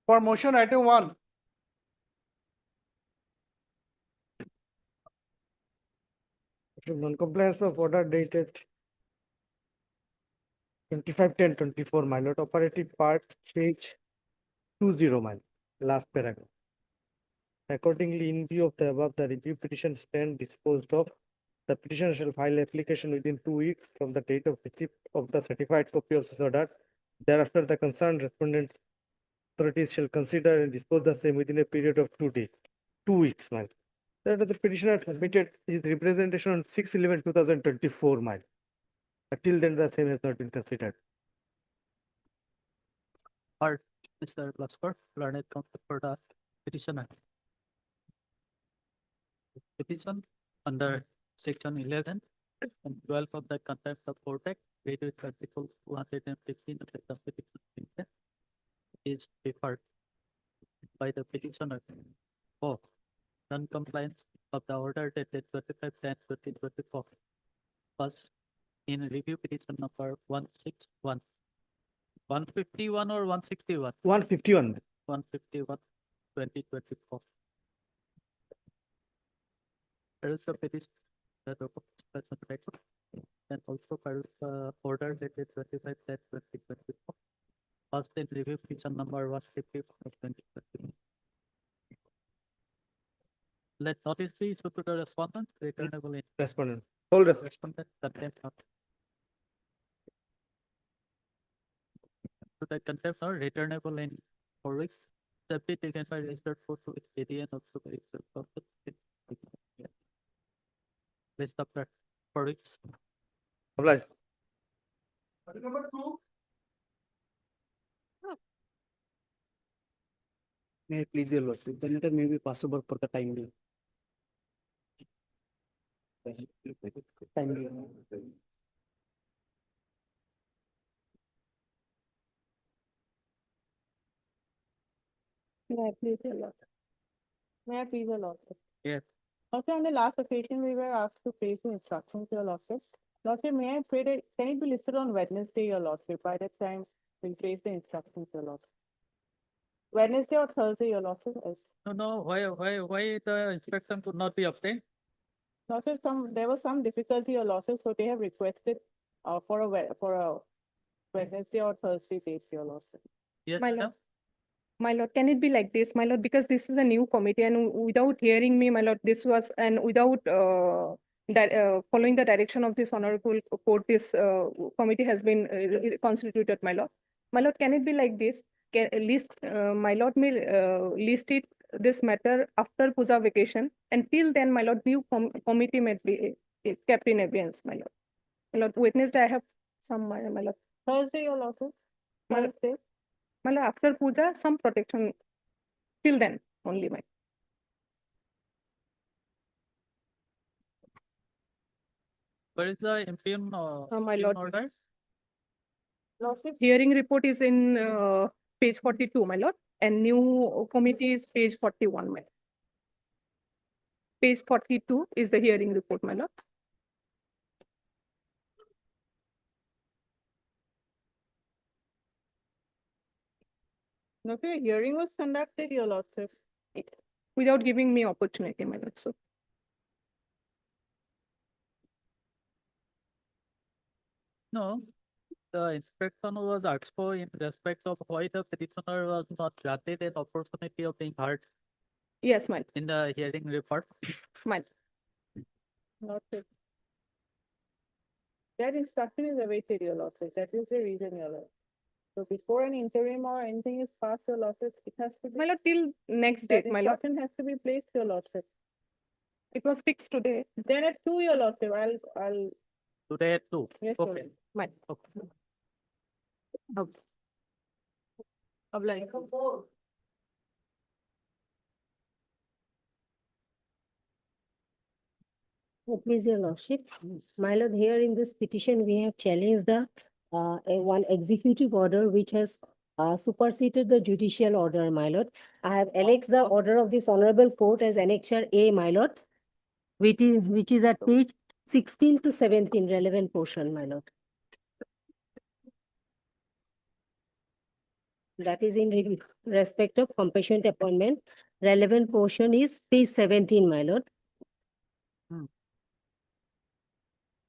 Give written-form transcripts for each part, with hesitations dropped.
For motion item 1. Non-compliance of order dated 25/10/24, my lord. Operative part, page 20, my last paragraph. Accordingly, in view of the above, the review petition stand disposed of. The petitioner shall file application within 2 weeks from the date of receipt of the certified copy of this order. Thereafter, the concerned respondent authorities shall consider and dispose the same within a period of 2 days, 2 weeks, my lord. That the petitioner submitted his representation on 6/11/2024, my lord. Until then, the same has not been considered. Or Mr. Laskar, learned counsel for the petitioner. Petition under section 11 and 12 of the Contempt of Court Act, read with Article 215 of the Constitution, is referred by the petitioner for non-compliance of the order dated 25/10/2024. First, in review petition number 161, 151 or 161? 151. 151, 2024. There is the petition, the document record, and also order dated 25/10/2024. First in review petition number 151 of 2024. Let notice be issued to the respondent, returnable in Respondent. Whole respondent, contempt not. To the contempt or returnable in 4 weeks. The be taken by registered court to its AD and also by its process. List of the 4 weeks. Obliged. Number 2. May I please, your lordship, the letter may be passable for the time being. Time being. May I please, your lordship? May I please, your lordship? Yes. Also, on the last occasion, we were asked to place the instructions, your lordship. Lordship, may I pray that, can it be listed on Wednesday, your lordship? By that time, we'll place the instructions, your lordship. Wednesday or Thursday, your lordship? Yes. No, why the inspection could not be obtained? Lordship, there was some difficulty, your lordship, so they have requested for a Wednesday or Thursday date, your lordship. Yes, My madam? lord. My lord, can it be like this, my lord, because this is a new committee and without hearing me, my lord, this was, and without following the direction of this honorable court, this committee has been constituted, my lord. My lord, can it be like this? Can my lord may list it, this matter after puja vacation, and till then, my lord, new committee may be kept in abeyance, my lord. My lord, Wednesday, I have some, my lord. Thursday, your lordship? Thursday? My lord, after puja, some protection till then only, my. Where is the MPM my MPM lord. order? Lordship, Hearing report is in page 42, my lord, and new committee is page 41, my lord. Page 42 is the hearing report, my lord. no, your hearing was conducted, your lordship. Without giving me opportunity, my lord, so. No, the inspection was asked for in respect of why the petitioner was not granted an opportunity of being heard Yes, my, in the hearing report. my, Lordship. That instruction is awaited, your lordship. That is the reason, your lordship. So before an interim or anything is passed, your lordship, it has to be. my lord, till next That date, my lord. instruction has to be placed, your lordship. It was fixed today, Then at 2, your lordship, I'll, Today at 2. yes, your Okay. lordship. my. Okay. Obliged. Please, your lordship. My lord, here in this petition, we have challenged the one executive order which has superseded the judicial order, my lord. I have annexed the order of this honorable court as annexure A, my lord, which is at page 16 to 17, relevant portion, my lord. that is in respect of compassionate appointment. Relevant portion is page 17, my lord. Hmm.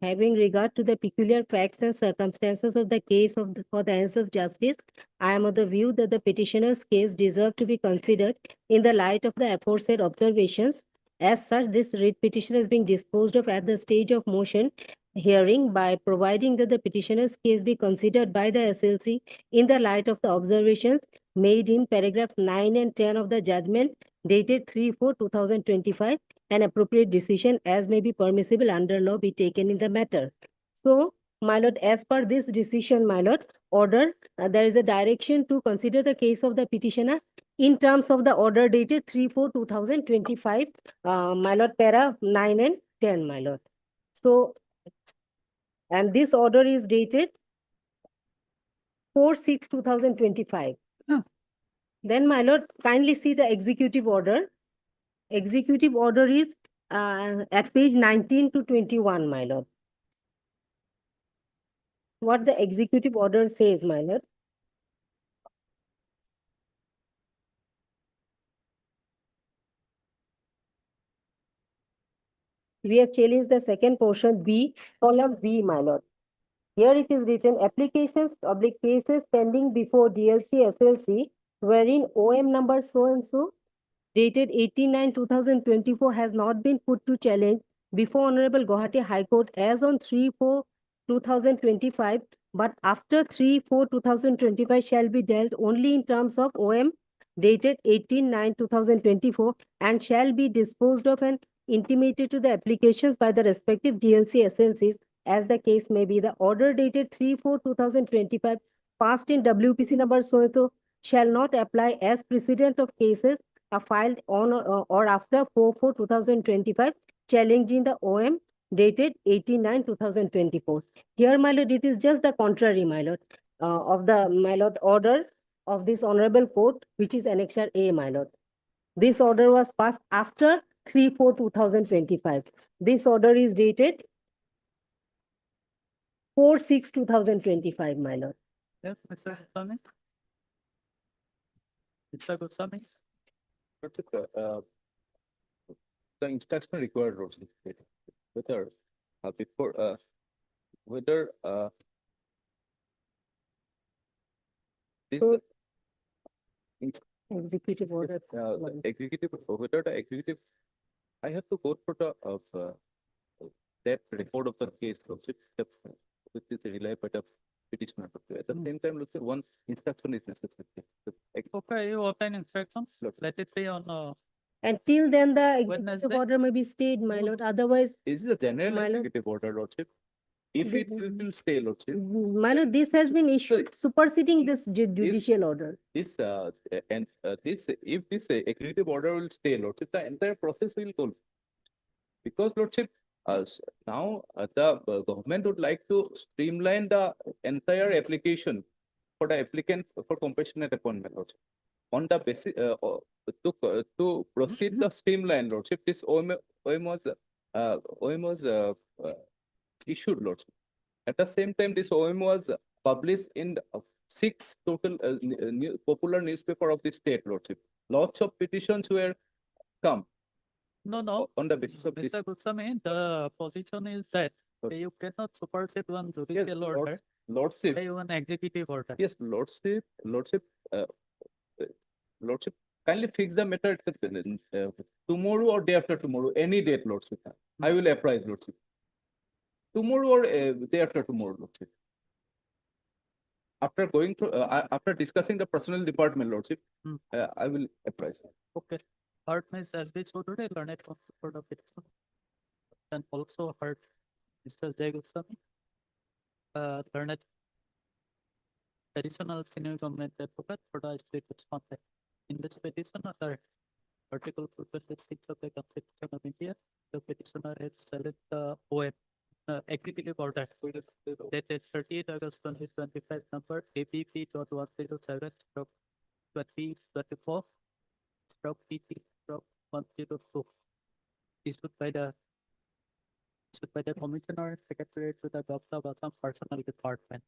Having regard to the peculiar facts and circumstances of the case for the ends of justice, I am of the view that the petitioner's case deserves to be considered in the light of the aforesaid observations. As such, this writ petition is being disposed of at the stage of motion hearing by providing that the petitioner's case be considered by the SLC in the light of the observations made in paragraph 9 and 10 of the judgment dated 3/4/2025. An appropriate decision as may be permissible under law be taken in the matter. So, my lord, as per this decision, my lord, order, there is a direction to consider the case of the petitioner in terms of the order dated 3/4/2025, my lord, para 9 and 10, my lord. So, and this order is dated 4/6/2025. Oh. Then, my lord, kindly see the executive order. Executive order is at page 19 to 21, my lord. What the executive order says, my lord. We have challenged the second portion B, column B, my lord. Here it is written, applications, public cases pending before DLC SLC, wherein OM number so and so, dated 18/9/2024 has not been put to challenge before Honorable Guwahati High Court as on 3/4/2025, but after 3/4/2025 shall be dealt only in terms of OM dated 18/9/2024 and shall be disposed of and intimated to the applications by the respective DLC SLCs as the case may be. The order dated 3/4/2025 passed in WPC number so shall not apply as precedent of cases are filed on or after 4/4/2025 challenging the OM dated 18/9/2024. Here, my lord, it is just the contrary, my lord, of the, my lord, order of this honorable court, which is Annexure A, my lord. This order was passed after 3/4/2025. This order is dated 4/6/2025, my lord. Yeah, Mr. Goswami? Mr. Goswami? The instruction required also whether before whether this So, executive order. the executive whether the executive I have to go for the that report of the case also which is relied by the petitioner. At the same time, also one instruction is necessary. Okay, you obtain instruction, let it be on, Until then, the executive Wednesday? order may be stayed, my lord. Otherwise, This is a general My lord. executive order, Lordship. If it will stay, Lordship, my lord, this has been issued superseding this judicial order. this this if this executive order will stay, Lordship, the entire process will go. Because Lordship, now the government would like to streamline the entire application for the applicant for compassionate appointment, Lordship. On the basis to proceed the streamline, Lordship, this OM was issued, Lordship. At the same time, this OM was published in 6 total popular newspaper of the state, Lordship. Lots of petitions were come no, on the basis of this. Mr. Goswami, the position is that Lord- you cannot supersede one Yes, judicial order Lordship. by one executive order. Yes, Lordship, Lordship, kindly fix the matter tomorrow or day after tomorrow, any date, Lordship. I will apprise, Lordship. Tomorrow or day after tomorrow, Lordship. After going to, after discussing the personal department, Lordship, Hmm. I will apprise. Okay. Heard Ms. S.B. Chaudhary, learned counsel for the petition. And also heard Mr. Jay Goswami, learned additional senior government advocate for the state respondent. In this petition, under Article 226 of the Constitution of India, the petitioner has challenged the OM executive order dated 30th August 2025, number APP.107/2024/PT/102, issued by the Commissioner Secretary to the Gupta Assam Personnel Department.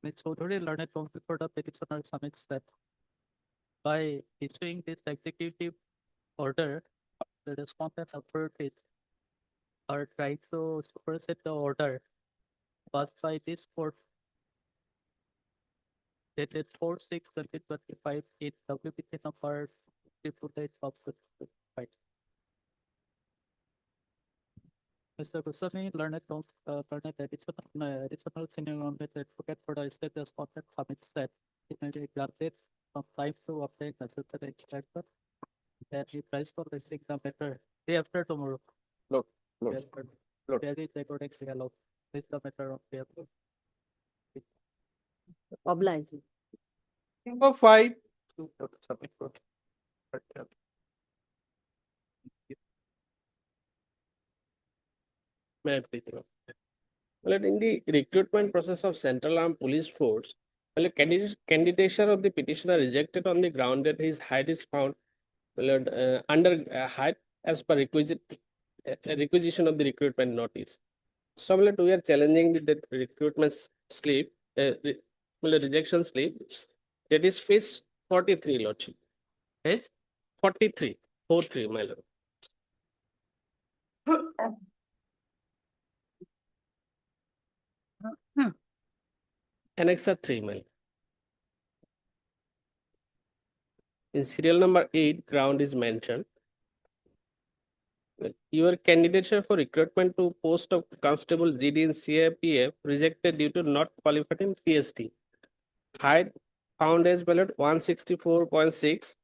Ms. Chaudhary, learned counsel for the petitioner, submits that by issuing this executive order, the respondent authorities are trying to supersede the order passed by this court dated 4/6/2025 in WPT number 328 of 2025. Mr. Goswami, learned additional senior non-legal advocate for the state respondent, submits that it may be granted some time to obtain necessary instruction. That he tries for listing the matter day after tomorrow. Lord, Day Lord, after. Lord. There is recording allowed. List the matter of day after. Obliged. Number 5, Submit for. May I please interrupt? Well, in the recruitment process of Central Armed Police Force, well, candidature of the petitioner rejected on the ground that his height is found under height as per requisition of the recruitment notice. So, well, we are challenging the recruitment slip, rejection slip, that is phase 43, Lordship. Yes, 43, 43, my lord. Annexer 3, my lord. In serial number 8, ground is mentioned. Your candidature for recruitment to post of constable GD in CIPF rejected due to not qualified in PST. Height found as ballot 164.6,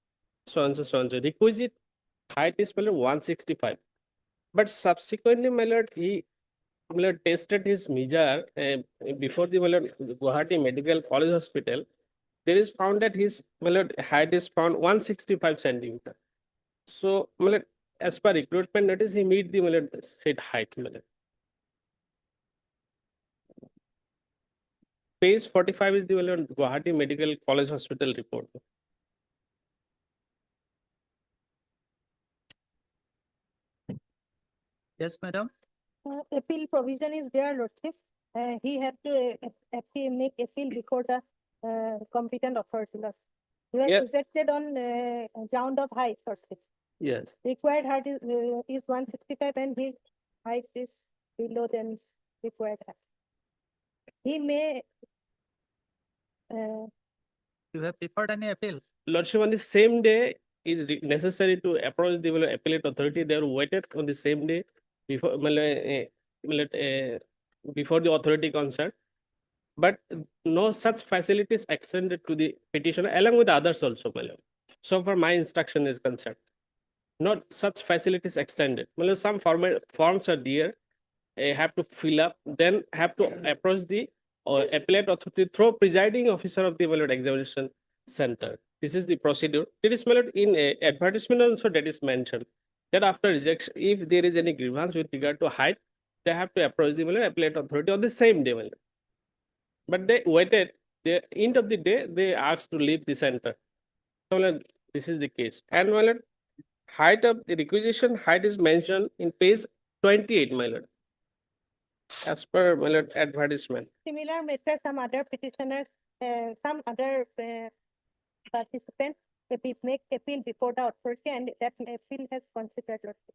so and so, so and so. Requisite height is ballot 165. But subsequently, my lord, he tested his measure before the Guwahati Medical College Hospital. There is found that his height is found 165 centimeter. So, as per recruitment notice, he meet the said height. Page 45 is the Guwahati Medical College Hospital report. yes, madam. Appeal provision is there, Lordship. He had to make appeal before the competent authority. Lordship. He was Yes. rejected on ground of height, Lordship. Yes. Required height is 165 and his height is below than required height. He may You have preferred any appeal? Lordship, on the same day, is necessary to approach the appellate authority. They are waited on the same day before before the authority concerned. But no such facilities extended to the petitioner along with others also, my lord. So far, my instruction is concerned. Not such facilities extended. Some forms are there, have to fill up, then have to approach the appellate authority through presiding officer of the examination center. This is the procedure. It is in advertisement also that is mentioned that after rejection, if there is any grievance with regard to height, they have to approach the appellate authority on the same day. But they waited. The end of the day, they asked to leave the center. So this is the case. And height of the requisition height is mentioned in page 28, my lord. As per my lord advertisement. similar matter, some other petitioners, some other participants make appeal before the authority and that appeal has considered. Lordship.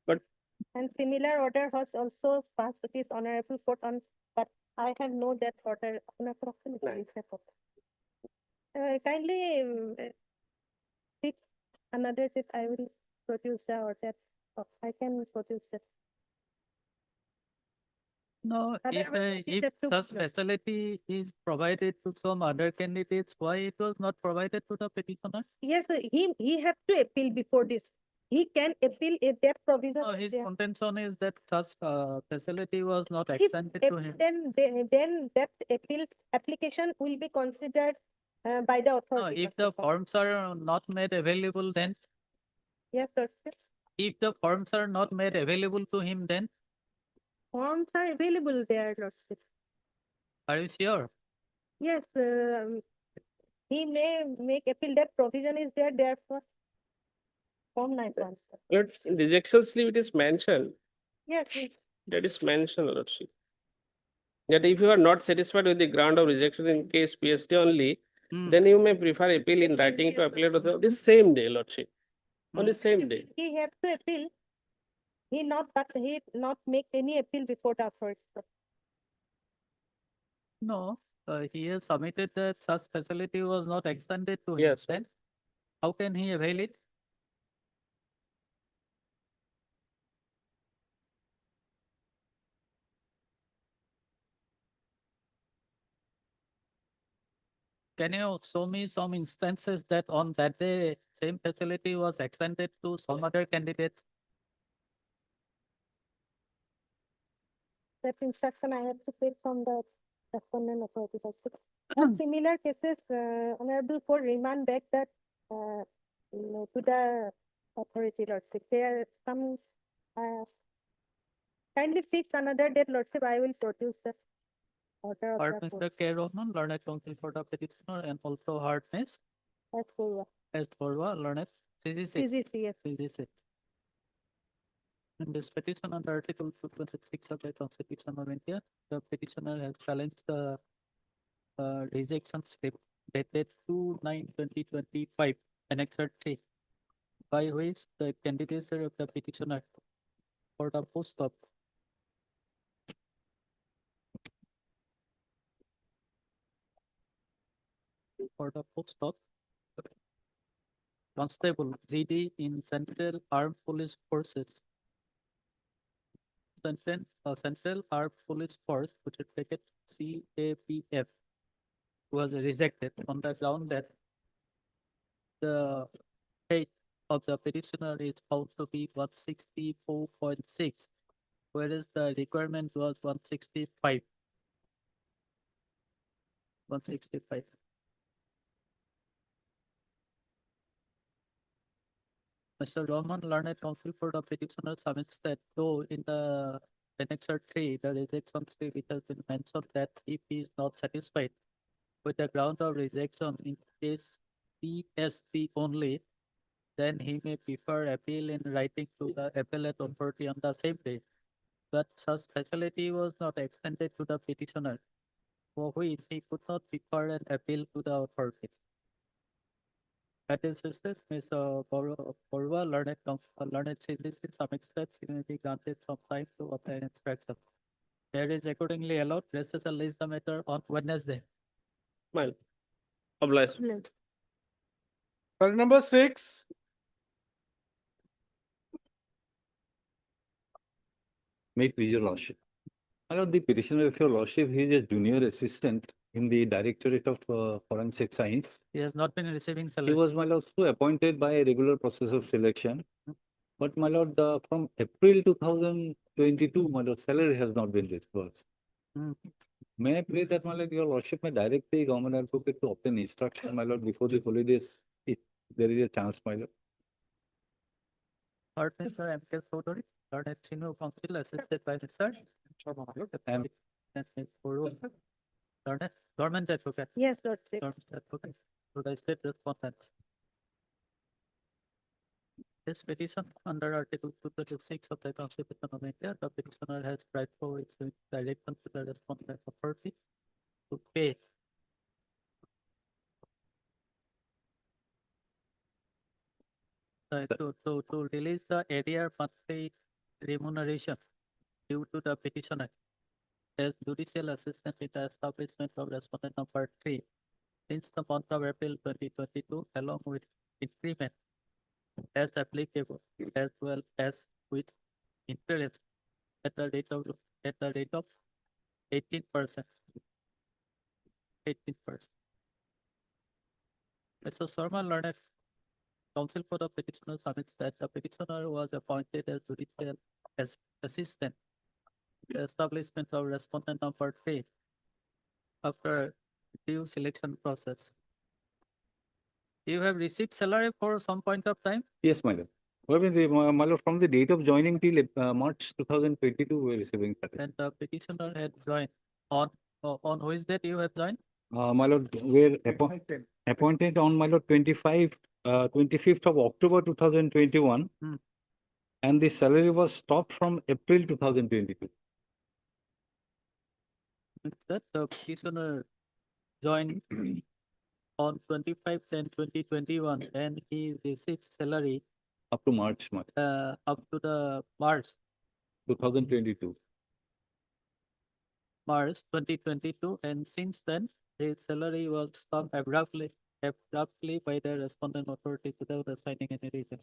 But And similar order was also passed to this honorable court on, but I have no that order on approximately. Kindly pick another that I will produce the order. I can produce that. No, Otherwise, if have to- the facility is provided to some other candidates, why it was not provided to the petitioner? Yes, he have to appeal before this. He can appeal if that provision. No, is his there. contention is that such facility was not If extended to him. then that appeal application will be considered by the No, authority. if the forms are not made available, then Yes, sir. if the forms are not made available to him, then Forms are available there, Lordship. are you sure? Yes, he may make appeal. That provision is there, therefore. Form 9.1. Lord, in rejection slip it is mentioned. Yes, That is mentioned, lordship. that if you are not satisfied with the ground of rejection in case PST only, Hmm. then you may prefer appeal in writing to appellate authority this same day, Lordship. On the same day. He have to appeal. He not make any appeal before the authority. No, he has submitted that such facility was not extended to him. Yes. Then how can he avail it? Can you show me some instances that on that day, same facility was extended to some other candidates? That instruction I have to take from the respondent authority. And similar cases, Honorable Court remand back that to the authority, Lordship. There are some kindly fix another date, Lordship. I will produce the order of Hard the court. Mr. K. Roman, learned counsel for the petitioner, and also Hard Miss As for S. Borwa, learned CGC. CGC, yes. CGC. In this petition under Article 226 of the Constitution of India, the petitioner has challenged the rejection slip dated 2/9/2025, Annex 3, by which the candidature of the petitioner for the post of Constable GD in Central Armed Police Forces. Central Armed Police Force, which is bracket CAPF, was rejected on the ground that the height of the petitioner is found to be 164.6, whereas the requirement was 165. 165. Mr. Roman, learned counsel for the petitioner, submits that though in the Annex 3, the rejection slip, it has been mentioned that if he is not satisfied with the ground of rejection in case PST only, then he may prefer appeal in writing to the appellate authority on the same day. But such facility was not extended to the petitioner, for which he could not prefer an appeal to the authority. That is justice, Ms. Borwa, learned CGC, some extent, he may be granted some time to obtain instruction. There is accordingly allowed, recess and list the matter on Wednesday. Well, obliged. For number 6, May please your lordship. My lord, the petitioner of your lordship, he is a junior assistant in the Directorate of Forensic Science. He has not been receiving He salary. was, my lord, so appointed by a regular process of selection. But my lord, from April 2022, my lord, salary has not been disbursed. Hmm. May I pray that, my lord, your lordship may direct the government advocate to obtain instruction, my lord, before the holidays, if there is a chance, my lord. Third, Mr. M.K. Chaudhary, learned senior counsel, assisted by Mr. M. Learned government advocate. Yes, Lordship. Government advocate to the state respondent. This petition under Article 236 of the Constitution of India, the petitioner has right for its direction to the respondent authority to pay to release the arrear monthly remuneration due to the petitioner as judicial assistant in the establishment of respondent number 3 since the month of April 2022, along with increment as applicable, as well as with interest at the rate of 18%. 18%. Mr. Sharma, learned counsel for the petitioner, submits that the petitioner was appointed as judicial as assistant in the establishment of respondent number 3 after due selection process. You have received salary for some point of time? Yes, my lord. Well, my lord, from the date of joining till March 2022, we are receiving salary. And the petitioner had joined on which date you have joined? My lord, we're appointed on, my lord, 25th of October 2021. Hmm. And the salary was stopped from April 2022. that the petitioner joined on 25/10/2021 and he received salary Up to March, up to the March 2022. 2022, and since then his salary was stopped abruptly by the respondent authority without assigning any reason.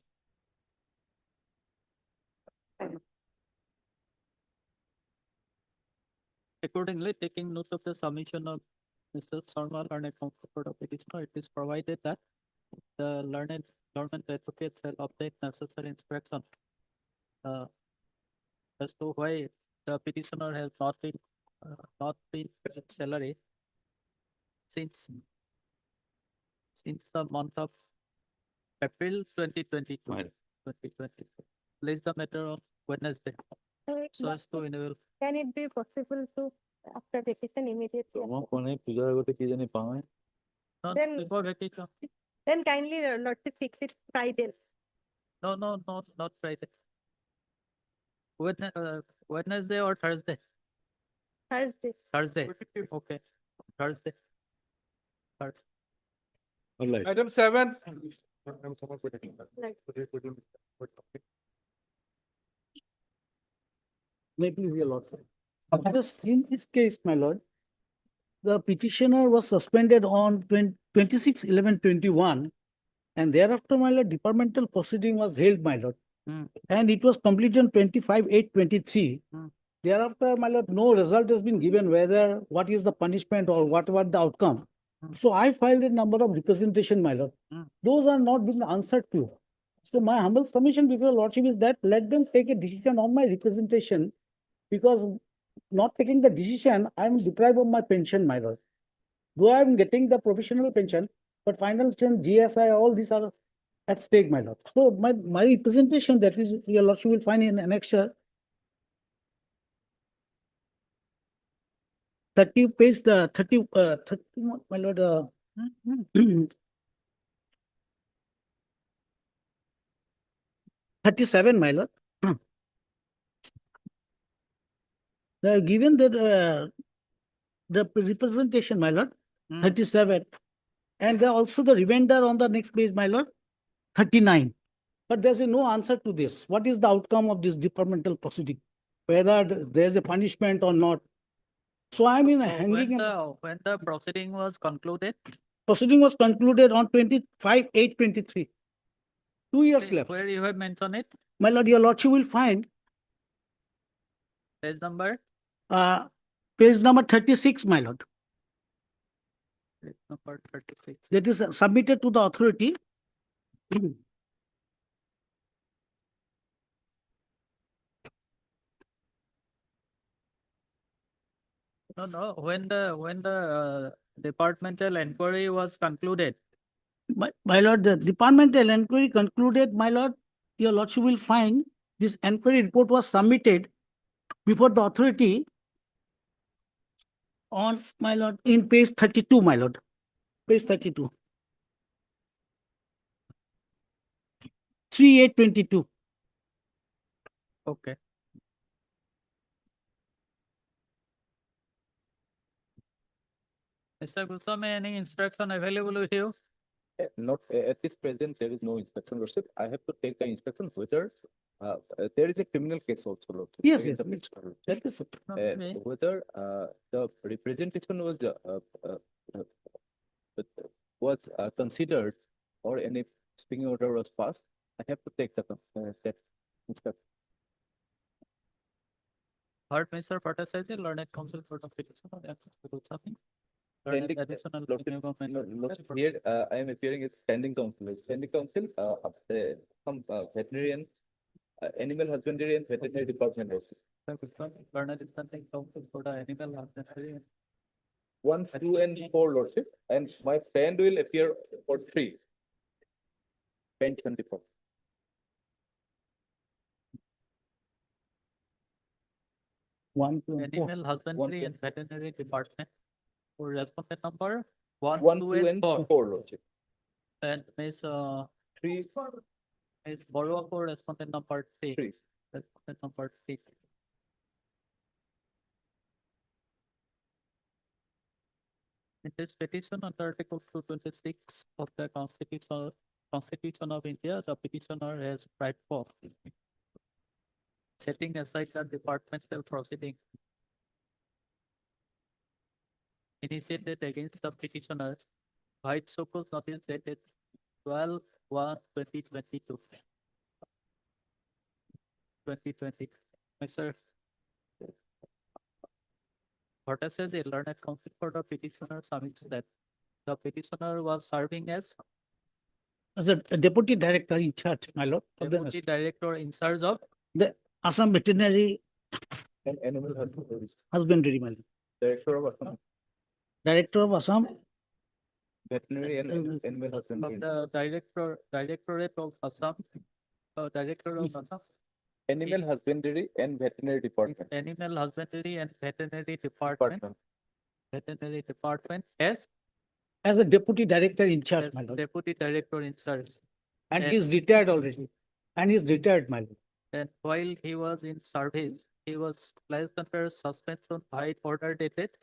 Accordingly, taking note of the submission of Mr. Sarma, learned counsel for the petitioner, it is provided that the learned government advocate shall obtain necessary instruction as to why the petitioner has not been paid salary since the month of April 2022. Right. 2022. Place the matter on Wednesday so as to enable. Can it be possible to, after vacation immediately? তোমার ফোনে পূজার আগতে কি জানি পাওয়া Not Then- before vacation. Then kindly Lordship fix it Friday. No, not Friday. Wednesday or Thursday? Thursday. Thursday. Okay. Thursday. all right. Item 7. Like, Maybe a lot. Because in this case, my lord, the petitioner was suspended on 26/11/21, and thereafter, my lord, departmental proceeding was held, my lord. Hmm. And it was completed on 25/8/23. Hmm. Thereafter, my lord, no result has been given whether what is the punishment or what the outcome. Hmm. So I filed a number of representation, my lord. Hmm. Those are not being answered to. So my humble submission before your lordship is that let them take a decision on my representation, because not taking the decision, I am deprived of my pension, my lord. Though I am getting the professional pension, but final pension, GSI, all these are at stake, my lord. So my representation, that is, your lordship will find in annexure 30 page, the 30, 30, my lord, Hmm. 37, my lord. They are given that the representation, my lord, Hmm. 37, and there also the remainder on the next page, my lord, 39. But there's no answer to this. What is the outcome of this departmental proceeding? Whether there's a punishment or not. So I'm in a So hanging. when the proceeding was concluded, Proceeding was concluded on 25/8/23. 2 years left. where you have mentioned it, My lord, your lordship will find page number, page number 36, my lord. page number 36. That is submitted to the authority. No, when the departmental inquiry was concluded, My lord, the departmental inquiry concluded, my lord, your lordship will find this inquiry report was submitted before the authority on, my lord, in page 32, my lord, page 32. 3/8/22. okay. Mr. Goswami, any instruction available with you? Not at this present, there is no instruction, Lordship. I have to take the instruction whether there is a criminal case also, Lordship. Yes, against yes, the it's- petitioner, That is it. No, me. whether the representation was considered or any speaking order was passed, I have to take that instruction. Heard Mr. Patasai, learned counsel for the petitioner, and Mr. Goswami. Learned Pending- additional Lordship, revenue government. Lordship, here I am appearing as standing counsel. Standing counsel, some veterinarian, animal husbandry and veterinary department also. Mr. Goswami, learned standing counsel for the animal husbandry. 1, 2, and 4, Lordship, and my friend will appear for 3. Pen 24. One, two, and four. Animal husbandry and veterinary department. For respondent number 1, 1, 2, 2, and and 4. 4, Lordship. And Ms. 3, Ms. Borua for respondent number 3. 3. Respondent number 3. In this petition under Article 226 of the Constitution of India, the petitioner has right for setting aside the departmental proceeding initiated against the petitioner by its so-called notice dated 12/1/2022. 2020. Mr. Cortez, a learned counsel for the petitioner, submits that the petitioner was serving as As a deputy director in charge, my lord, of the deputy director in charge of Assam Veterinary And animal husbandry. Husbandry, my lord. Director of Assam Director of Assam, Veterinary and Animal Husbandry. the Directorate of Assam, Director of Assam, Animal Husbandry and Veterinary Department. Animal Husbandry and Veterinary Department, Veterinary Department as a deputy director in charge, as my lord. deputy director in charge. And and- he is retired already. And he is retired, my lord. And while he was in service, he was placed under suspension by order dated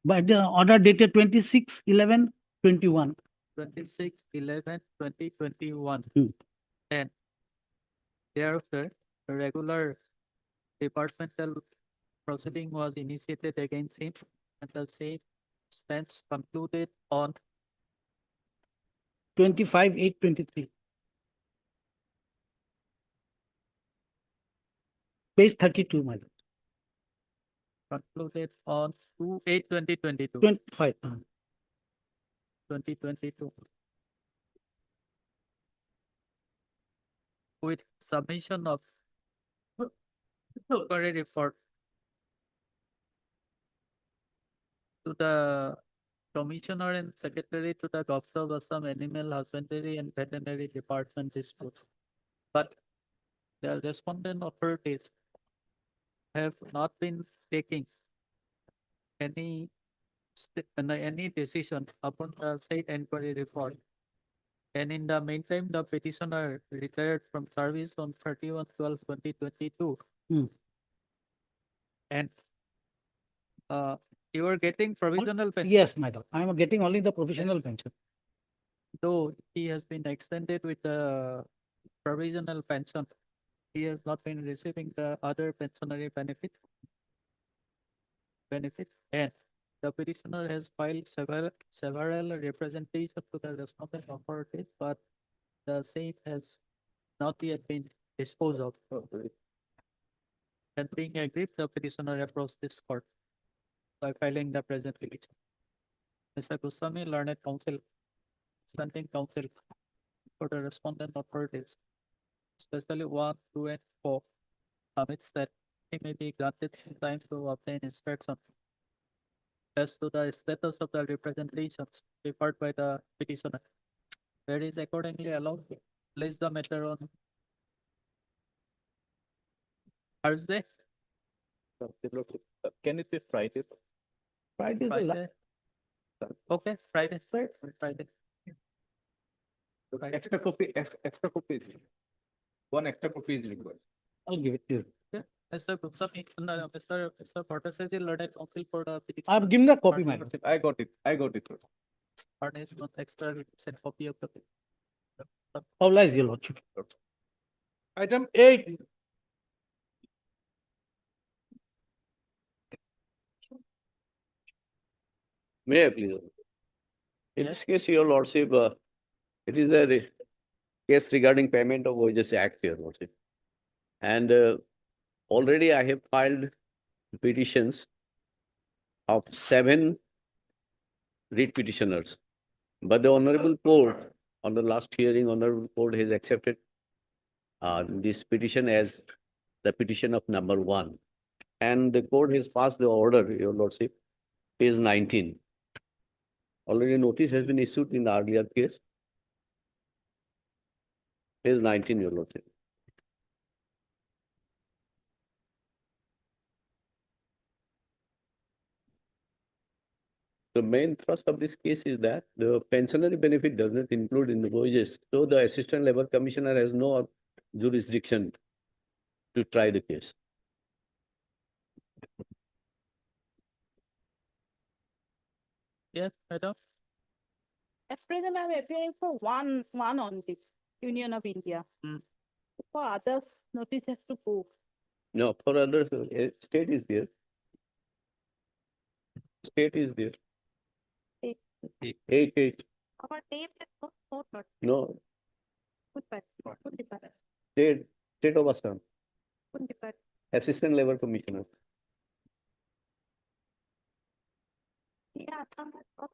By the order dated 26/11/21. 26/11/2021. Hmm. And thereafter, a regular departmental proceeding was initiated against him, and the same stands concluded on 25/8/23. Page 32, my lord. concluded on 2/8/2022. 25. 2022. With submission of inquiry report to the Commissioner and Secretary to the Governor of Assam Animal Husbandry and Veterinary Department dispute. But the respondent authorities have not been taking any any decision upon the said inquiry report. And in the meantime, the petitioner retired from service on 31/12/2022. Hmm. And you are getting provisional pension, Yes, my lord. I am getting only the provisional pension. though he has been extended with the provisional pension. He has not been receiving the other pensionary benefit. And the petitioner has filed several representations to the respondent authorities, but the same has not yet been disposed of. And being aggrieved, the petitioner approached this court by filing the present petition. Mr. Goswami, learned counsel, standing counsel for the respondent authorities, especially 1, 2, and 4, submits that he may be granted some time to obtain instruction as to the status of the representations preferred by the petitioner. There is accordingly allowed to place the matter on Thursday. Can it be Friday? Friday is the Friday. Okay, Friday. Friday. Extra copy, extra copy. One extra copy is required. I'll give it to you. Mr. Gupsami, no, Mr. Cortez is the learned counsel for the petition. I've given the copy, my lord. I got it. I got it. Furnish one extra sent copy of the. Oblige, your lordship. Item 8. May I please? In this case, your lordship, it is a case regarding payment of wages act, your lordship. And already I have filed petitions of 7 read petitioners. But the honorable court, on the last hearing, honorable court has accepted this petition as the petition of number 1. And the court has passed the order, your lordship, page 19. Already notice has been issued in the earlier case. Page 19, your lordship. The main thrust of this case is that the pensionary benefit does not include in the wages. So the Assistant Labor Commissioner has no jurisdiction to try the case. Yes, madam. At present, I'm appearing for one only, Union of India. Hmm. For others, notice has to go. No, for others, state is there. State is there. Eight. Our name is not No, Department. state of Assam, Department. Assistant Labor Commissioner. Yeah, Assam has got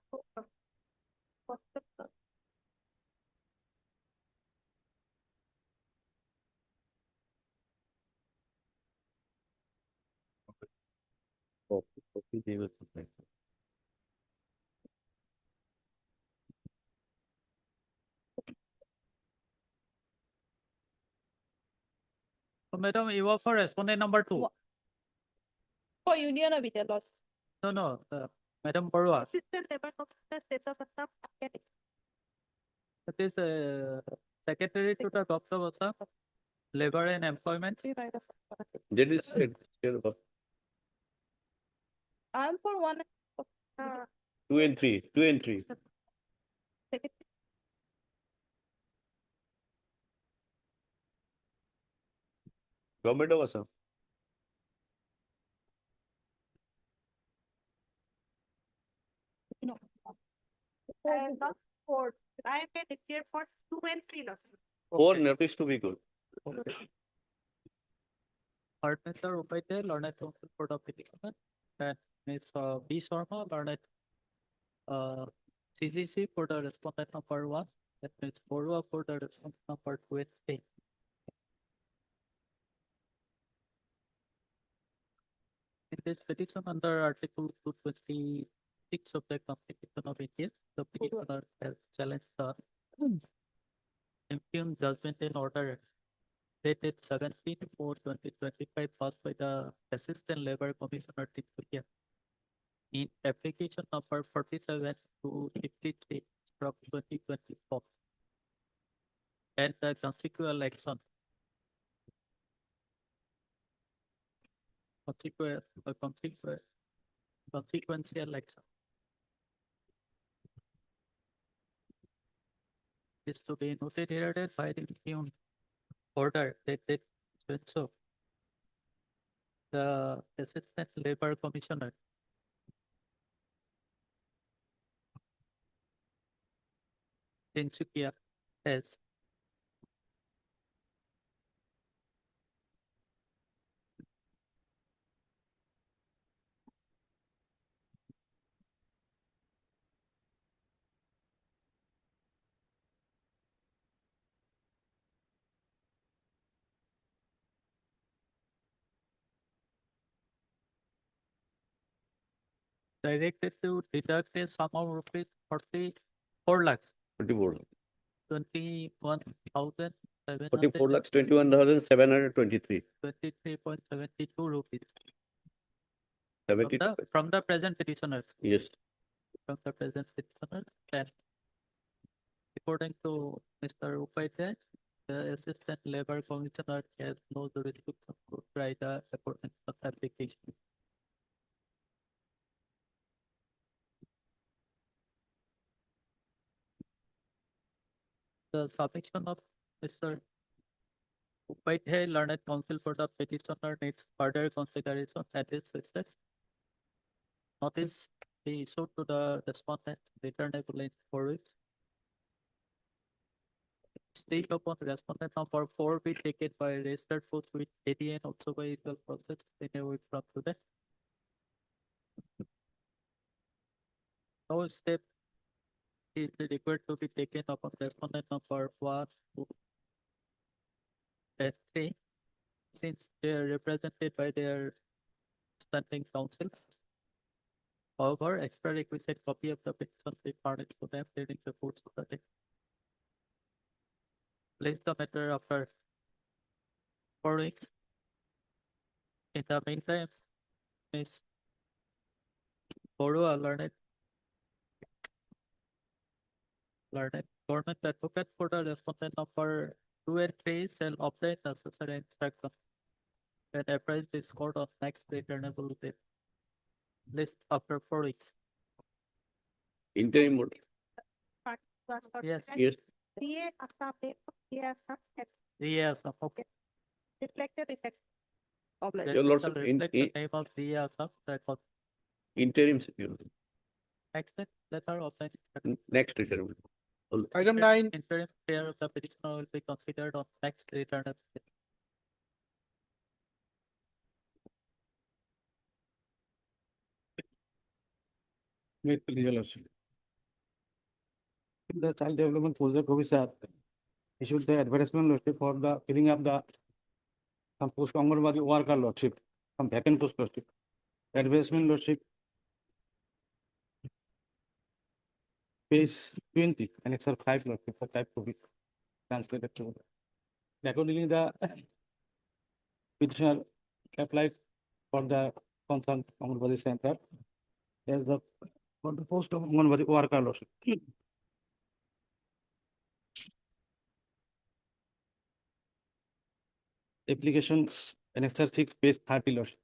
Okay, they will supply. So, madam, you are for respondent number 2. For Union of India, Lord. No, Madam Barua. Assistant Labor Officer, State of Assam, Academic. That is the secretary to the Dr. Assam, Labor and Employment. That is state of I'm for one. Uh, 2 and 3. Secretary. Government of Assam. And not for, I may declare for 2 and 3 lots. 4 notice to be good. Departmental Upaidhyay, Learned Counsel for the Petitioner, and Ms. B. Sharma, Learned CGC for the respondent number 1, and Ms. Borua for the respondent number 2 and 3. In this petition under Article 226 of the Constitution of India, the petitioner has challenged the impugned judgment in order dated 17/4/2025 passed by the Assistant Labor Commissioner Tripura in application number 47 to 53 from 2024 and the consequential action. Consequential action is to be noted here by the impugned order dated so the Assistant Labor Commissioner Tinsukia has directed to deduct a sum of rupees 44 lakhs 44. 21,723.72 44 lakhs 21,723. rupees Seventy. from the present petitioners. Yes. From the present petitioner, and according to Mr. Upaidhyay, the Assistant Labor Commissioner has no jurisdiction to try the aforementioned application. The submission of Mr. Upaidhyay, Learned Counsel for the petitioner, needs further consideration at its success. Notice be issued to the respondent returnable in 4 weeks. State upon respondent number 4 be taken by registered post with ADN also by equal process in a week from today. No step is required to be taken upon respondent number 1, 2, and 3, since they are represented by their standing counsel. However, extra requisite copy of the petition be furnished to them during the course of the day. Place the matter after 4 weeks. In the meantime, Ms. Borua, Learned Government Advocate for the respondent number 2 and 3 shall obtain necessary instruction and apprise this court on next returnable date. List after 4 weeks. interim order. Yes. Yes, Yes, okay. Reflected effect of like. Your It Lordship, shall in- reflect the name of the interim, Your Lordship. extent letter of the instruction. Next interim. Item 9, Interim pair of the petitioner will be considered on next return. Wait, please, Your Lordship. The child development project officer issued the advertisement Lordship for the filling up the some post Anganwadi worker Lordship, some vacant post Lordship. Advertisement Lordship. Page 20, annexure 5 Lordship, the type to be translated to. Accordingly, the petitioner applied for the concerned Anganwadi center as the for the post of Anganwadi worker Lordship. Application annexure 6, page 30 Lordship.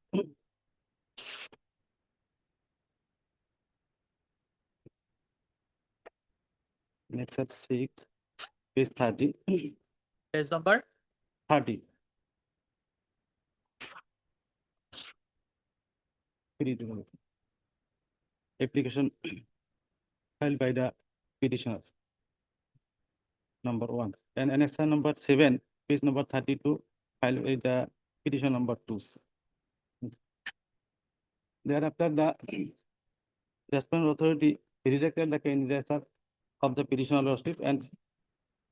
Annexure 6, page 30. Page number 30. Application filed by the petitioners. Number 1. And annexure number 7, page number 32, filed with the petition number 2. Thereafter, the responsible authority rejected the candidature of the petitioner Lordship and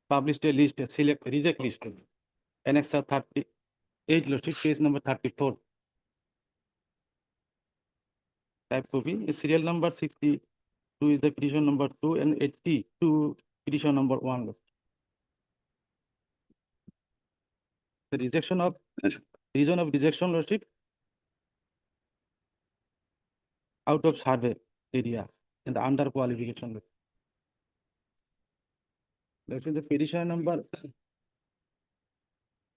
published a list, select reject list. Annexure 38 Lordship, page number 34. Type copy, serial number 62 is the petition number 2 and 82 petition number 1. The rejection of reason of rejection Lordship out of survey area and under qualification. That is the petition number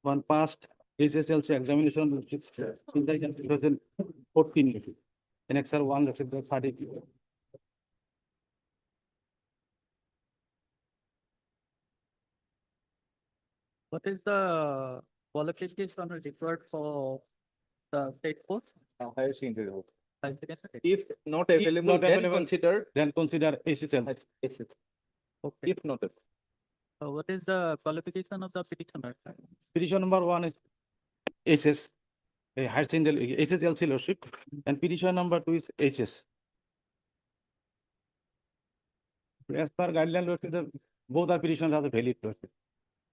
1 passed SSLC examination which is in the year 2014. Annexure 1 Lordship, the 30. what is the qualification required for the state post? Higher secondary level. High secondary? If not If available, not then available, consider Then consider SSL. as SS. Okay. If not, What is the qualification of the petitioner? Petition number 1 is SS, a higher secondary SSLC Lordship, and petition number 2 is SS. As per guideline Lordship, both are petitions are valid Lordship.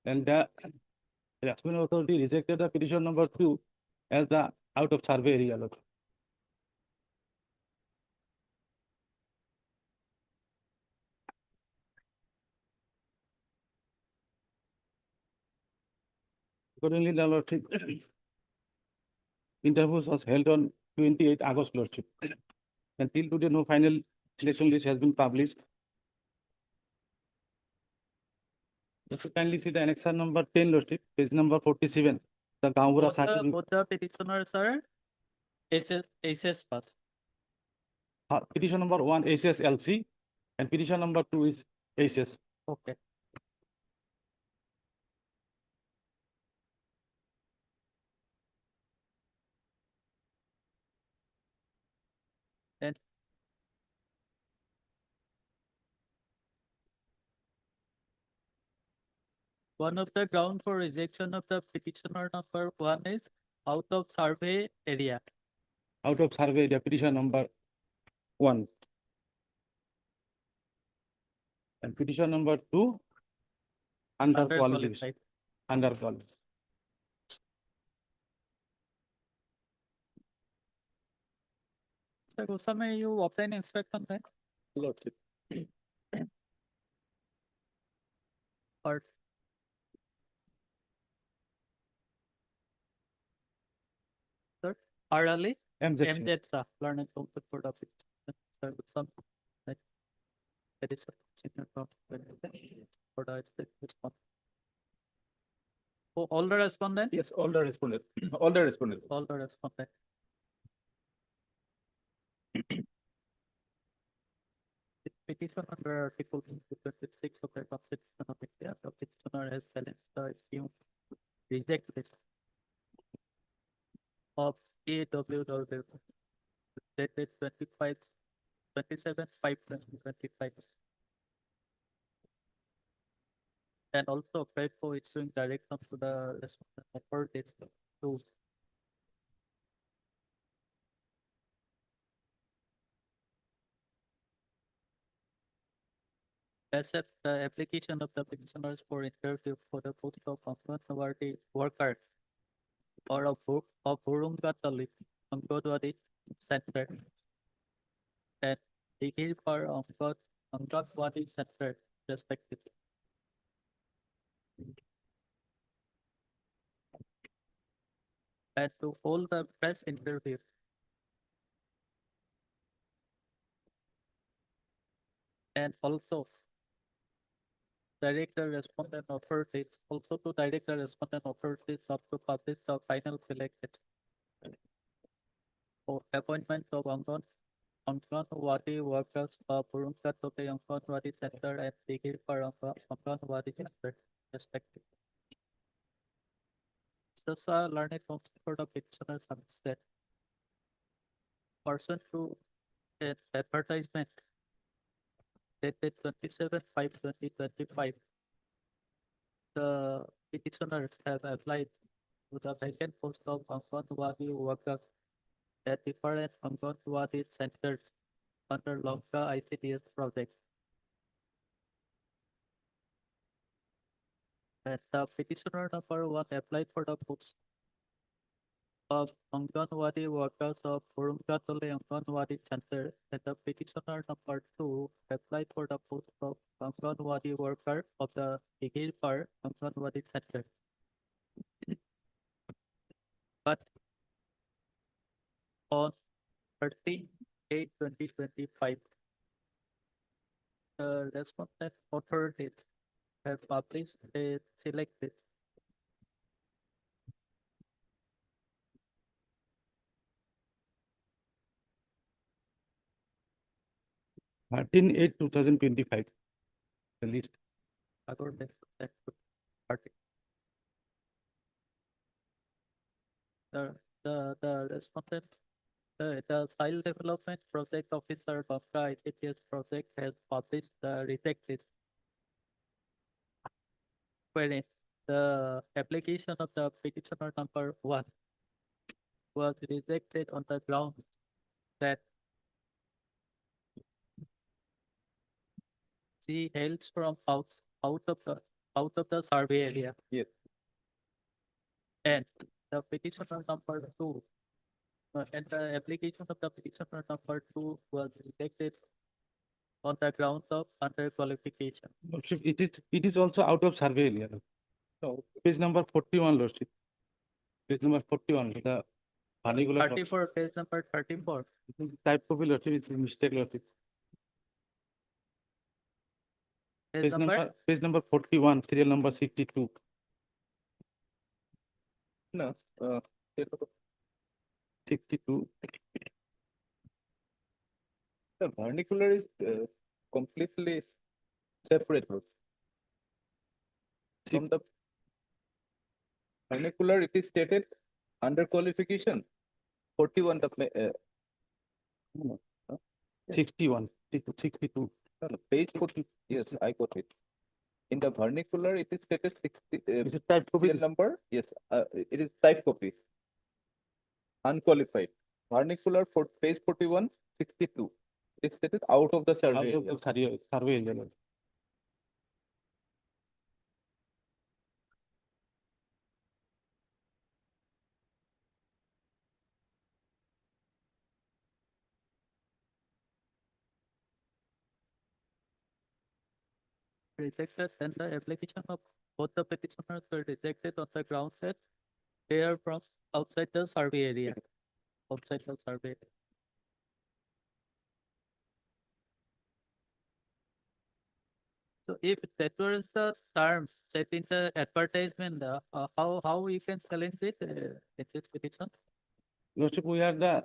And the responsible authority rejected the petition number 2 as the out of survey area Lordship. Accordingly, the Lordship interviews was held on 28 August Lordship. Until today, no final selection list has been published. If you kindly see the annexure number 10 Lordship, page number 47, the Gaumura certificate. Both the petitioners are SS pass. Petition number 1 SSLC and petition number 2 is SS. Okay. And one of the ground for rejection of the petitioner number 1 is out of survey area. Out of survey, the petition number 1. And petition number 2, under qualification. Underqualified. Under qualification. Mr. Goswami, you obtain inspection then? Lordship. Or sir, orally, Objection. MZ sa learned to put for the petition. Sir Goswami, like, that is a senior for the state response. Oh, all the respondent? Yes, all the respondent, all the respondent. All the respondent. petition under Article 26 of the Constitution of India, the petitioner has challenged the issue reject list of AWW dated 27/5/2025 and also applied for issuing direction to the respondent authorities to accept the application of the petitioners for interview for the post of Anganwadi worker or of Burungatali, Anganwadi Center and Digir for Anganwadi Center respectively. And to hold the press interview and also direct the respondent authorities, also to direct the respondent authorities not to publish the final selected for appointment of Anganwadi workers of Burungatoli Anganwadi Center and Digir for Anganwadi Center respectively. Sasa learned counsel for the petitioner submits that person to an advertisement dated 27/5/2025. The petitioners have applied to the vacant post of Anganwadi worker at different Anganwadi centers under Lanka ICDS project. And the petitioner number 1 applied for the post of Anganwadi workers of Burungatoli Anganwadi Center, and the petitioner number 2 applied for the post of Anganwadi worker of the Digirpar Anganwadi Center. But on 13/8/2025, the respondent authorities have published a selected Thirteen eight 2025. The list. according to that article. The respondent, the child development project officer of the ICTS project has published the reject list, wherein the application of the petitioner number 1 was rejected on the ground that she hails from out of the survey area. Yes. And the petitioner number 2 and the application of the petitioner number 2 was rejected on the grounds of underqualification. Lordship, it is also out of survey area. So page number 41, Lordship. Page number 41, the particular 34, page number 34. type copy, Lordship, it's a mistake, Lordship. Page number Page number 41, serial number 62. No, 62. the vernacular is completely separate. From the vernacular, it is stated under qualification 41 the 61, 62. no, page 40. Yes, I got it. In the vernacular, it is stated 60. Is it type copy? serial number? Yes, it is type copy. Unqualified. Vernacular for page 41, 62. It is stated out of the Out survey. of the survey area. Lord. rejected, and the application of both the petitioners were rejected on the grounds that they are from outside the survey area. Outside the survey area. So if that was the term set in the advertisement, how you can challenge it in this petition? Lordship, we are the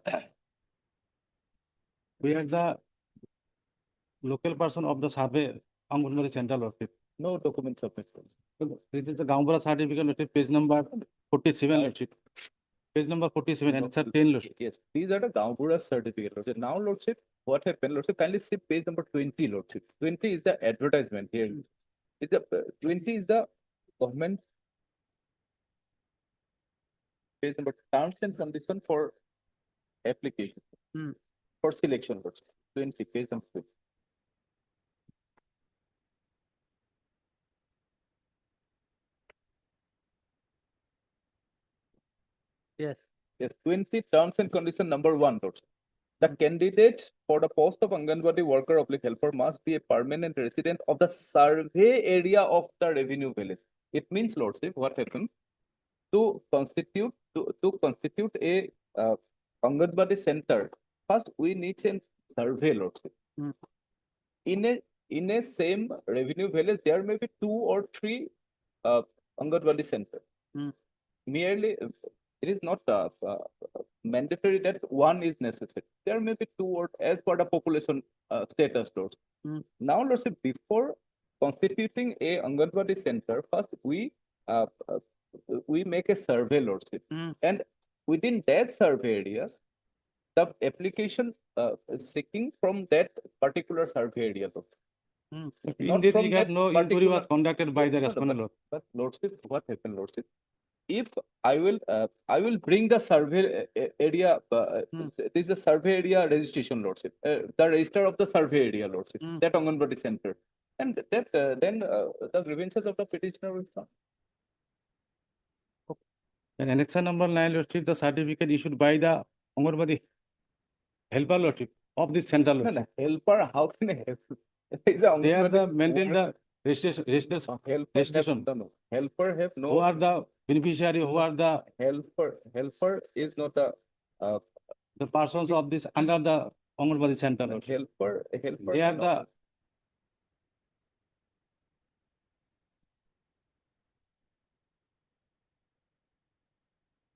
local person of the survey, Anganwadi Center, Lordship. No document submitted. This is the Gaunpura certificate, Lordship, page number 47, Lordship. Page number 47, No, answer 10, Lordship. Yes, these are the Gaunpura certificate, Lordship. Now, Lordship, what happened, Lordship, kindly see page number 20, Lordship. 20 is the advertisement here. Is the 20 is the government page number terms and condition for application. Hmm. For selection, Lordship. 20, page number 20. Yes. Yes, 20 terms and condition number 1, Lordship. The candidate for the post of Anganwadi worker oblique helper must be a permanent resident of the survey area of the revenue village. It means, Lordship, what happened? To constitute a Anganwadi center, first we need a survey, Lordship. Hmm. In a same revenue village, there may be 2 or 3 Anganwadi center. Hmm. Merely, it is not mandatory that one is necessary. There may be 2 or as per the population status, Lordship. Hmm. Now, Lordship, before constituting a Anganwadi center, first we make a survey, Lordship. Hmm. And within that survey area, the application is seeking from that particular survey area, Lordship. Hmm. In Not this from regard, that no inquiry particular- was conducted by the No, no, respondent, Lord. But Lordship, what happened, Lordship? If I will bring the survey area, Hmm. this is a survey area registration, Lordship, the register of the survey area, Lordship, Hmm. that Anganwadi center. And that then the grievances of the petitioner will come. And annexure number 9, Lordship, the certificate issued by the Anganwadi helper, Lordship, of this center, No, Lordship. no, helper, how can I help? Is a They are the Anganwadi maintain worker. the registration, Helper have, registration. no, helper have Who no, are the beneficiary, who are the helper is not a, persons of this under the Anganwadi center, Lordship. helper They are cannot- the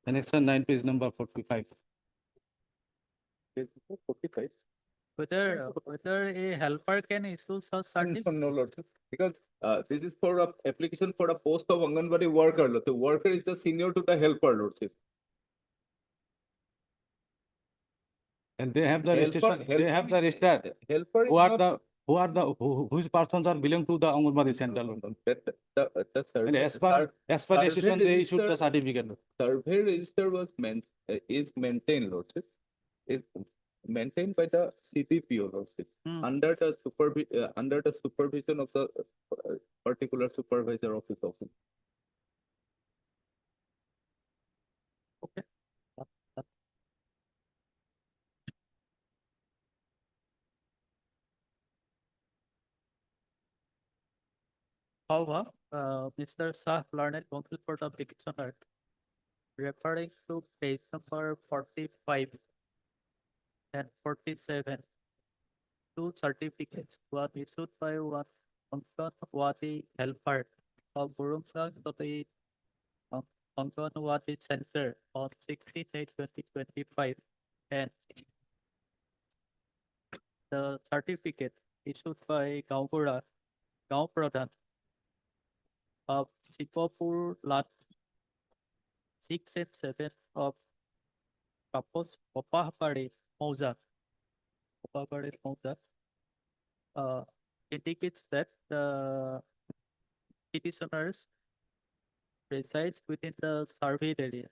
annexure 9, page number 45. 45. Whether a helper can issue such certificate. No, Lordship, because this is for a application for a post of Anganwadi worker, Lordship. The worker is the senior to the helper, Lordship. And they have the Helper- registration, they have the register. Helper is Who are not. whose persons are belong to the Anganwadi center, Lord. The And survey. as per survey registration, they issued the register- certificate. Lord. Survey register was is maintained, Lordship. Is maintained by the CPPO, Lordship, Hmm. under the supervision of the particular supervisor of his office. However, Mr. Shah learned counsel for the petitioner, referring to page number 45 and 47. Two certificates were issued by one Anganwadi helper of Burumsang to the Anganwadi Center on 16/8/2025, and the certificate issued by Gaon Pradhan of Sipapur Lot 6 and 7 of Kapos Opahpare Mauza. Indicates that the petitioners resides within the surveyed area.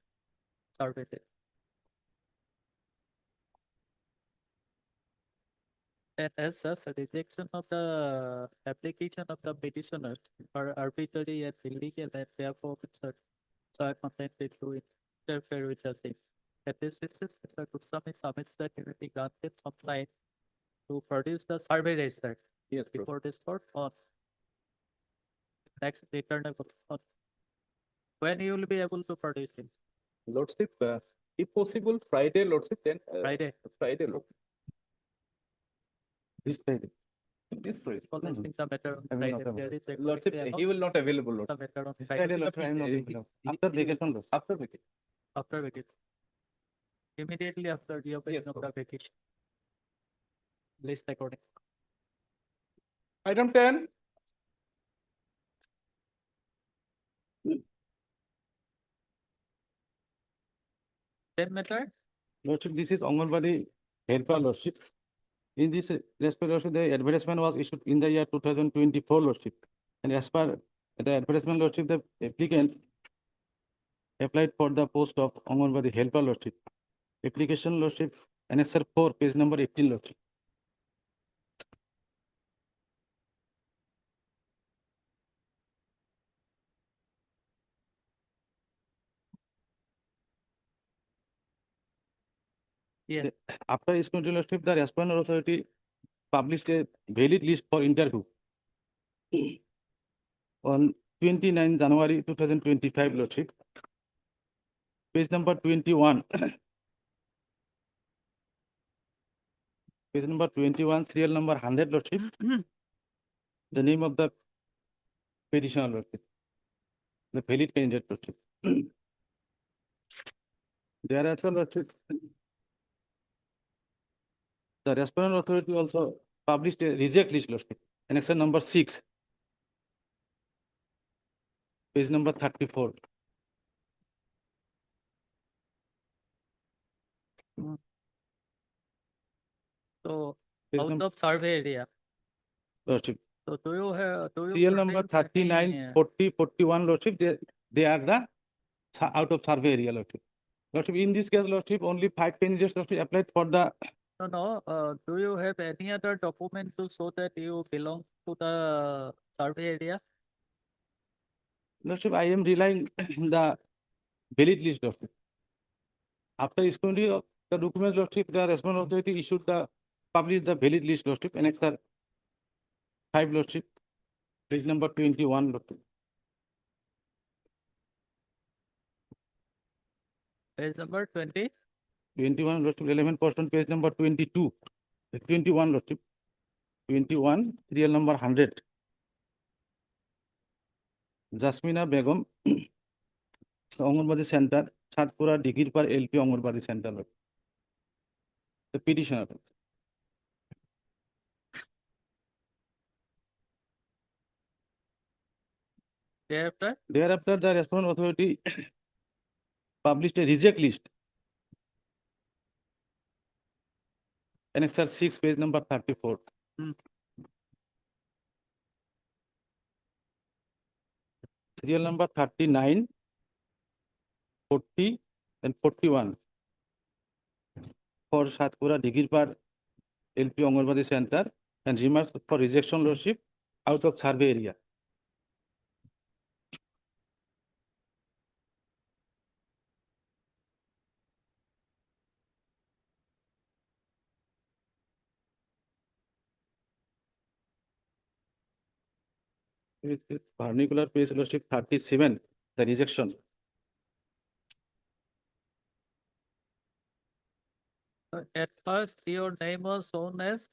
And as such, a rejection of the application of the petitioners are arbitrary and illegal, and therefore are contented to interfere with the same. At this instance, Mr. Kusami submits that he will be granted some time to produce the survey register Yes, bro. before this court on next returnable. When you will be able to produce it? Lordship, if possible, Friday, Lordship, then. Friday. Friday, Lordship. This Friday. This Friday. Always think the matter on I will Friday. not have There is a Lordship, committee he will not available, about Lordship. the matter on This Friday. Friday, Lordship, I am not available. After vacation, Lord. After vacation. After vacation. Immediately after the opening Yes, of sir. the vacation. List according. Item 10. Same method? Lordship, this is Anganwadi helper lordship. In this respect, lordship, the advertisement was issued in the year 2024, lordship. And as per the advertisement, lordship, the applicant applied for the post of Anganwadi helper, lordship. Application, lordship, annexure 4, page number 18, lordship. Yeah. After issuing lordship, the respondent authority published a valid list for interview on 29 January 2025, lordship. Page number 21. Page number 21, serial number 100, lordship. The name of the petitioner, lordship. The valid candidate, lordship. Thereafter, lordship, the respondent authority also published a reject list, lordship. Annexure number 6. Page number 34. So Page out number, of survey area. lordship. So do you have, do you? Serial number produce any, 39, 40, 41, lordship. They are the out of survey area, lordship. Lordship, in this case, lordship, only 5 candidates, lordship, applied for the. No, do you have any other document to show that you belong to the survey area? Lordship, I am relying the valid list, lordship. After scrutiny of the documents, lordship, the respondent authority issued the published the valid list, lordship, annexure 5, lordship, page number 21, lordship. Page number 20. 21, lordship, 11%, page number 22, 21, lordship, 21, serial number 100. Jasmina Begum, Anganwadi Center, Chatpura, Digirpar, LP, Anganwadi Center, lordship. The petitioner. Thereafter, Thereafter, the respondent authority published a reject list. Annexure 6, page number 34. Serial number 39, 40, and 41 for Satpura, Digirpar, LP, Anganwadi Center, and remarks for rejection, lordship, out of survey area. Particular page, lordship, 37, the rejection. at first your name was shown as,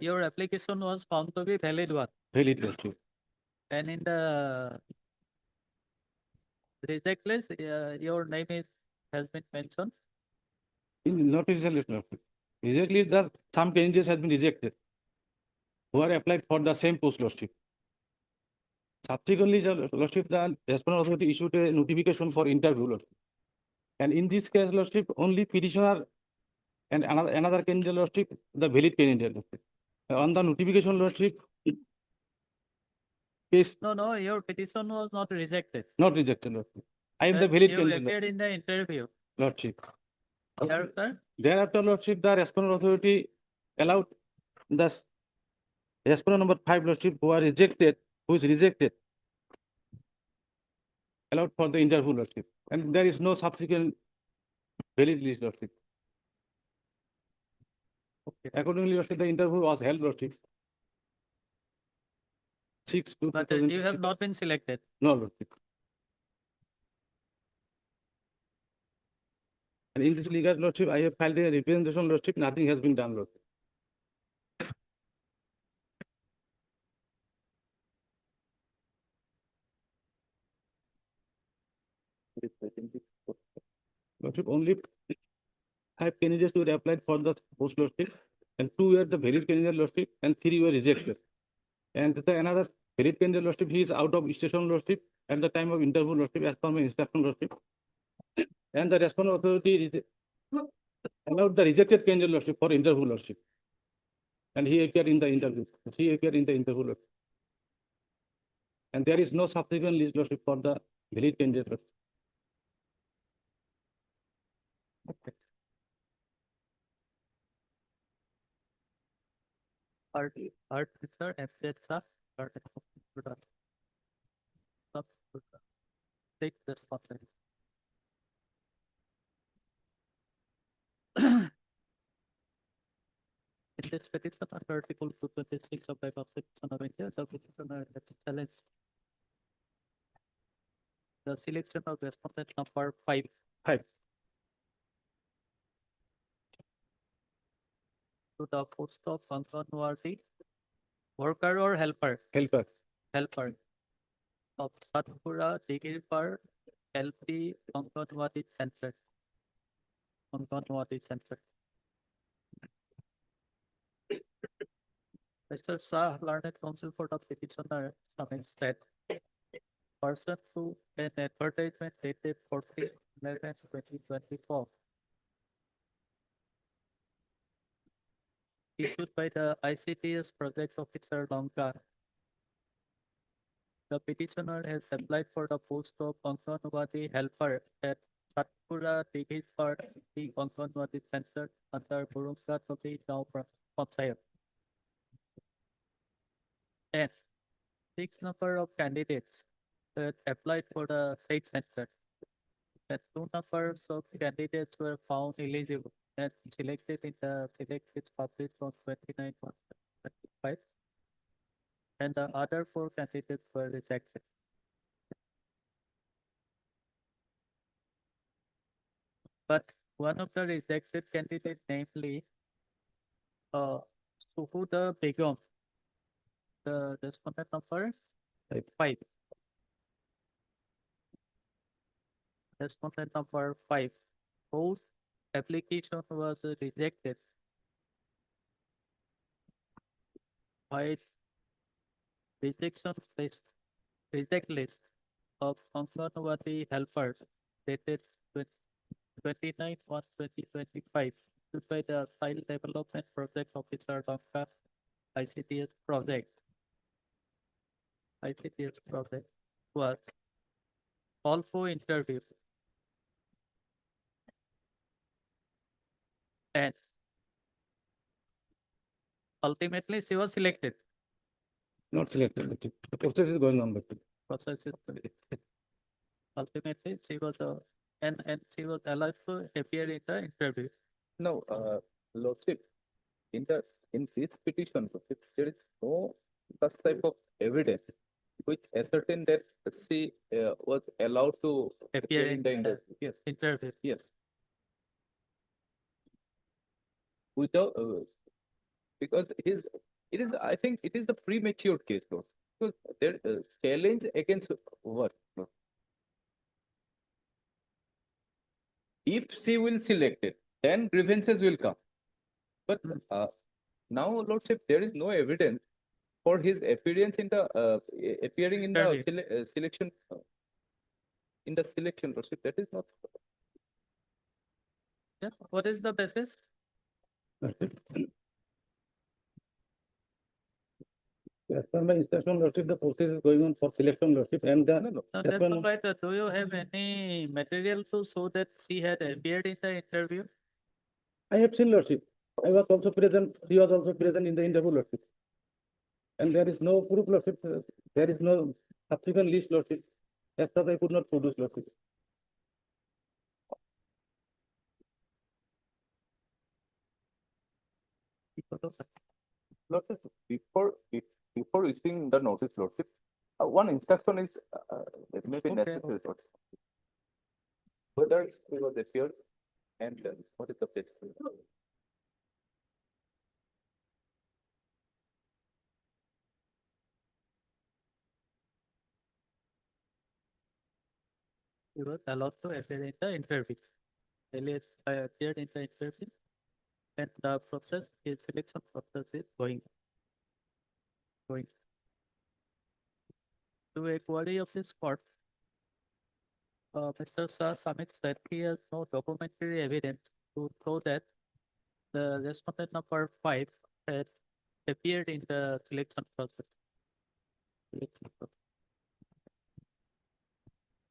your application was found to be valid one. Valid, lordship. And in the reject list, your name has been mentioned. In notice, lordship. Exactly, the some candidates has been rejected who are applied for the same post, lordship. Subsequently, the lordship, the respondent authority issued a notification for interview, lordship. And in this case, lordship, only petitioner and another candidate, lordship, the valid candidate, lordship. On the notification, lordship, case No, your petition was not rejected. not rejected, lordship. I am the But valid you candidate, appeared in the interview. lordship. Thereafter, Thereafter, lordship, the respondent authority allowed the respondent number 5, lordship, who is rejected, allowed for the interview, lordship. And there is no subsequent valid list, lordship. Accordingly, lordship, the interview was held, lordship. 6 to but you have not been selected. No, lordship. And in this legal, lordship, I have filed a representation, lordship, nothing has been done, lordship. Lordship, only 5 candidates were applied for the post, lordship. and 2 were the valid candidate lordship, and 3 were rejected. And the another valid candidate lordship, he is out of station lordship at the time of interview lordship as per my instruction lordship. And the response authority allowed the rejected candidate lordship for interview lordship. And he appeared in the interview. He appeared in the interview lordship. And there is no subsequent list lordship for the valid candidate lordship. Art sir, abject sir, take the spotlight. In this petition under Article 226 of Bylaw Section of India, the petitioner has challenged the selection of respondent number 5. To the post of Anganwadi worker or helper of Satpura, Digirpar, LP, Anganwadi Center. Mr. Shah, learned counsel for the petitioner, submits that person to an advertisement dated 14/11/2024 issued by the ICTS project officer Lanka. The petitioner has applied for the post of Anganwadi helper at Satpura Digirpar, the Anganwadi Center under Burunga Tobi now Panchayat. And 6 number of candidates that applied for the said center. And 2 numbers of candidates were found eligible and selected in the select list published on 29/1/2025. And the other 4 candidates were rejected. But one of the rejected candidates, namely Suhuda Begum, the respondent number 5. Respondent number 5, whose application was rejected by reject list of Anganwadi helpers dated 29/1/2025 issued by the Child Development Project Officer Lanka ICTS project was all for interview. And ultimately she was selected. Not selected. The process is going on. Process is ultimately she was and she was allowed to appear in the interview. No, Lordship, in this petition, Lordship, there is no such type of evidence which ascertain that she was allowed to Appear in the interview. Yes, interview. yes. Without, because I think it is a premature case, Lord. Because there challenge against what? Lord? If she will select it, then grievances will come. But now, Lordship, there is no evidence for his appearance in the appearing in the selection Lordship. That is not. Yeah. What is the basis? As per my instruction, lordship, the process is going on for selection, lordship, and the No, that's all right. Do you have any material to show that she had appeared in the interview? I have seen, lordship. I was also present. He was also present in the interview, lordship. And there is no proof, lordship. There is no subsequent list, lordship. As such, I could not produce, lordship. Lordship, before issuing the notice, Lordship, one instruction is maybe necessary, Lordship. Whether he was appeared and what is the place? He was allowed to appear in the interview. Elias appeared in the interview. and the process is selection process is going. To a query of this court, Mr. Shah submits that he has no documentary evidence to show that the respondent number 5 had appeared in the selection process.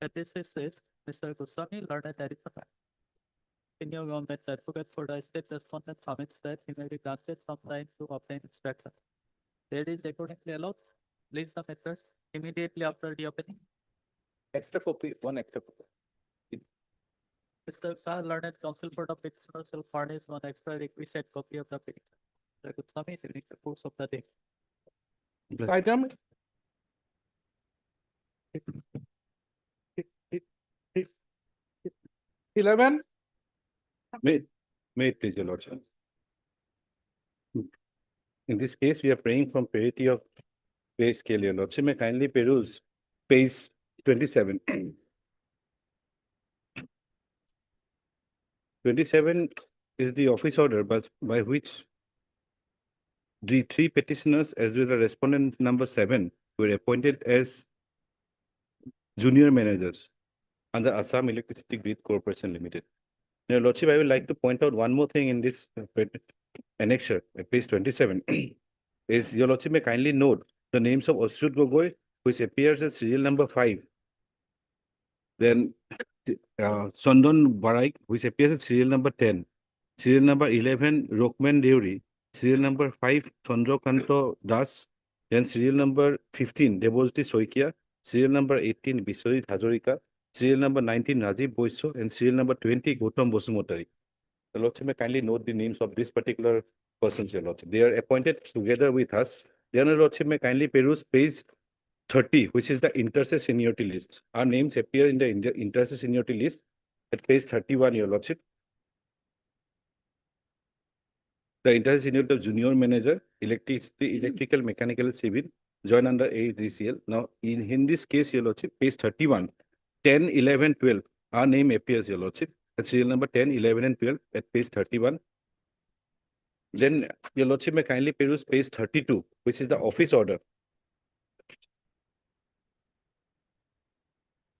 At this says, Mr. Goswami learned that is a fact. Senior government advocate for the state respondent submits that he may be granted some time to obtain instruction. That is accordingly allowed. Please submit that immediately after the opening. Extra copy, one extra copy. Mr. Shah learned counsel for the petitioner shall furnish one extra requisite copy of the petition. Mr. Goswami during the course of the day. Item 11. May it please, your lordship. In this case, we are praying from parity of pay scale, your lordship. May kindly peruse page 27. 27 is the office order by which the 3 petitioners as well as respondent number 7 were appointed as junior managers under Assam Electricity Grid Corporation Limited. Your lordship, I would like to point out one more thing in this annexure, page 27, is your lordship may kindly note the names of Ashut Gogoi, which appears as serial number 5. Then Sondon Baraik, which appears as serial number 10. Serial number 11, Rokman Deuri. Serial number 5, Chandrokanto Das. Then serial number 15, Devojiti Soikia. Serial number 18, Biswajit Hazarika. Serial number 19, Rajiv Boiso. And serial number 20, Gautam Bosumotari. The lordship may kindly note the names of this particular persons, your lordship. They are appointed together with us. Then your lordship may kindly peruse page 30, which is the inter-se seniority list. Our names appear in the inter-se seniority list at page 31, your lordship. The inter-se seniority of junior manager, electrical, mechanical, civil, join under AGCL. Now, in this case, your lordship, page 31, 10, 11, 12, our name appears, your lordship. At serial number 10, 11, and 12 at page 31. Then, your lordship may kindly peruse page 32, which is the office order.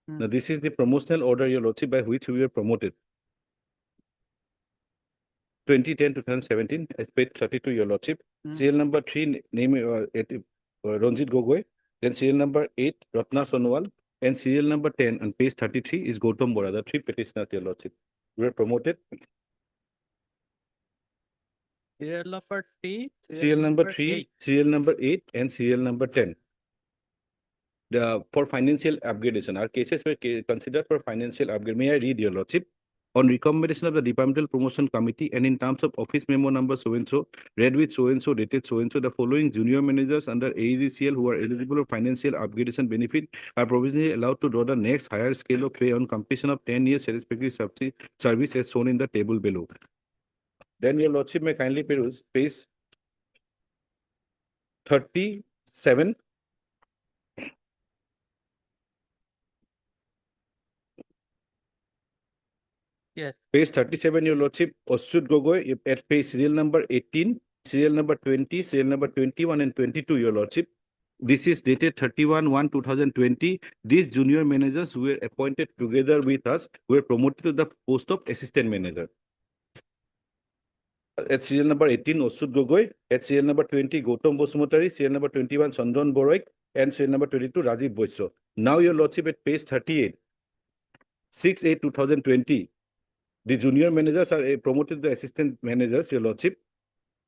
Now, this is the promotional order, your lordship, by which we were promoted. 2010 to 2017, as page 32, your lordship. Serial number 3, name Ranjit Gogoi. Then serial number 8, Ratna Sonowal. And serial number 10 on page 33 is Gautam Bora, the 3 petitioners, your lordship. We were promoted. Serial number 3, Serial number 3, 8. serial number 8, and serial number 10. For financial upgradation, our cases were considered for financial upgrade. May I read, your lordship? On recommendation of the Departmental Promotion Committee and in terms of office memo number so-and-so, read with so-and-so, dated so-and-so, the following junior managers under AEGCL who are eligible for financial upgradation benefit are provisionally allowed to draw the next higher scale of pay on completion of 10 years satisfactory service as shown in the table below. Then your lordship may kindly peruse page 37. Yes. Page 37, your lordship, Ashut Gogoi at page serial number 18, serial number 20, serial number 21 and 22, your lordship. This is dated 31/1/2020. These junior managers who were appointed together with us were promoted to the post of assistant manager. At serial number 18, Ashut Gogoi. At serial number 20, Gautam Bosumotari. Serial number 21, Chandran Boroik. And serial number 22, Rajiv Boiso. Now, your lordship, at page 38, 6/8/2020. The junior managers are promoted to the assistant managers, your lordship.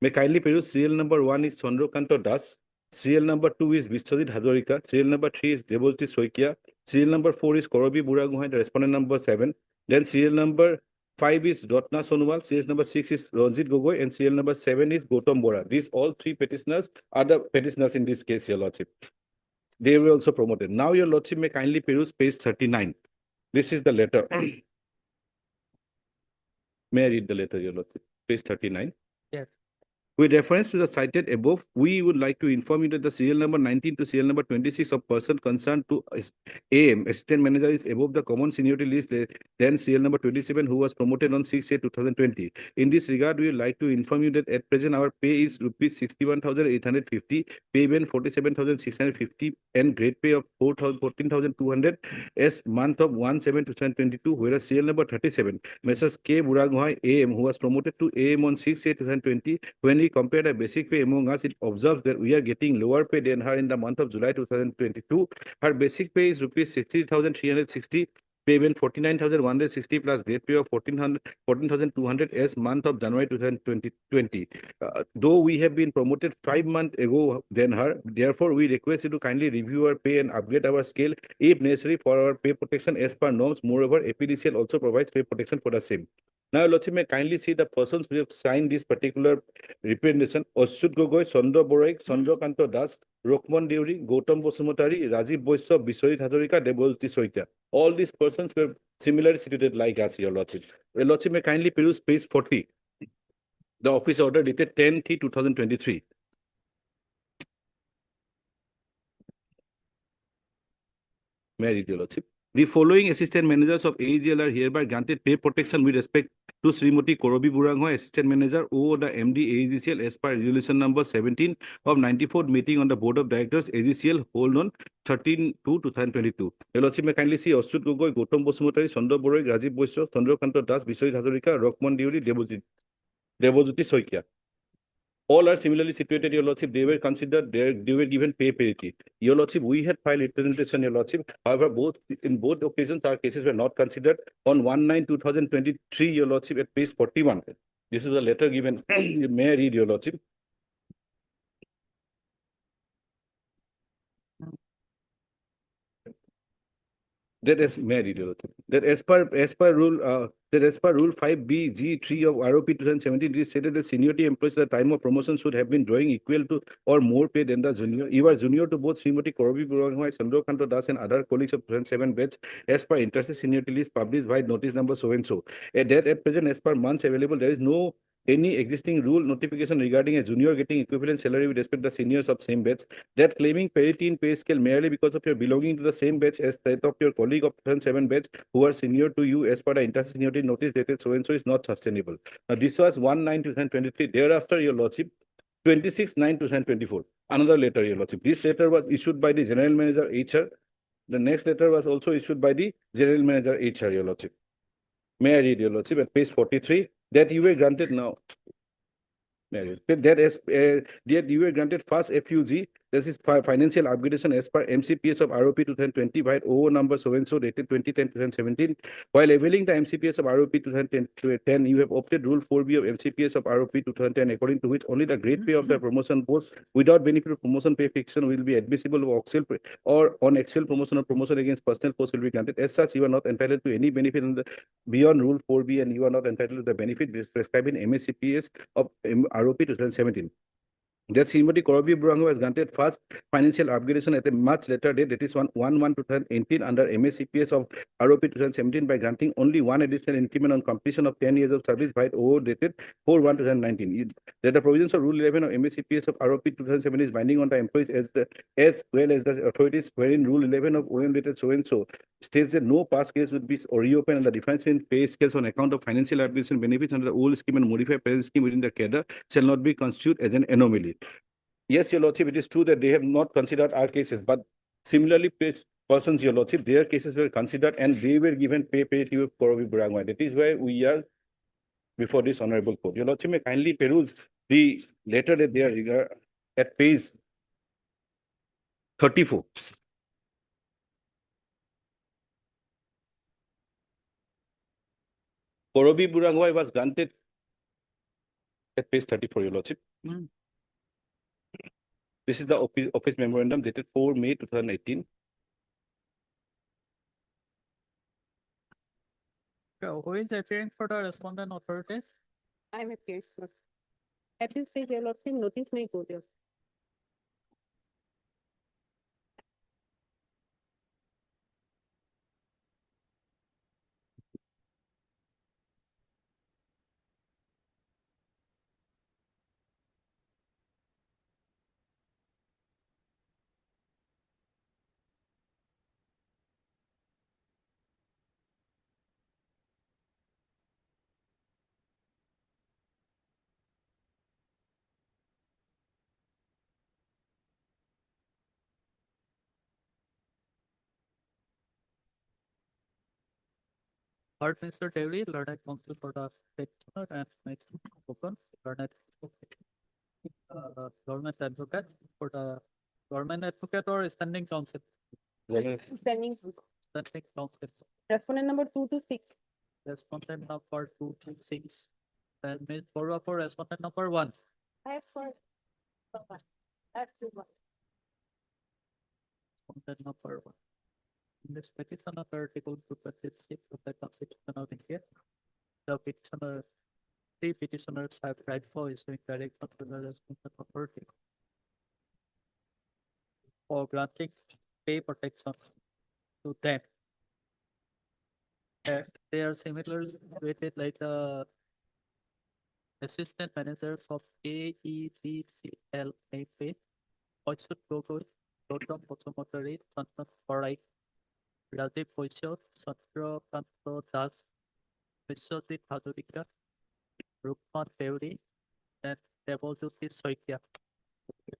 May kindly peruse serial number 1 is Chandrokanto Das. Serial number 2 is Biswajit Hazarika. Serial number 3 is Devojiti Soikia. Serial number 4 is Korobi Buraguhai, the respondent number 7. Then serial number 5 is Ratna Sonowal. Serial number 6 is Ranjit Gogoi. And serial number 7 is Gautam Bora. These all 3 petitioners are the petitioners in this case, your lordship. They were also promoted. Now, your lordship may kindly peruse page 39. This is the letter. May I read the letter, your lordship? Page 39. Yes. With reference to the cited above, we would like to inform you that the serial number 19 to serial number 26 of person concerned to AM, assistant manager, is above the common seniority list than serial number 27, who was promoted on 6/8/2020. In this regard, we would like to inform you that at present our pay is rupees 61,850, pay band 47,650, and grade pay of 14,200 as month of 1/7/2022, whereas serial number 37, Messrs. K. Buraghoy AM, who was promoted to AM on 6/8/2020, when we compare the basic pay among us, it observes that we are getting lower pay than her in the month of July 2022. Her basic pay is rupees 60,360, pay band 49,160 plus grade pay of 14,200 as month of January 2020. Though we have been promoted 5 months ago than her, therefore we request you to kindly review our pay and upgrade our scale if necessary for our pay protection as per norms. Moreover, APDCL also provides pay protection for the same. Now, Lordship, may kindly see the persons who have signed this particular representation: Ashut Gogoi, Chandra Boraik, Chandrakanta Das, Rokman Deuri, Gautam Bosumotari, Rajiv Boisya, Biswarit Hazarika, Debolti Soita. All these persons were similarly situated like us, Your Lordship. Your Lordship, may kindly peruse page 40. The office order dated 10/3/2023. May I read, Your Lordship? The following assistant managers of AGL are hereby granted pay protection with respect to Srimati Korobi Buranghoy, assistant manager, O the MD AGCL, as per resolution number 17 of 94th meeting on the board of directors AGCL, hold on 13/2/2022. Your Lordship, may kindly see Ashut Gogoi, Gautam Bosumotari, Chandra Boraik, Rajiv Boisya, Chandrakanta Das, Biswarit Hazarika, Rokman Deuri, Debojyoti Soikia. All are similarly situated, Your Lordship. They were considered, they were given pay parity. Your Lordship, we had filed representation, Your Lordship. However, in both occasions, our cases were not considered. On 1/9/2023, Your Lordship, at page 41. This is a letter given. May I read, Your Lordship? That is married, that as per rule 5BG3 of ROP 2017, it is stated that seniority employees at the time of promotion should have been drawing equal to or more pay than the junior. You are junior to both Srimati Korobi Buranghoy, Chandrakanta Das, and other colleagues of 2007 batch as per interested seniority list published by notice number so and so. At present, as per months available, there is no any existing rule notification regarding a junior getting equivalent salary with respect to the seniors of same batch. That claiming parity in pay scale merely because of your belonging to the same batch as that of your colleague of 2007 batch who are senior to you as per the inter seniority notice dated so and so is not sustainable. Now, this was 1/9/2023. Thereafter, Your Lordship, 26/9/2024. Another letter, Your Lordship. This letter was issued by the General Manager HR. The next letter was also issued by the General Manager HR, Your Lordship. May I read, Your Lordship, at page 43, that you were granted now. That you were granted first FUG, this is financial upgradation as per MCPS of ROP 2020 by O number so and so dated 2010-2017. While availing the MCPS of ROP 2010, you have opted rule 4B of MCPS of ROP 2010, according to which only the grade pay of the promotion post without benefit of promotion pay fiction will be admissible or on actual promotion or promotion against personal post will be granted. As such, you are not entitled to any benefit beyond rule 4B, and you are not entitled to the benefit prescribed in MSCPS of ROP 2017. That Srimati Korobi Buranghoy was granted first financial upgradation at a much later date, that is 1/1/2018, under MSCPS of ROP 2017 by granting only one additional increment on completion of 10 years of service by O dated 4/1/2019. That the provisions of Rule 11 of MSCPS of ROP 2007 is binding on the employees as well as the authorities, wherein Rule 11 of OM dated so and so states that no past case would be reopened, and the difference in pay scales on account of financial upgradation benefits under the old scheme and modified present scheme within the cadre shall not be constituted as an anomaly. Yes, Your Lordship, it is true that they have not considered our cases, but similarly placed persons, Your Lordship, their cases were considered and they were given pay parity with Korobi Buranghoy. That is why we are before this honorable court. Your Lordship, may kindly peruse the letter that they are at page 34. Korobi Buranghoy was granted at page 34, Your Lordship. This is the office memorandum dated 4 May 2018. Who is appearing for the respondent authority? I'm appearing. At this stage, Your Lordship, notice may go there. Heard Mr. Devi, learned counsel for the petitioner and next open, learned government advocate for the government advocate or standing counsel, Standing. standing counsel. Respondent number 2 to 6. Respondent number 2 to 6. And Ms. Borua for respondent number 1. I have for someone. That's the one. Respondent number 1. In this petition under Article 226 of the Constitution of India, the petitioner, three petitioners have right for issuing direction to the respondent authority for granting pay protection to them. They are similarly rated like the assistant managers of AEDCL pay, Oishut Gogoi, Gautam Bosumotari, Santan Parai, Rajiv Boisho, Chandra Kanto Das, Vishwadit Hadurika, Rukman Deuri, and Devojyoti Soikia,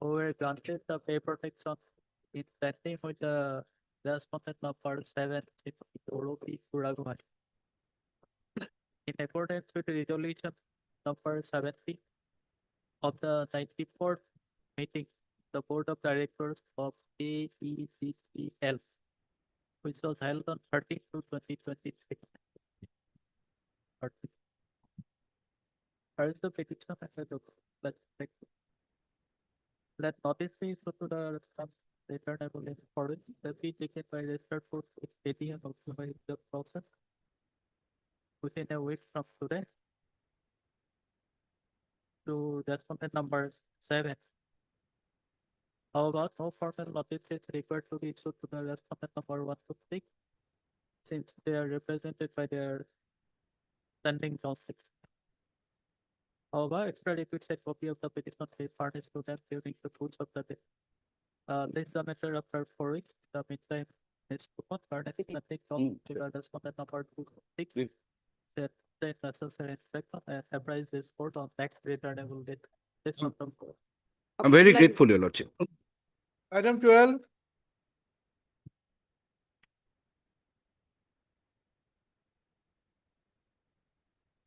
who were granted the pay protection in tandem with the respondent number 7, Orobi Kuraguman. In accordance with resolution number 70 of the 94th meeting, the Board of Directors of AEDCL, which was held on 13 to 2023. First, the petition and the document. Let notice be issued to the response returnable in foreign, the fee taken by registered for steady and optimize the process within a week from today to respondent number 7. However, no formal notice is required to be issued to the respondent number 1 to 6 since they are represented by their standing counsel. However, extra requisite copy of the petition may be furnished to them during the course of the day. This is a matter of 4 weeks. In the meantime, Ms. Kupon, furnish standing counsel to the respondent number 2 to 6. Set the necessary inspection and apprise this court on next returnable date. This is from court. I'm very grateful, Your Lordship. Item 12,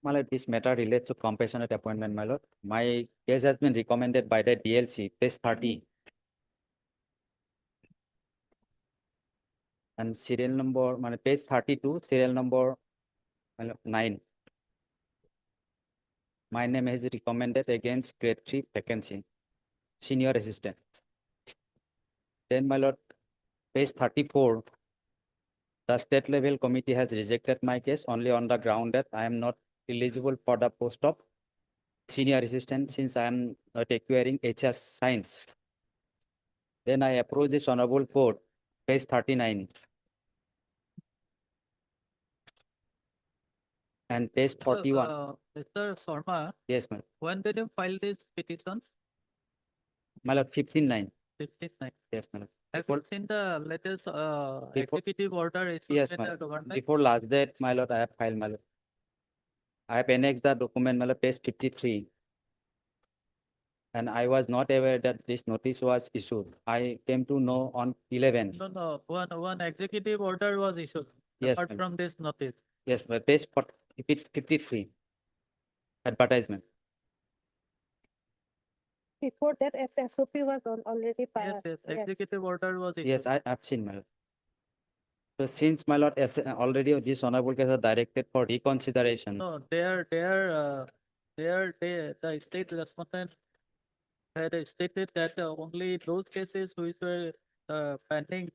My lord, this matter relates to compassionate appointment, my lord. My case has been recommended by the DLC, page 30. And serial number, page 32, serial number 9. My name is recommended against grade 3 vacancy, senior assistant. Then, my lord, page 34. The state level committee has rejected my case only on the ground that I am not eligible for the post of senior assistant since I am not acquiring HR science. Then I approach this honorable court, page 39. And page 41. Mr. Sharma, Yes, ma'am. when did you file this petition? My lord, 15-9. 59. Yes, ma'am. Have you seen the latest Before- executive order issued Yes, by ma'am. the government? Before last date, my lord, I have filed, my lord. I have annexed the document, my lord, page 53. And I was not aware that this notice was issued. I came to know on 11. No, one executive order was issued. Yes, Apart ma'am. from this notice. Yes, but page 53. Advertisement. Before that, SOP was already Yes, filed. yes, executive order was issued. Yes, I have seen, my lord. So since, my lord, already this honorable case is directed for reconsideration. No, the state respondent had stated that only those cases which were pending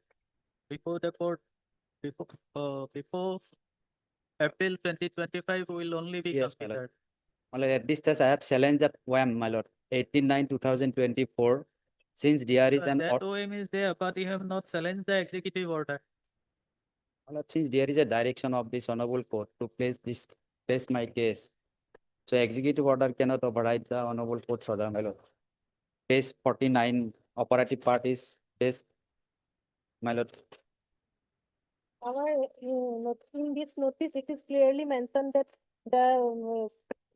before the court before April 2025 will only be Yes, my lord. considered. My lord, at this stage, I have challenged that WAM, my lord, 18/9/2024. Since there is an, That OM is there, but you have not challenged the executive order. my lord, since there is a direction of this honorable court to place my case. So executive order cannot override the honorable court's order, my lord. Page 49, operative part is page, my lord. In this notice, it is clearly mentioned that the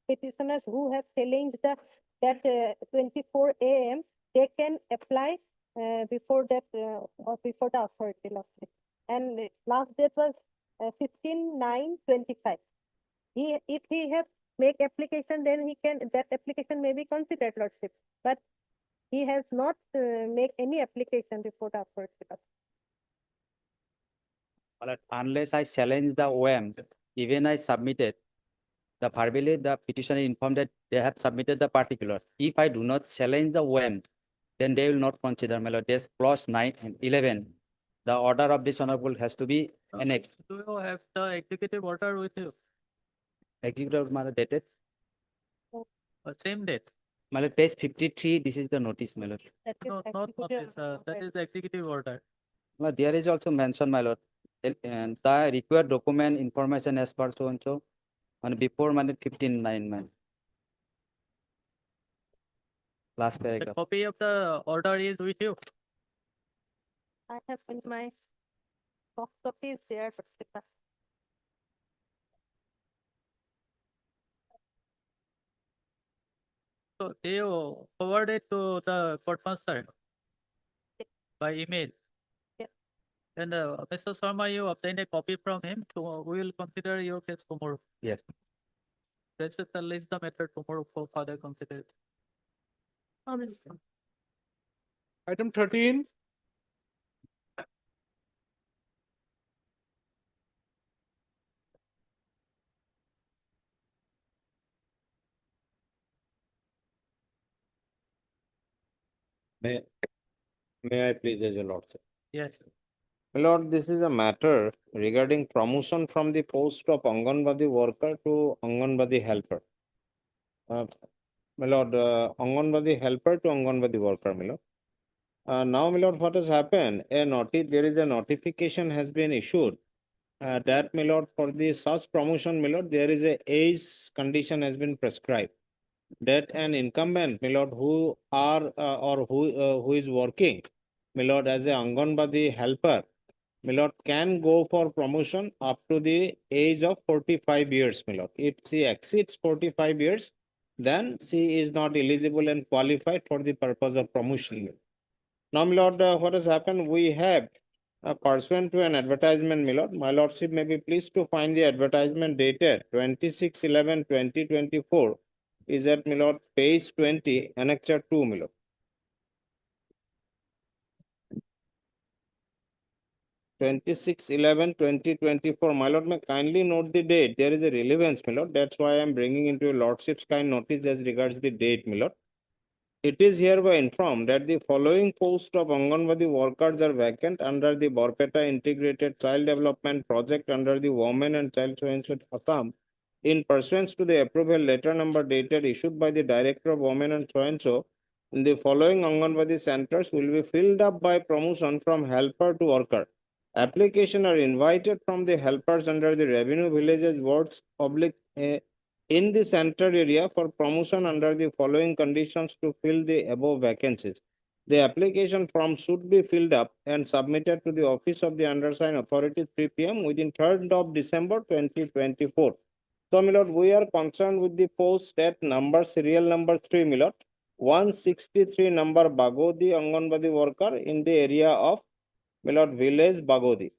petitioners who have challenged that 24 AM, they can apply before that or before the authority last date. And last date was 15/9/25. If he have make application, then he can, that application may be considered, Lordship. But he has not make any application before the authority. But unless I challenge the OM, even I submitted, the verbally the petitioner informed that they have submitted the particular. If I do not challenge the OM, then they will not consider, my lord. There's clause 9 and 11. The order of this honorable has to be annexed. Do you have the executive order with you? Executive my lord, dated. Same date? My lord, page 53, this is the notice, my lord. That is No, not executive notice, that order. is the executive order. My lord, there is also mentioned, my lord, and the required document information as per so and so, and before my 15/9, man. Last The paragraph. copy of the order is with you. I have in my soft copy is there, Lordship. So you forward it to the court master by email. Yes. And Mr. Sharma, you obtain a copy from him. So we will consider your case tomorrow. Yes. Let's list the matter tomorrow for further consideration. Item 13, May I please, as your lordship? Yes. My lord, this is a matter regarding promotion from the post of Anganwadi worker to Anganwadi helper. My lord, Anganwadi helper to Anganwadi worker, my lord. Now, my lord, what has happened? There is a notification has been issued. That, my lord, for the such promotion, my lord, there is a age condition has been prescribed. That an incumbent, my lord, who are or who is working, my lord, as a Anganwadi helper, my lord, can go for promotion up to the age of 45 years, my lord. If she exceeds 45 years, then she is not eligible and qualified for the purpose of promotion. Now, my lord, what has happened? We have pursuant to an advertisement, my lord. My lordship may be pleased to find the advertisement dated 26/11/2024 is at, my lord, page 20, annexure 2, my lord. 26/11/2024. My lord, may kindly note the date. There is a relevance, my lord. That's why I'm bringing into your lordship's kind notice as regards the date, my lord. It is hereby informed that the following posts of Anganwadi workers are vacant under the Borpeta Integrated Child Development Project under the Women and Child Science Assam. In pursuance to the approval letter number dated issued by the Director of Women and So, the following Anganwadi centers will be filled up by promotion from helper to worker. Application are invited from the helpers under the Revenue Villages Wards in the center area for promotion under the following conditions to fill the above vacancies. The application form should be filled up and submitted to the office of the undersigned authority 3 p.m. within 3rd of December 2024. So, my lord, we are concerned with the post at number, serial number 3, my lord, 163 number Bagodi Anganwadi worker in the area of, my lord, village Bagodi.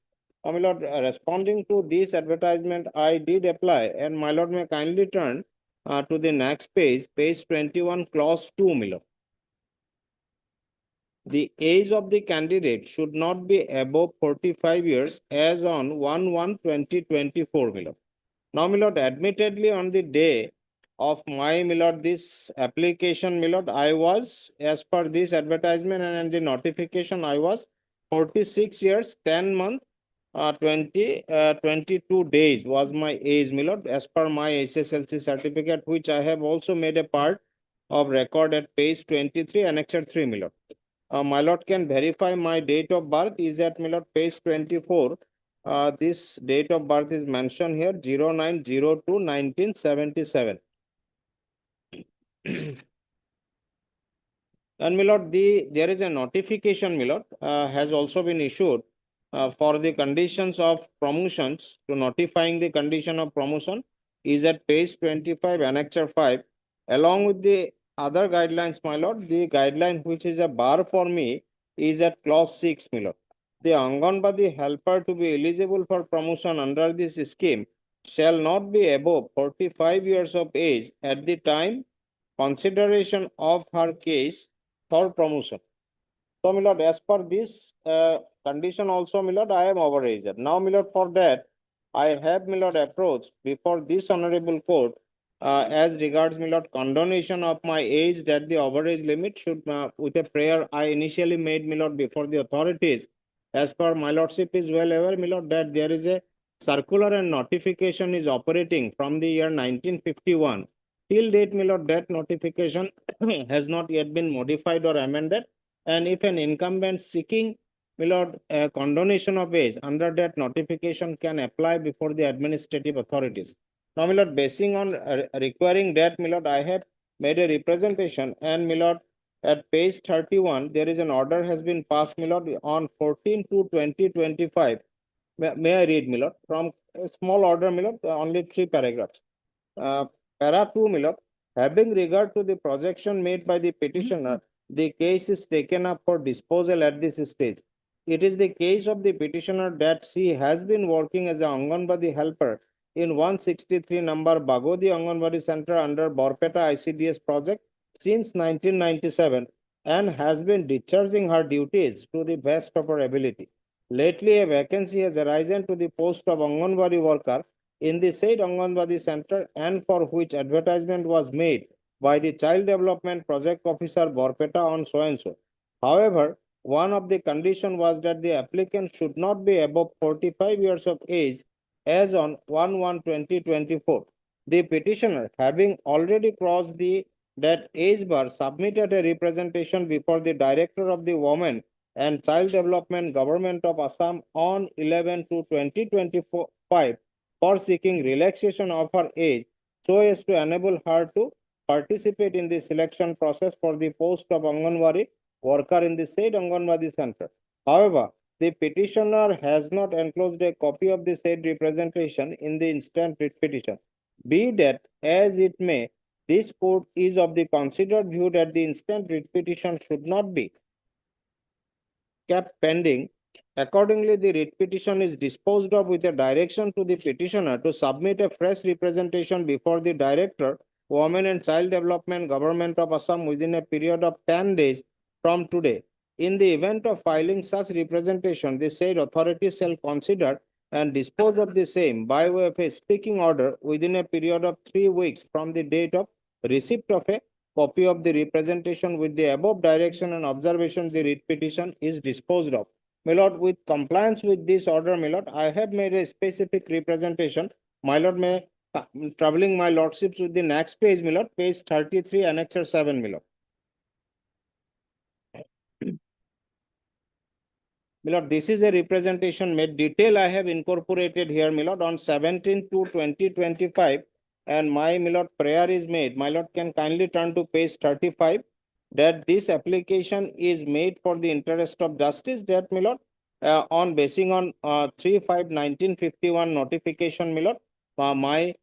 My lord, responding to this advertisement, I did apply, and my lord may kindly turn to the next page, page 21, clause 2, my lord. The age of the candidate should not be above 45 years as on 1/1/2024, my lord. Now, my lord, admittedly on the day of my, my lord, this application, my lord, I was, as per this advertisement and the notification, I was 46 years, 10 months, 22 days was my age, my lord, as per my SSLC certificate, which I have also made a part of record at page 23, annexure 3, my lord. My lord can verify my date of birth is at, my lord, page 24. This date of birth is mentioned here, 09/02/1977. And, my lord, there is a notification, my lord, has also been issued for the conditions of promotions. To notifying the condition of promotion is at page 25, annexure 5. Along with the other guidelines, my lord, the guideline which is a bar for me is at clause 6, my lord. the Anganwadi helper to be eligible for promotion under this scheme shall not be above 45 years of age at the time consideration of her case for promotion. So, my lord, as per this condition also, my lord, I am overaged. Now, my lord, for that, I have, my lord, approached before this honorable court as regards, my lord, condonation of my age that the overage limit should, with a prayer I initially made, my lord, before the authorities. As per my lordship is well aware, my lord, that there is a circular and notification is operating from the year 1951. Till date, my lord, that notification has not yet been modified or amended. And if an incumbent seeking, my lord, a condonation of age under that notification can apply before the administrative authorities. Now, my lord, basing on requiring that, my lord, I have made a representation, and my lord, at page 31, there is an order has been passed, my lord, on 14/2/2025. May I read, my lord, from a small order, my lord, only 3 paragraphs. Para 2, my lord, having regard to the projection made by the petitioner, the case is taken up for disposal at this stage. It is the case of the petitioner that she has been working as an Anganwadi helper in 163 number Bagodi Anganwadi Center under Borpeta ICDS project since 1997 and has been discharging her duties to the best of her ability. Lately, a vacancy has arisen to the post of Anganwadi worker in the said Anganwadi Center and for which advertisement was made by the Child Development Project Officer Borpeta on so and so. However, one of the conditions was that the applicant should not be above 45 years of age as on 1/1/2024. The petitioner, having already crossed that age bar, submitted a representation before the Director of the Women and Child Development Government of Assam on 11/2/2025 for seeking relaxation of her age so as to enable her to participate in the selection process for the post of Anganwadi worker in the said Anganwadi Center. However, the petitioner has not enclosed a copy of the said representation in the instant writ petition. Be that as it may, this court is of the considered view that the instant writ petition should not be kept pending. Accordingly, the writ petition is disposed of with a direction to the petitioner to submit a fresh representation before the Director, Women and Child Development Government of Assam within a period of 10 days from today. In the event of filing such representation, the said authority shall consider and dispose of the same by way of a speaking order within a period of 3 weeks from the date of receipt of a copy of the representation with the above direction and observation, the writ petition is disposed of. My lord, with compliance with this order, my lord, I have made a specific representation. My lord, may troubling my lordships with the next page, my lord, page 33, annexure 7, my lord. My lord, this is a representation made detail I have incorporated here, my lord, on 17/2/2025. And my lord, prayer is made. My lord, can kindly turn to page 35, that this application is made for the interest of justice, that my lord, on basing on 3/5/1951 notification, my lord, my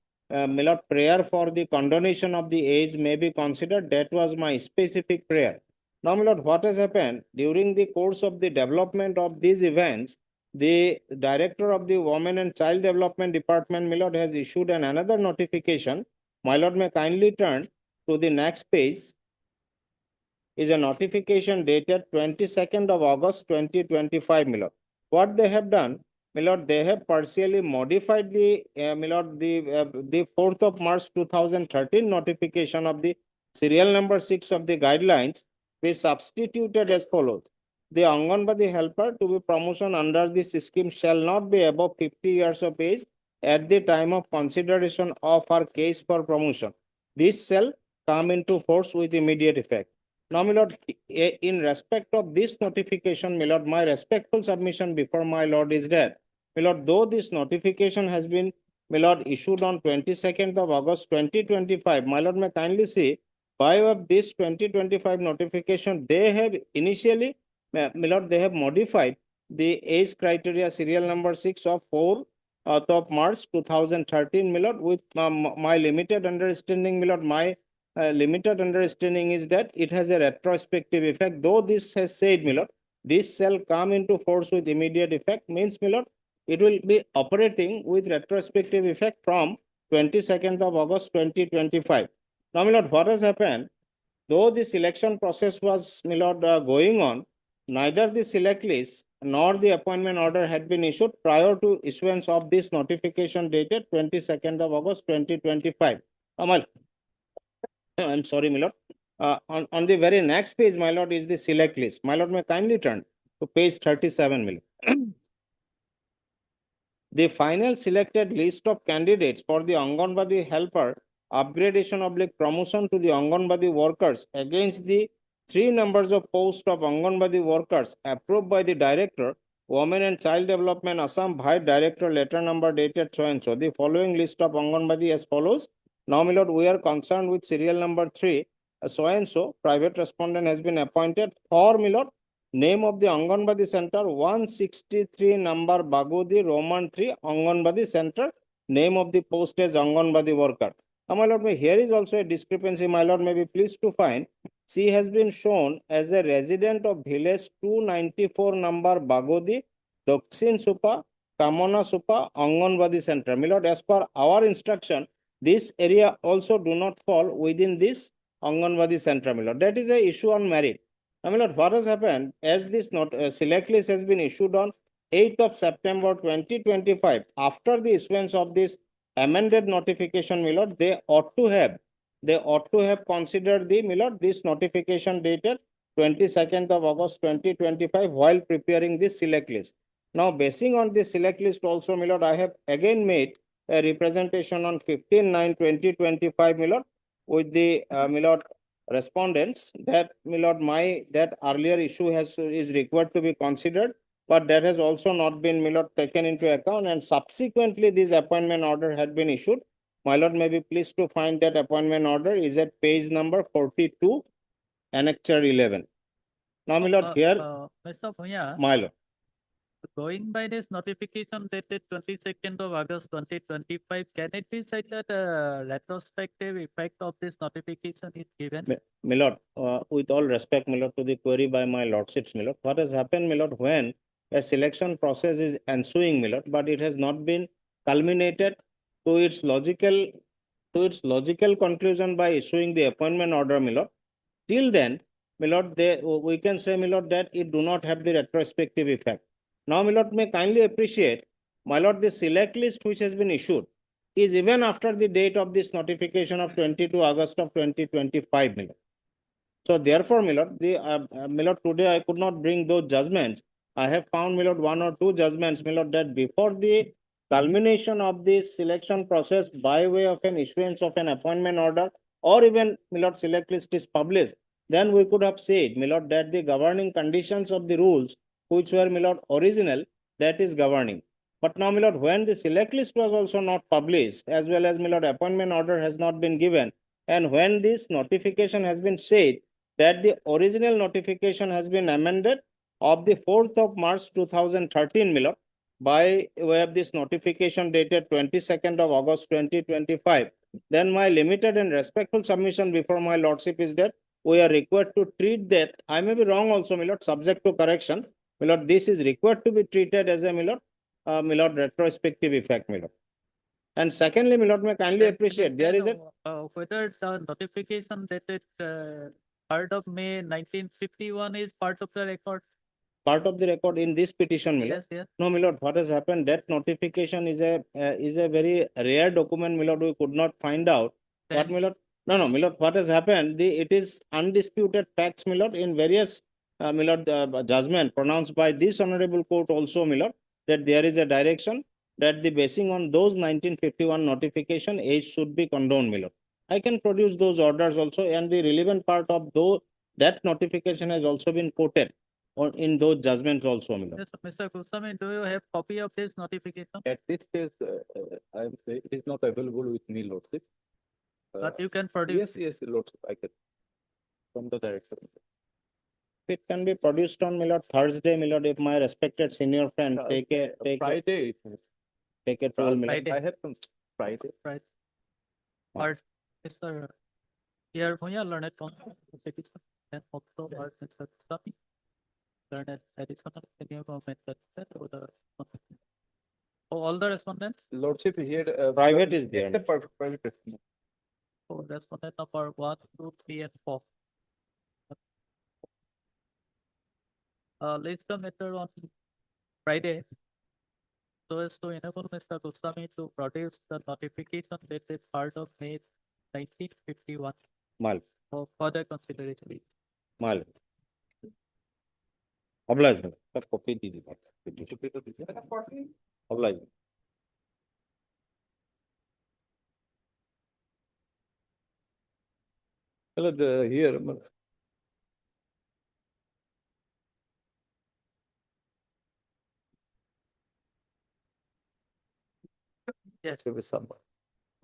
lord, prayer for the condonation of the age may be considered. That was my specific prayer. Now, my lord, what has happened during the course of the development of these events, the Director of the Women and Child Development Department, my lord, has issued another notification. My lord, may kindly turn to the next page. Is a notification dated 22nd of August 2025, my lord. What they have done, my lord, they have partially modified the, my lord, the 4th of March 2013 notification of the serial number 6 of the guidelines, be substituted as follows. The Anganwadi helper to be promotion under this scheme shall not be above 50 years of age at the time of consideration of her case for promotion. This shall come into force with immediate effect. Now, my lord, in respect of this notification, my lord, my respectful submission before my lord is that, my lord, though this notification has been, my lord, issued on 22nd of August 2025, my lord, may kindly see, by of this 2025 notification, they have initially, my lord, they have modified the age criteria serial number 6 of 4th of March 2013, my lord, with my limited understanding, my lord, my limited understanding is that it has a retrospective effect. Though this has said, my lord, this shall come into force with immediate effect means, my lord, it will be operating with retrospective effect from 22nd of August 2025. Now, my lord, what has happened? Though the selection process was, my lord, going on, neither the select list nor the appointment order had been issued prior to issuance of this notification dated 22nd of August 2025. Amal, I'm sorry, my lord. On the very next page, my lord, is the select list. My lord, may kindly turn to page 37, my lord. The final selected list of candidates for the Anganwadi helper upgradation / promotion to the Anganwadi workers against the 3 numbers of posts of Anganwadi workers approved by the director, Women and Child Development Assam by Director, letter number dated so and so. The following list of Anganwadi as follows. Now, my lord, we are concerned with serial number 3. So and so, private respondent has been appointed for, my lord, name of the Anganwadi Center, 163 number Bagudi, Roman 3, Anganwadi Center. Name of the post is Anganwadi worker. Now, my lord, here is also a discrepancy. My lord may be pleased to find she has been shown as a resident of village 294 number Bagodi, Dakshin Supa, Kamana Supa, Anganwadi Center. My lord, as per our instruction, this area also do not fall within this Anganwadi Center. My lord, that is a issue on merit. I mean, what has happened as this select list has been issued on 8th of September 2025. After the issuance of this amended notification, my lord, they ought to have considered the, my lord, this notification dated 22nd of August 2025 while preparing this select list. Now, basing on this select list also, my lord, I have again made a representation on 15/9/2025, my lord, with the my lord, respondents that, my lord, that earlier issue is required to be considered, but that has also not been, my lord, taken into account, and subsequently this appointment order had been issued. My lord may be pleased to find that appointment order is at page number 42, annexure 11. Now, my lord, here, Mr. Bhuya, my lord, going by this notification dated 22nd of August 2025, can it be said that retrospective effect of this notification is given? my lord, with all respect, my lord, to the query by my lordships, my lord, what has happened, my lord, when a selection process is ensuing, my lord, but it has not been culminated to its logical conclusion by issuing the appointment order, my lord. Till then, my lord, we can say, my lord, that it do not have the retrospective effect. Now, my lord, may kindly appreciate, my lord, the select list which has been issued is even after the date of this notification of 22 August of 2025, my lord. So therefore, my lord, my lord, today I could not bring those judgments. I have found, my lord, 1 or 2 judgments, my lord, that before the culmination of this selection process by way of an issuance of an appointment order, or even, my lord, select list is published, then we could have said, my lord, that the governing conditions of the rules which were, my lord, original, that is governing. But now, my lord, when the select list was also not published, as well as, my lord, appointment order has not been given, and when this notification has been said that the original notification has been amended of the 4th of March 2013, my lord, by way of this notification dated 22nd of August 2025, then my limited and respectful submission before my lordship is that we are required to treat that. I may be wrong also, my lord, subject to correction. My lord, this is required to be treated as a, my lord, retrospective effect, my lord. And secondly, my lord, may kindly appreciate there is a whether the notification dated 3rd of May 1951 is part of the record. Part of the record in this petition, my lord. Yes, yes. No, my lord, what has happened, that notification is a very rare document, my lord, we could not find out. But, Then- my lord, no, my lord, what has happened, it is undisputed facts, my lord, in various, my lord, judgment pronounced by this honorable court also, my lord, that there is a direction that the basing on those 1951 notification, age should be condoned, my lord. I can produce those orders also, and the relevant part of that notification has also been quoted or in those judgments also, my lord. Yes, Mr. Goswami, do you have copy of this notification? At this stage, I am saying it is not available with me, lordship. But you can produce. Yes, lordship, I can. From the director. It can be produced on, my lord, Thursday, my lord, if my respected senior friend Friday. take a toll, my lord. Friday. I have some Friday. Right. But Mr. Here, Bhuya learned petition. Then October, Mr. Goswami. declared as additional senior government officer or the all the respondent, Lordship here. Private is there. Except for private respondent. or respondent number 1, 2, 3, and 4. List the matter on Friday, so as to enable Mr. Goswami to produce the notification dated 3rd of May 1951 Mal, for further consideration. mal. Oblige, madam. Sir, copy दीजिए. Oblige. Well, here, Yes, there is some.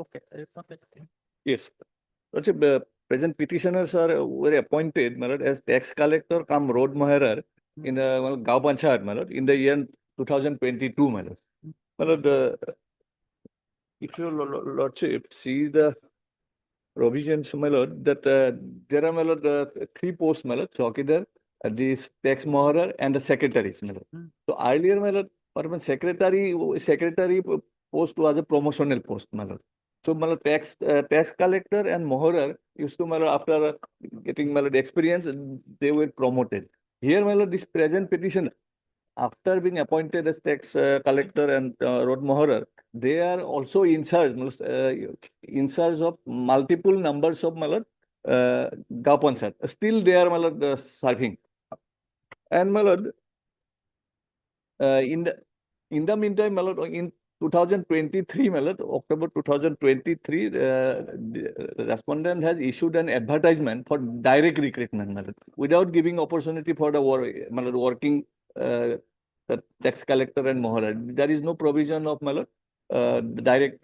okay. Respondent. Yes. Lordship, present petitioners were appointed, my lord, as tax collector come road moherer in the Gaon Panchayat, my lord, in the year 2022, my lord. My lord, if your lordship see the provisions, my lord, that there are, my lord, 3 posts, my lord, chowkidar, this tax moherer and the secretaries, my lord. So earlier, my lord, for secretary post was a promotional post, my lord. So, my lord, tax collector and moherer used to, my lord, after getting, my lord, experience, they were promoted. Here, my lord, this present petition, after being appointed as tax collector and road moherer, they are also in charge of multiple numbers of, my lord, Gaon Panchayat. Still, they are, my lord, serving. And, my lord, in the meantime, my lord, in 2023, my lord, October 2023, the respondent has issued an advertisement for direct recruitment, my lord, without giving opportunity for the my lord, working the tax collector and moherer. There is no provision of, my lord, direct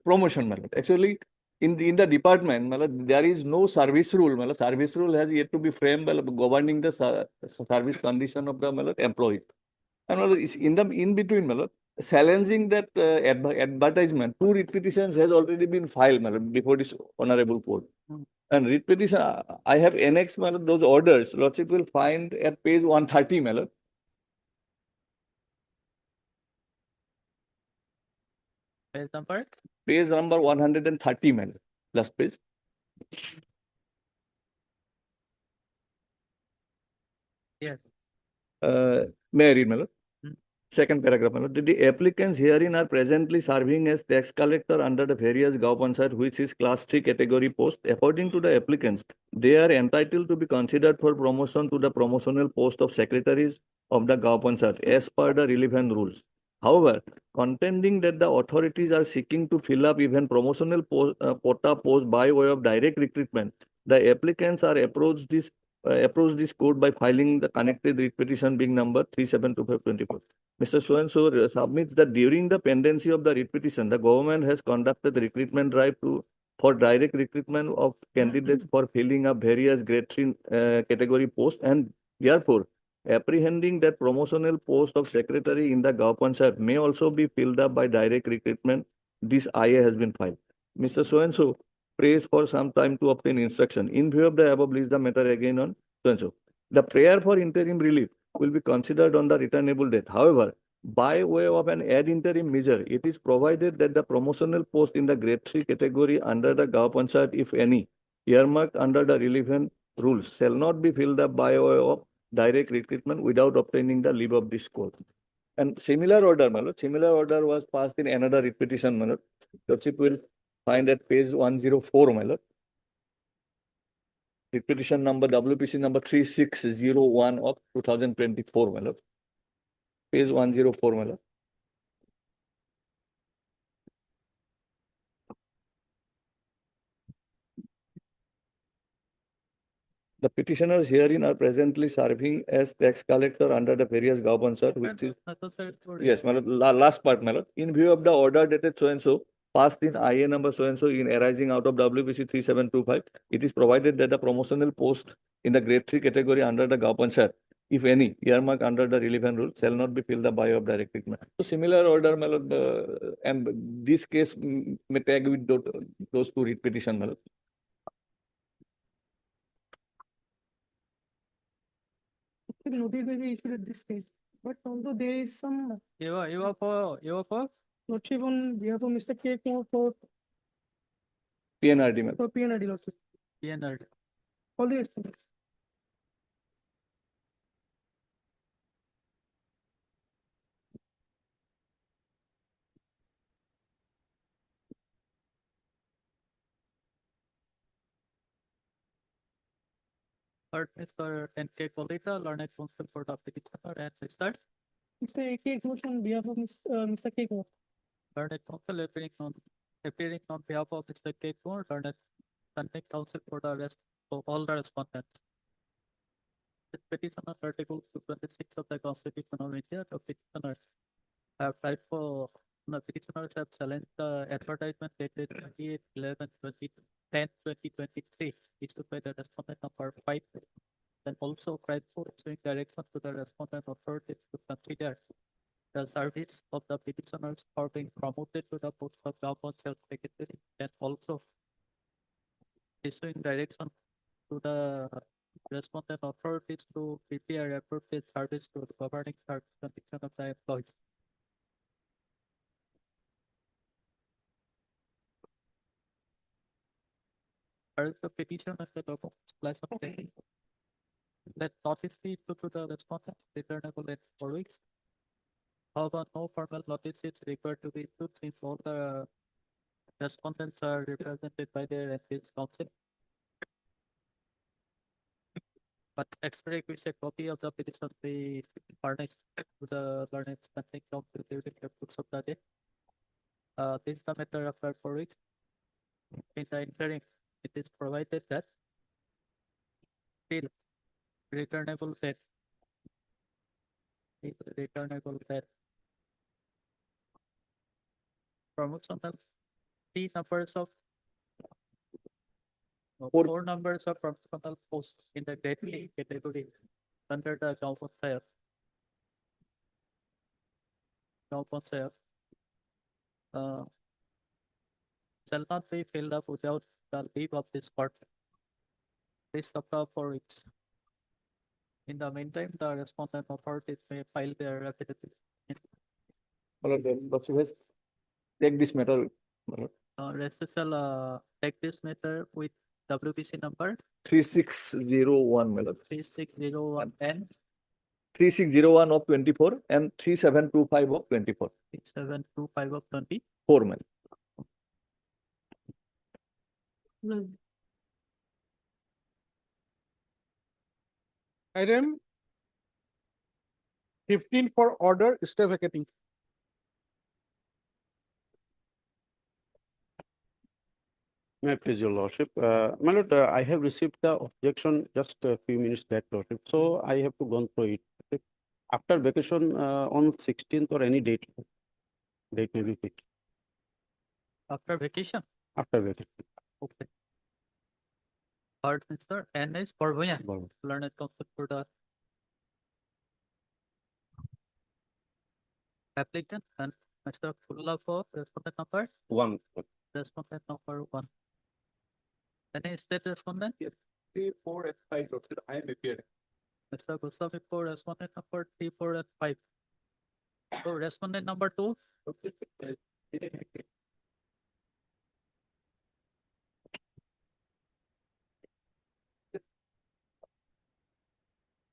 promotion, my lord. Actually, in the department, my lord, there is no service rule. My lord. Service rule has yet to be framed by governing the service condition of the, my lord, employee. And, my lord, in between, my lord, challenging that advertisement, 2 writ petitions has already been filed, my lord, before this honorable court. And writ petition, I have annexed, my lord, those orders. Lordship will find at page 130, my lord. Page number? Page number 130, my lord. Last page. Yes. May I read, my lord? Hmm. Second paragraph, my lord. The applicants herein are presently serving as tax collector under the various Gaon Panchayat, which is class 3 category post. According to the applicants, they are entitled to be considered for promotion to the promotional post of secretaries of the Gaon Panchayat as per the relevant rules. However, contending that the authorities are seeking to fill up even promotional quota post by way of direct recruitment, the applicants are approached this court by filing the connected writ petition being number 372524. Mr. So-and-so submits that during the pendency of the writ petition, the government has conducted the recruitment drive for direct recruitment of candidates for filling up various grade 3 category posts, and therefore apprehending that promotional post of secretary in the Gaon Panchayat may also be filled up by direct recruitment, this IA has been filed. Mr. So-and-so prays for some time to obtain instruction. In view of the above, list the matter again on so-and-so. The prayer for interim relief will be considered on the returnable date. However, by way of an ad interim measure, it is provided that the promotional post in the grade 3 category under the Gaon Panchayat, if any, earmarked under the relevant rules, shall not be filled up by way of direct recruitment without obtaining the leave of this court. And similar order, my lord, similar order was passed in another writ petition, my lord. Lordship will find at page 104, my lord. Writ petition number WPC number 3601 of 2024, my lord. Page 104, my lord. The petitioners herein are presently serving as tax collector under the various Gaon Panchayat, which is yes, my lord, last part, my lord. In view of the order dated so-and-so, passed in IA number so-and-so in arising out of WPC 3725, it is provided that the promotional post in the grade 3 category under the Gaon Panchayat, if any, earmarked under the relevant rule, shall not be filled up by way of direct recruitment. So similar order, my lord, and this case may tag with those 2 writ petition, my lord. lordship, notice may be issued at this stage. But although there is some You are for lordship on behalf of Mr. K for PNRD, ma'am. PNRD lordship. PNR. All the respondent. Third, Mr. N.K. Kolita, learned counsel for the petitioner, and Mr. Mr. AK Ghosh on behalf of Mr. K. Ghosh. Learned counsel appearing on behalf of Mr. K. Kumar, learned contact counsel for the rest of all the respondents. The petitioner Article 26 of the Constitution of India, the petitioner have tried for the petitioners have challenged the advertisement dated 28/11/2023 issued by the respondent number 5, and also tried for issuing direction to the respondent authorities to consider the service of the petitioners are being promoted to the post of government health secretary, and also issuing direction to the respondent authorities to prepare appropriate service to the governing condition of the employees. The petition and the documents plus of the let notice be issued to the respondent returnable in 4 weeks. However, no formal notice is required to be issued since all the respondents are represented by their ethics counsel. But extra requisite copy of the petition be furnished to the learned contact counsel during the course of the day. This is the matter after 4 weeks. In the interim, it is provided that till returnable debt, promotional three numbers of four numbers of promotional posts in the deadly category under the government share. Shall not be filled up without the leave of this court. This after 4 weeks. In the meantime, the respondent authorities may file their affidavit. Take this matter. Rest shall take this matter with WBC number 3601, my lord. 3601 and 3601 of 24 and 3725 of 24. 6725 of 20. 4, my lord. Item 15 for order, stay vacating. May I please your lordship? My lord, I have received the objection just a few minutes back, lordship. So I have to go through it. Okay. After vacation on 16th or any date may be fixed. After vacation. After vacation. Okay. Third, Mr. N.S. Barboyan, learned counsel for the applicant, and Mr. Fulla for respondent number 1. Respondent number 1. Any state respondent? 3, 4, and 5. I am appearing. Mr. Goswami for respondent number 3, 4, and 5. So respondent number 2.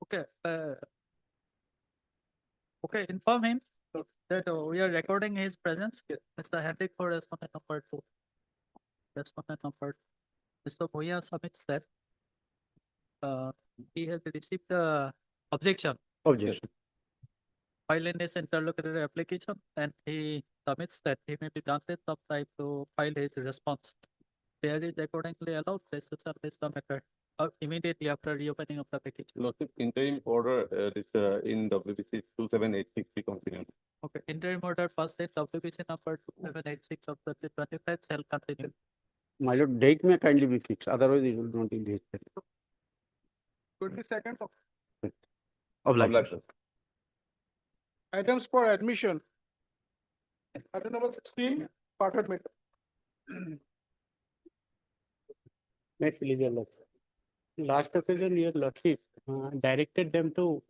Okay. Okay, inform him that we are recording his presence. Mr. Hendrik for respondent number 2. Respondent number 2. Mr. Bhoya submits that he has received the objection. Objection. File in his interlocutory application, and he submits that he may be granted some time to file his response. There is accordingly allowed this to service the matter immediately after reopening of the package. Lordship, interim order in WBC 2786 be continued. Okay, interim order passed in WBC number 2786 of 2025 shall continue. My lord, date may kindly be fixed, otherwise it will not be necessary. 22nd of Objection. items for admission. Item number 16, perfect matter. May I please your lordship? Last occasion, your lordship directed them to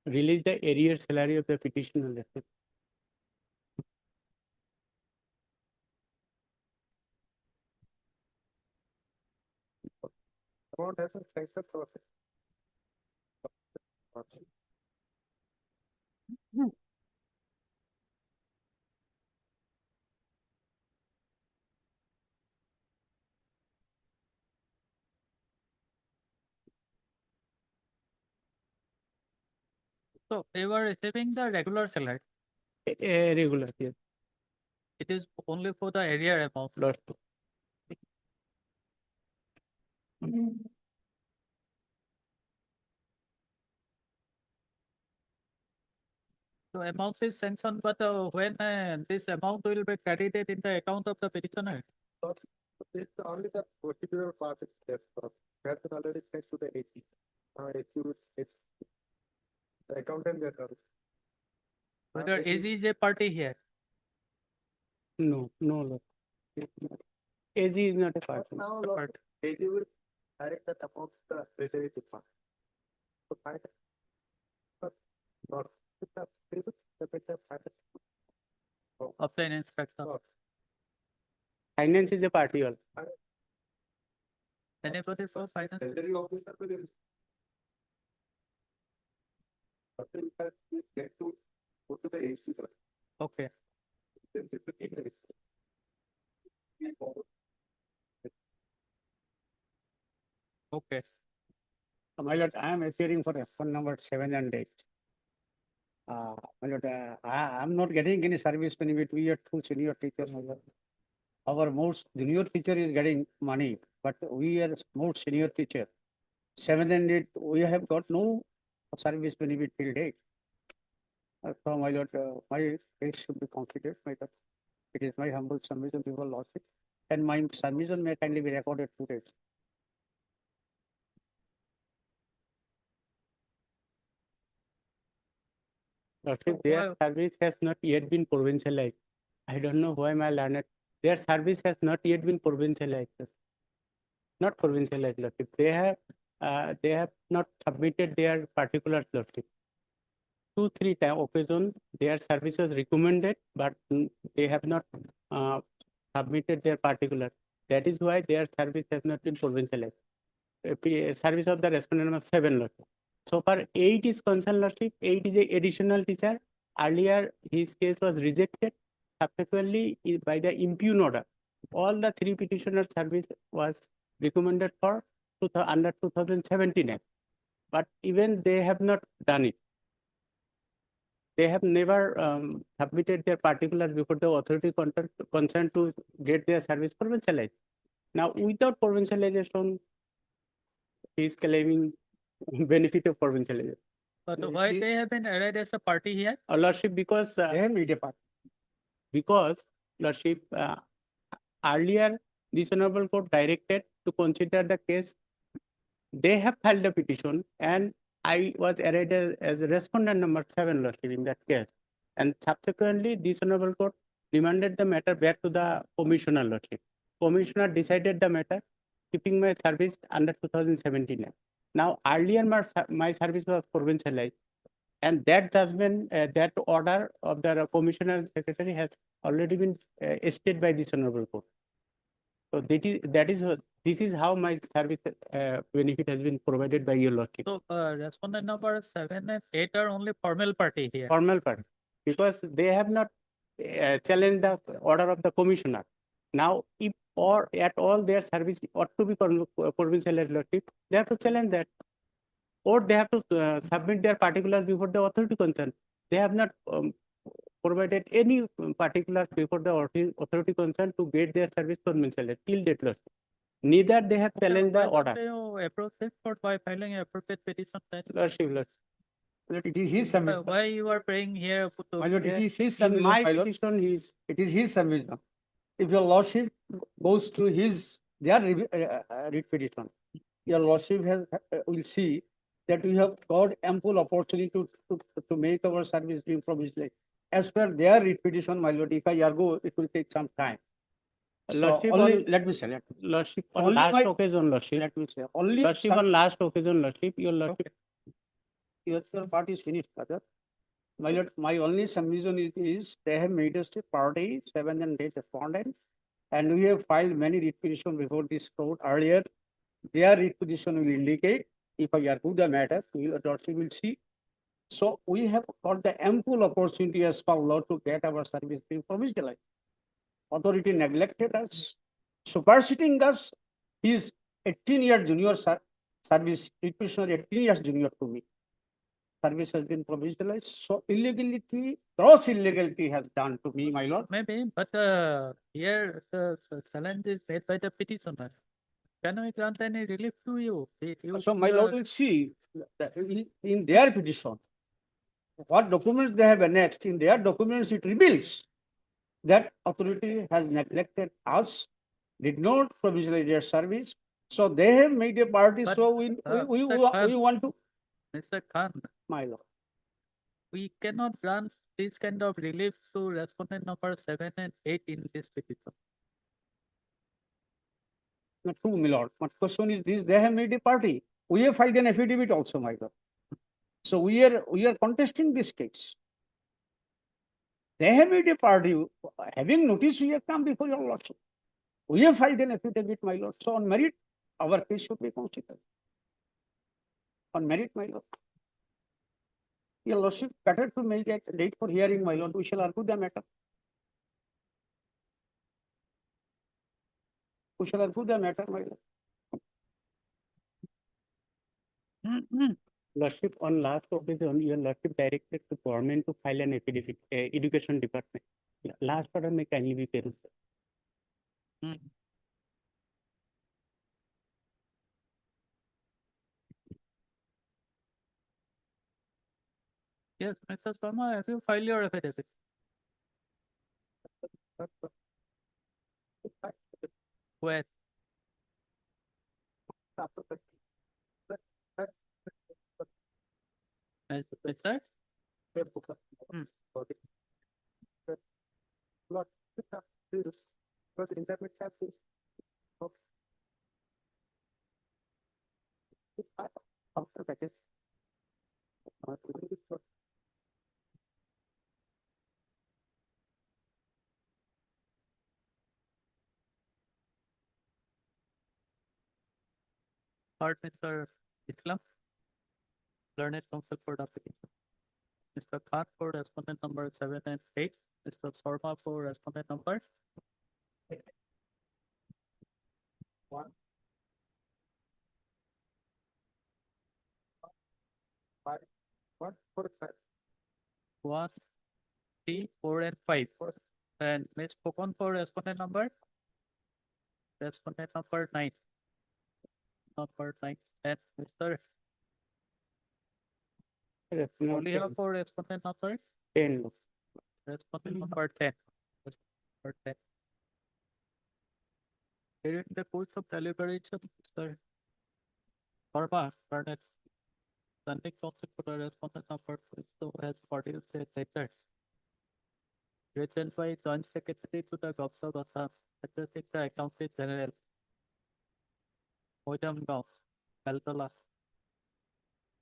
release the arrear salary of the petitioner. Lordship. Amount has a sanctioned process. So they were receiving the regular salary. Regular, yes. It is only for the arrear amount. Lordship. So amount is sanctioned, but when this amount will be credited in the account of the petitioner. So this only the procedural part is left. That's already sent to the AG. The accountant will come. Whether AG is a party here. No, no, Lordship. AG is not a part. Now, Lord, AG will direct that amount to the treasury department. So find it. But not Of the inspector. Finance is a party also. Anybody for finance? Treasury officer will get to go to the AC. Okay. Okay. My lord, I am appearing for F1 number 7 and 8. My lord, I am not getting any service benefit. We are two senior teachers. My lord. Our most junior teacher is getting money, but we are most senior teacher. 7 and 8, we have got no service benefit till date. So my lord, my case should be considered. My lord, it is my humble submission before lordship, and my submission may kindly be recorded today. Lordship, their service has not yet been provincialized. I don't know why my learned. Their service has not yet been provincialized. Not provincialized, Lordship. They have not submitted their particulars, Lordship. 2-3 occasions, their service was recommended, but they have not submitted their particulars. That is why their service has not been provincialized. Service of the respondent number 7, Lordship. So far, 8 is concerned, Lordship. 8 is a additional teacher. Earlier, his case was rejected. Subsequently, by the impugn order, all the 3 petitioners' service was recommended for under 2017 Act. But even they have not done it. They have never submitted their particulars before the authority concerned to get their service provincialized. Now, without provincialization, he is claiming benefit of provincialization. But why they have been added as a party here? Lordship, because Lordship, earlier this honorable court directed to consider the case. They have filed a petition, and I was added as a respondent number 7, Lordship, in that case. And subsequently, this honorable court remanded the matter back to the commissioner, Lordship. Commissioner decided the matter, keeping my service under 2017 Act. Now, earlier my service was provincialized, and that judgment, that order of the commissioner and secretary has already been stated by this honorable court. So this is how my service benefit has been provided by your lordship. So respondent number 7 and 8 are only formal party here. Formal part, because they have not challenged the order of the commissioner. Now, if or at all their service ought to be provincial lordship, they have to challenge that, or they have to submit their particulars before the authority concerned. They have not provided any particulars before the authority concerned to get their service provincial till date, lordship. Neither they have challenged the order. They approach this court by filing an appropriate petition. Lordship. It is his service. Why you are praying here? My lord, it is his In service. my My lord. petition, It is his service. If your lordship goes to their writ petition, your lordship will see that we have got ample opportunity to make our service being provincial. As per their writ petition, my lord, if I argue, it will take some time. So Lordship, only, let me say, Lordship, on Only last my- occasion, Lordship. let me say, only Lordship, some- on last occasion, Lordship, your Lordship. your part is finished, brother. My lord, my only submission is they have made us a party, 7 and 8 respondent, and we have filed many writ petition before this court earlier. Their writ petition will indicate, if I argue the matter, your lordship will see. So we have got the ample opportunity as per law to get our service being provincialized. Authority neglected us, superseding us. He is 18-year junior service, writ petitioner 18 years junior to me. Service has been provincialized, so illegality, gross illegality has done to me, my lord. Maybe, but here the challenge is made by the petitioner. Can we grant any relief to you? So my lord will see that in their petition, what documents they have annexed, in their documents it reveals that authority has neglected us, did not provincialize their service. So they have made a party, But, so we Mr. want to, Mr. Khan, my lord. we cannot grant this kind of relief to respondent number 7 and 8 in this petition. Not true, my lord. My question is this, they have made a party. We have filed an affidavit also, my lord. So we are contesting this case. They have made a party. Having notice, we have come before your lordship. We have filed an affidavit, my lord. So on merit, our case should be considered. On merit, my lord. Your lordship, better to make a date for hearing, my lord. We shall argue the matter. We shall argue the matter, my lord. Lordship, on last occasion, your lordship directed the government to file an affidavit, education department. Last order may kindly be perused. Yes, Mr. Sharma, have you filed your affidavit? Where? Mr. After package. Part Mr. Islam, Learned Counsel for the application. Mr. Khan for respondent number 7 and 8. Mr. Sharma for respondent number 1, 1, 3, 4, and 5. And Ms. Pokon for respondent number 9. Number 9. And Mr. Oliha for respondent number 10. Respondent number 10. Number 10. During the course of deliberation, Mr. Sharma, Bernard, Standing Counsel for the respondent number 2 has produced a letter written by Joint Secretary to the Governor of Assam, addressing the Accountant General, Moidamgaon, Kaltala,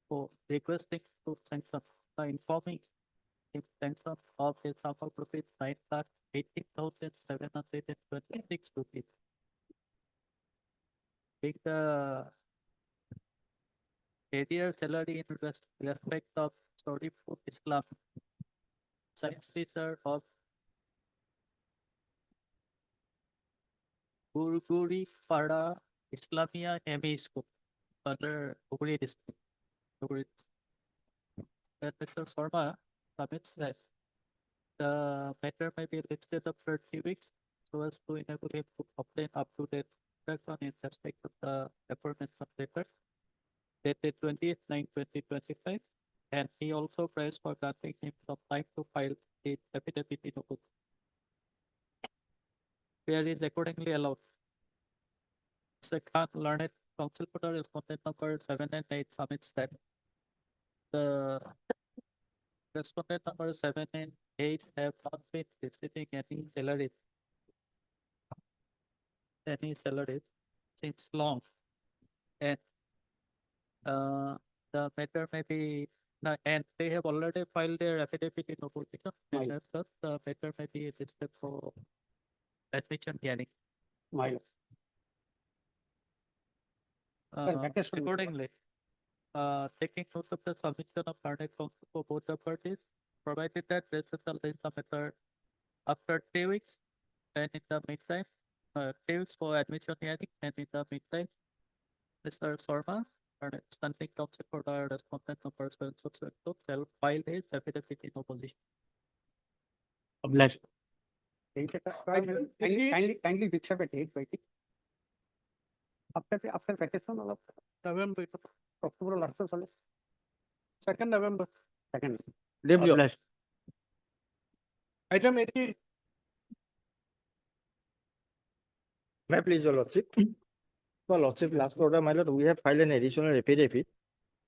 for requesting to sanction the informing him sanction of a sum of rupees 9,80,726 rupees. Being the area salary in respect of Soriful Islam, science teacher of Gurguri Pada Islamia MA School under Hooghly district. And Mr. Sharma submits that the matter may be listed after 3 weeks so as to enable him to obtain up-to-date on in respect of the aforementioned letter dated 20th-9/2025, and he also prays for granting him some time to file the affidavit in Ubud. Prayer is accordingly allowed. Mr. Khan, Learned Counsel for the respondent number 7 and 8 submits that the respondent number 7 and 8 have not been receiving any salary since long, and the matter may be And they have already filed their affidavit in opposition. My And as such, the matter may be listed for admission hearing. My lord. vacation. Accordingly, taking note of the submission of carnage counsel for both the parties, provided that they settle in the matter after 3 weeks, and in the meantime, 3 weeks for admission hearing, and in the meantime, Mr. Sharma, our standing counsel for the respondent number 762 shall file his affidavit in opposition. Obliged. Kindly fix up a date, waiting. After vacation, all of November, October, last year, 2nd November. 2nd. Obliged. Item 80. May I please, your lordship? For lordship, last order, my lord, we have filed an additional affidavit.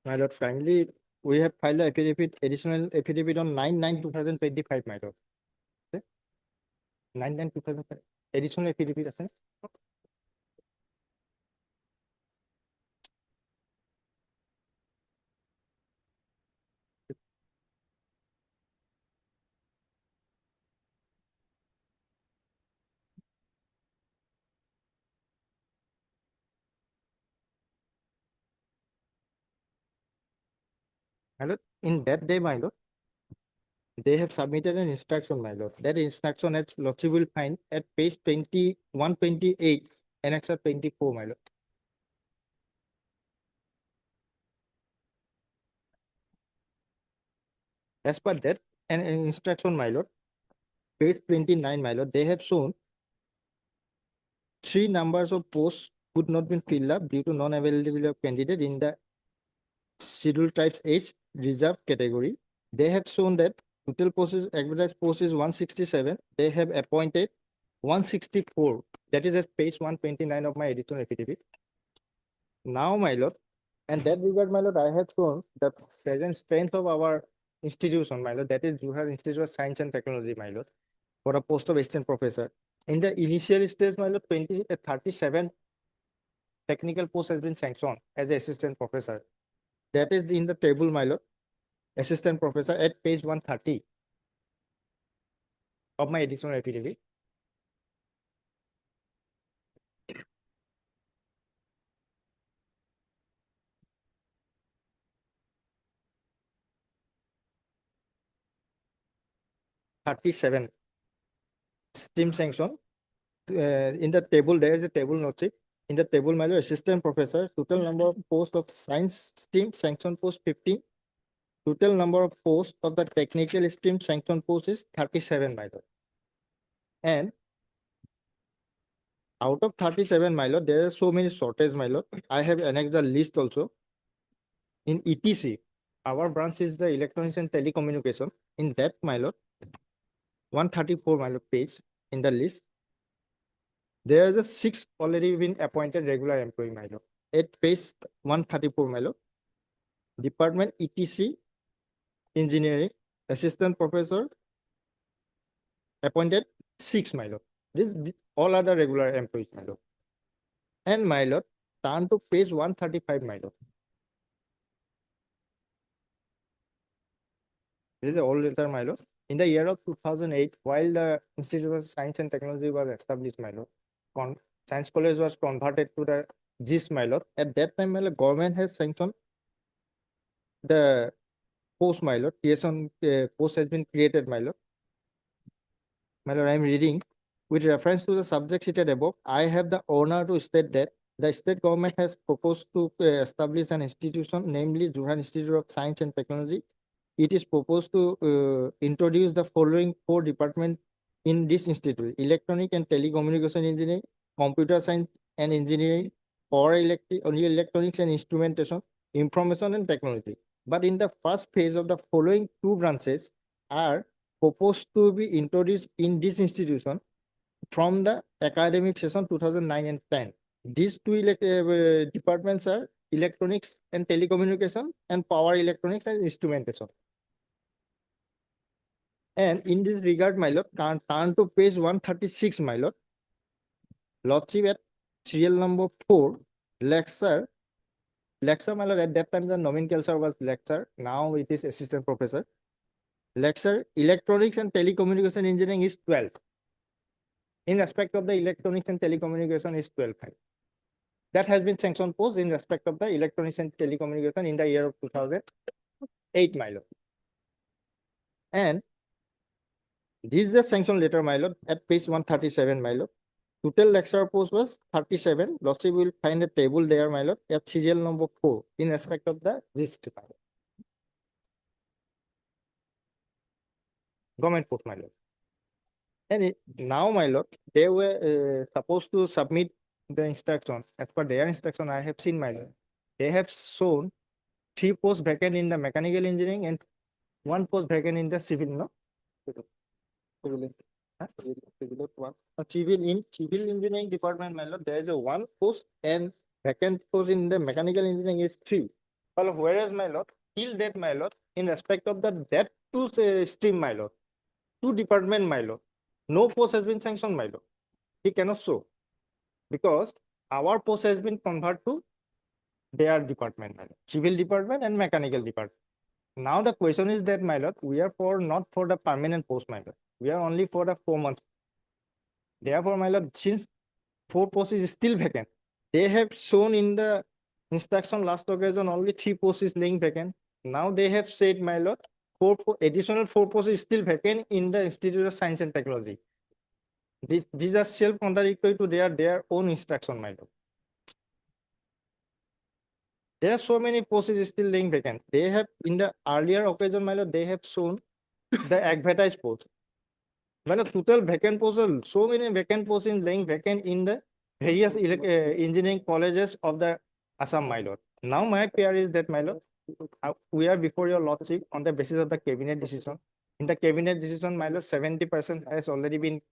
My lord, finally, we have filed an affidavit, additional affidavit on 9/9/2025, my lord. 9/9/2025, additional affidavit, আছে? My lord, in that day, my lord, they have submitted an instruction, my lord. That instruction at lordship will find at page 128, annexure 24, my lord. As per that, an instruction, my lord, page 29, my lord, they have shown 3 numbers of posts could not be filled up due to non-availability of candidate in the scheduled types H reserved category. They have shown that total posts, advertised posts is 167. They have appointed 164. That is at page 129 of my additional affidavit. Now, my lord, and that regard, my lord, I have shown the present strength of our institution, my lord, that is Juhar Institute of Science and Technology, my lord, for a post of assistant professor. In the initial stage, my lord, 37 technical posts has been sanctioned as an assistant professor. That is in the table, my lord, assistant professor at page 130 of my additional affidavit. (37) STEAM sanction. In the table, there is a table note. In the table, my lord, assistant professor, total number of posts of science STEAM sanction post 15. Total number of posts of the technical STEAM sanction post is 37, my lord. And out of 37, my lord, there are so many shortage, my lord. I have annexed the list also. In ETC, our branch is the electronics and telecommunication. In that, my lord, 134, my lord, page in the list. There are the 6 already been appointed regular employee, my lord. At page 134, my lord. Department ETC, engineering, assistant professor, appointed 6, my lord. All other regular employees, my lord. And my lord, turn to page 135, my lord. This is the old letter, my lord. In the year of 2008, while the Institute of Science and Technology was established, my lord, Science College was converted to the GIS, my lord. At that time, my lord, government has sanctioned the post, my lord. Creation post has been created, my lord. My lord, I am reading. With reference to the subject cited above, I have the honor to state that the state government has proposed to establish an institution, namely Juhar Institute of Science and Technology. It is proposed to introduce the following 4 departments in this institute: electronic and telecommunication engineering, computer science and engineering, power electronics and instrumentation, information and technology. But in the first phase of the following 2 branches are proposed to be introduced in this institution from the academic session 2009 and 10. These 2 departments are electronics and telecommunication and power electronics and instrumentation. And in this regard, my lord, turn to page 136, my lord. Lordship at serial number 4, lecture lecturer, my lord, at that time the nomenclature was lecturer, now it is assistant professor. Lecturer, electronics and telecommunication engineering is 12. In respect of the electronics and telecommunication is 12. That has been sanctioned post in respect of the electronics and telecommunication in the year of 2008, my lord. And this is the sanction letter, my lord, at page 137, my lord. Total lecturer post was 37. Lordship will find a table there, my lord, at serial number 4 in respect of the list, my lord. Government post, my lord. And now, my lord, they were supposed to submit the instruction. As per their instruction, I have seen, my lord. They have shown 3 posts vacant in the mechanical engineering and 1 post vacant in the civil, no? Civil engineering department, my lord, there is a 1 post and vacant post in the mechanical engineering is 3. Well, whereas, my lord, till that, my lord, in respect of that 2 stream, my lord, 2 department, my lord, no post has been sanctioned, my lord. He cannot show because our post has been converted to their department, my lord, civil department and mechanical department. Now the question is that, my lord, we are not for the permanent post, my lord. We are only for the 4 months. Therefore, my lord, since 4 posts is still vacant, they have shown in the instruction last occasion only 3 posts is laying vacant. Now they have said, my lord, additional 4 posts is still vacant in the Institute of Science and Technology. These are self-contradictory to their own instruction, my lord. There are so many posts is still laying vacant. They have, in the earlier occasion, my lord, they have shown the advertised post. Well, total vacant posts, so many vacant posts in laying vacant in the various engineering colleges of the Assam, my lord. Now my prayer is that, my lord, we are before your lordship on the basis of the cabinet decision. In the cabinet decision, my lord, 70% has already been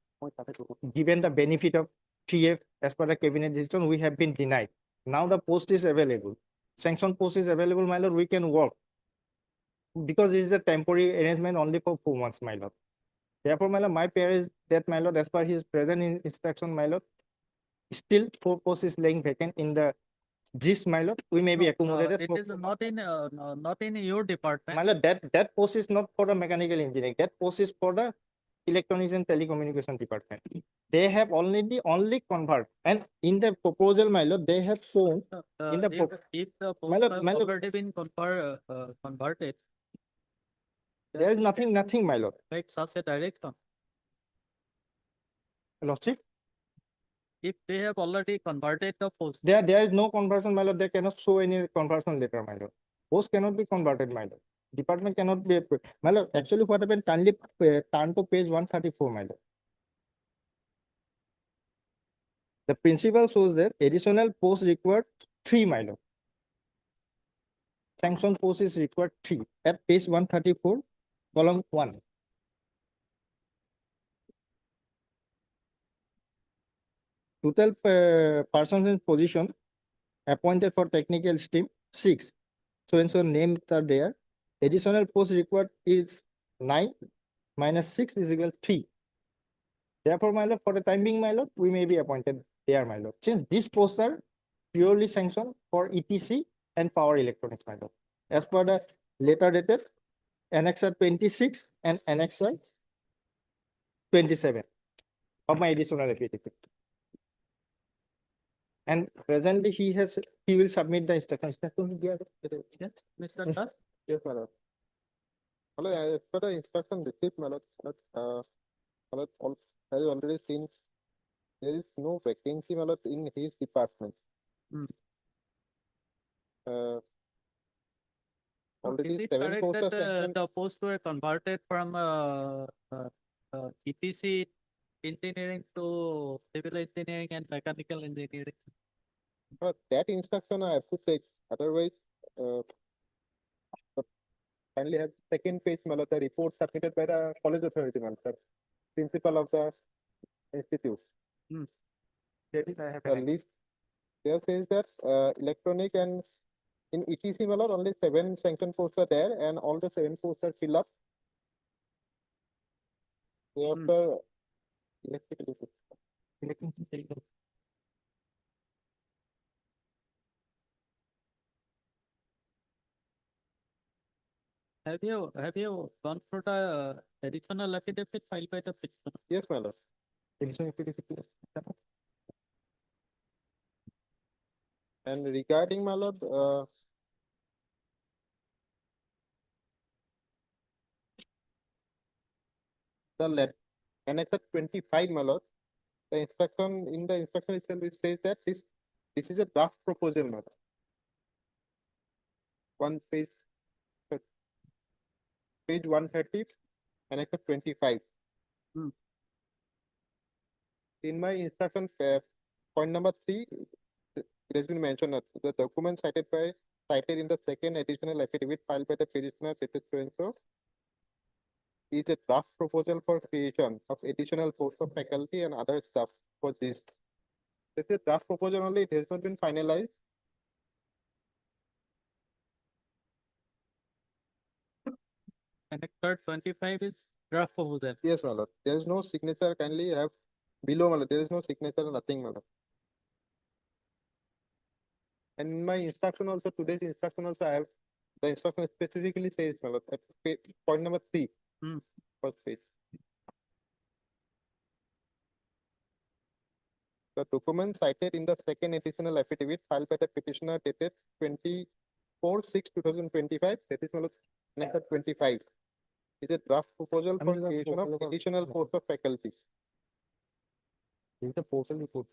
given the benefit of 3F as per the cabinet decision. We have been denied. Now the post is available. Sanction post is available, my lord. We can work because this is a temporary arrangement only for 4 months, my lord. Therefore, my lord, my prayer is that, my lord, as per his present instruction, my lord, still 4 posts is laying vacant in the GIS, my lord. We may be accommodated. It is not in your department. My lord, that post is not for the mechanical engineering. That post is for the electronics and telecommunication department. They have only convert, and in the proposal, my lord, they have shown in the If the my post lord, have my lord, already been converted, there is nothing, my lord. make such a direction. Lordship, If they have already converted the post, there is no conversion, my lord. They cannot show any conversion letter, my lord. Post cannot be converted, my lord. Department cannot be, my lord. Actually, what happened? Kindly turn to page 134, my lord. The principle shows that additional post required 3, my lord. Sanction post is required 3 at page 134, column 1. Total persons in position appointed for technical stream 6. So and so names are there. Additional post required is 9 minus 6 is equal to 3. Therefore, my lord, for the time being, my lord, we may be appointed there, my lord. Since these posts are purely sanctioned for ETC and power electronics, my lord. As per the letter dated Annexure 26 and Annexure 27 of my additional affidavit. And presently he will submit the instruction. yes, Mr. Das? Yes, my lord. Hello, as per the instruction received, my lord, has already seen there is no vacancy, my lord, in his department. Hmm. Already Is it 7 correct posts are that sanctioned. the posts were converted from ETC engineering to civil engineering and mechanical engineering? That instruction I have to take. Otherwise, kindly have second page, my lord, the report submitted by the college authority, my lord, sir. Principal of the institute. That is, I have The list there says that electronic and in ETC, my lord, only 7 sanction posts are there, and all the 7 posts are filled up. Thereafter, electrical. Have you gone through the additional affidavit filed by the petitioner? Yes, my lord. Additional affidavit, yes. And regarding, my lord, the annexure 25, my lord, the instruction, in the instruction itself, it says that this is a draft proposal, my lord. One page, page 130, annexure 25. Hmm. In my instruction, point number 3, it has been mentioned that the document cited in the second additional affidavit filed by the petitioner dated so and so is a draft proposal for creation of additional posts of faculty and other staff for this. This is draft proposal only, it has not been finalized. Annexure 25 is draft proposal. Yes, my lord. There is no signature, kindly have below, my lord. There is no signature, nothing, my lord. And in my instruction also, today's instruction also, I have the instruction specifically says, my lord, at point number 3, Hmm. first page. The document cited in the second additional affidavit filed by the petitioner dated 24/6/2025, that is, my lord, annexure 25. Is a draft proposal for creation of additional posts of faculty. Is the portal report.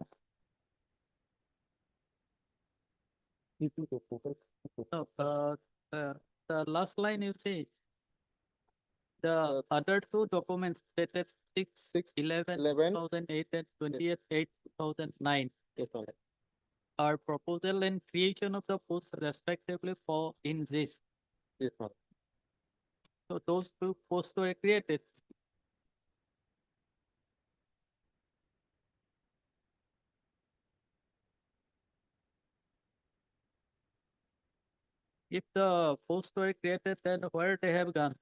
So, the last line you say, the other two documents dated 6/11/2008 and 20th/8/2009 Yes, my lord. are proposal and creation of the posts respectively for in this. Yes, my lord. So those two posts were created. If the posts were created, then where they have gone?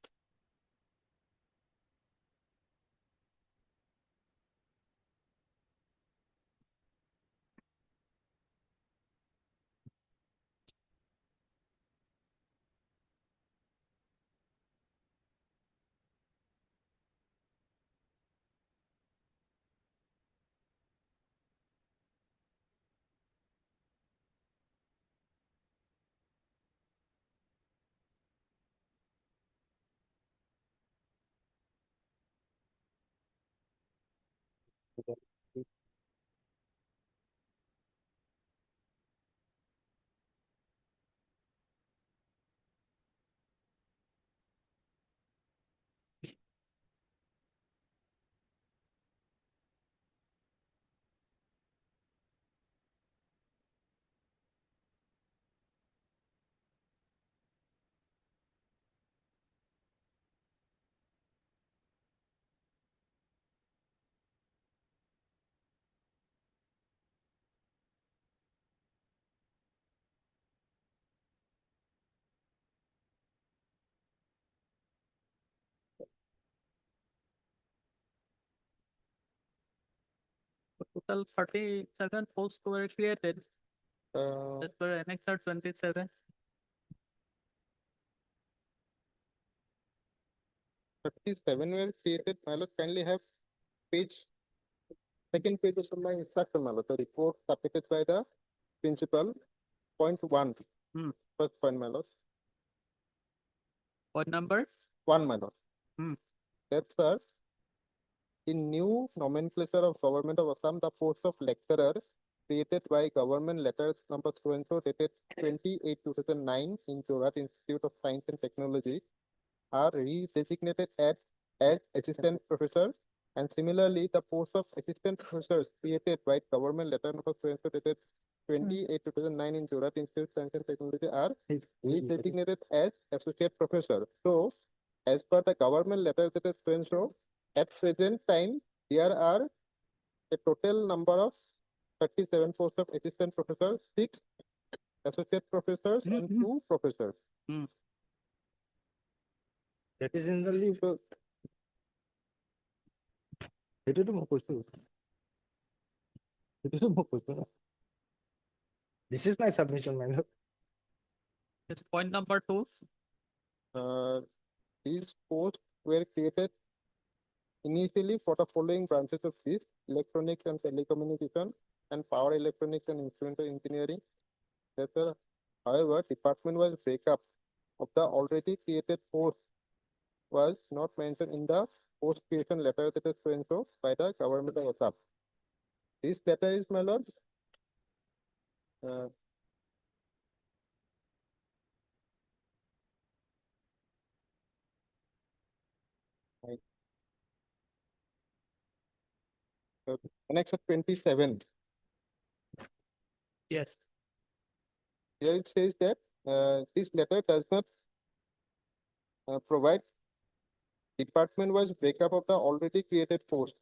Total 37 posts were created. As per annexure 27. 37 were created, my lord, kindly have page, second page of my instruction, my lord, the report submitted by the principal, point 1. Hmm. First point, my lord, What number? 1, my lord. Hmm. That's, sir, in new nomenclature of Government of Assam, the post of lecturer created by government letters number so and so dated 28/2009 in Jorat Institute of Science and Technology are redesignated as assistant professor, and similarly the post of assistant professors created by government letter number so and so dated 28/2009 in Jorat Institute of Science and Technology are redesignated as associate professor. So, as per the government letter dated so and so, at present time there are a total number of 37 posts of assistant professors, 6 associate professors, and 2 professors. Hmm. That is in the leave. It is more question. It is more question. This is my submission, my lord. It's point number 2. These posts were created initially for the following branches of this: electronics and telecommunication and power electronics and instrumental engineering. Etc. However, department-wise breakup of the already created post was not mentioned in the post creation letter that is sent out by the government of Assam. This letter is, my lord, uh, Annex 27. Yes. Here it says that this letter does not provide department-wise breakup of the already created post.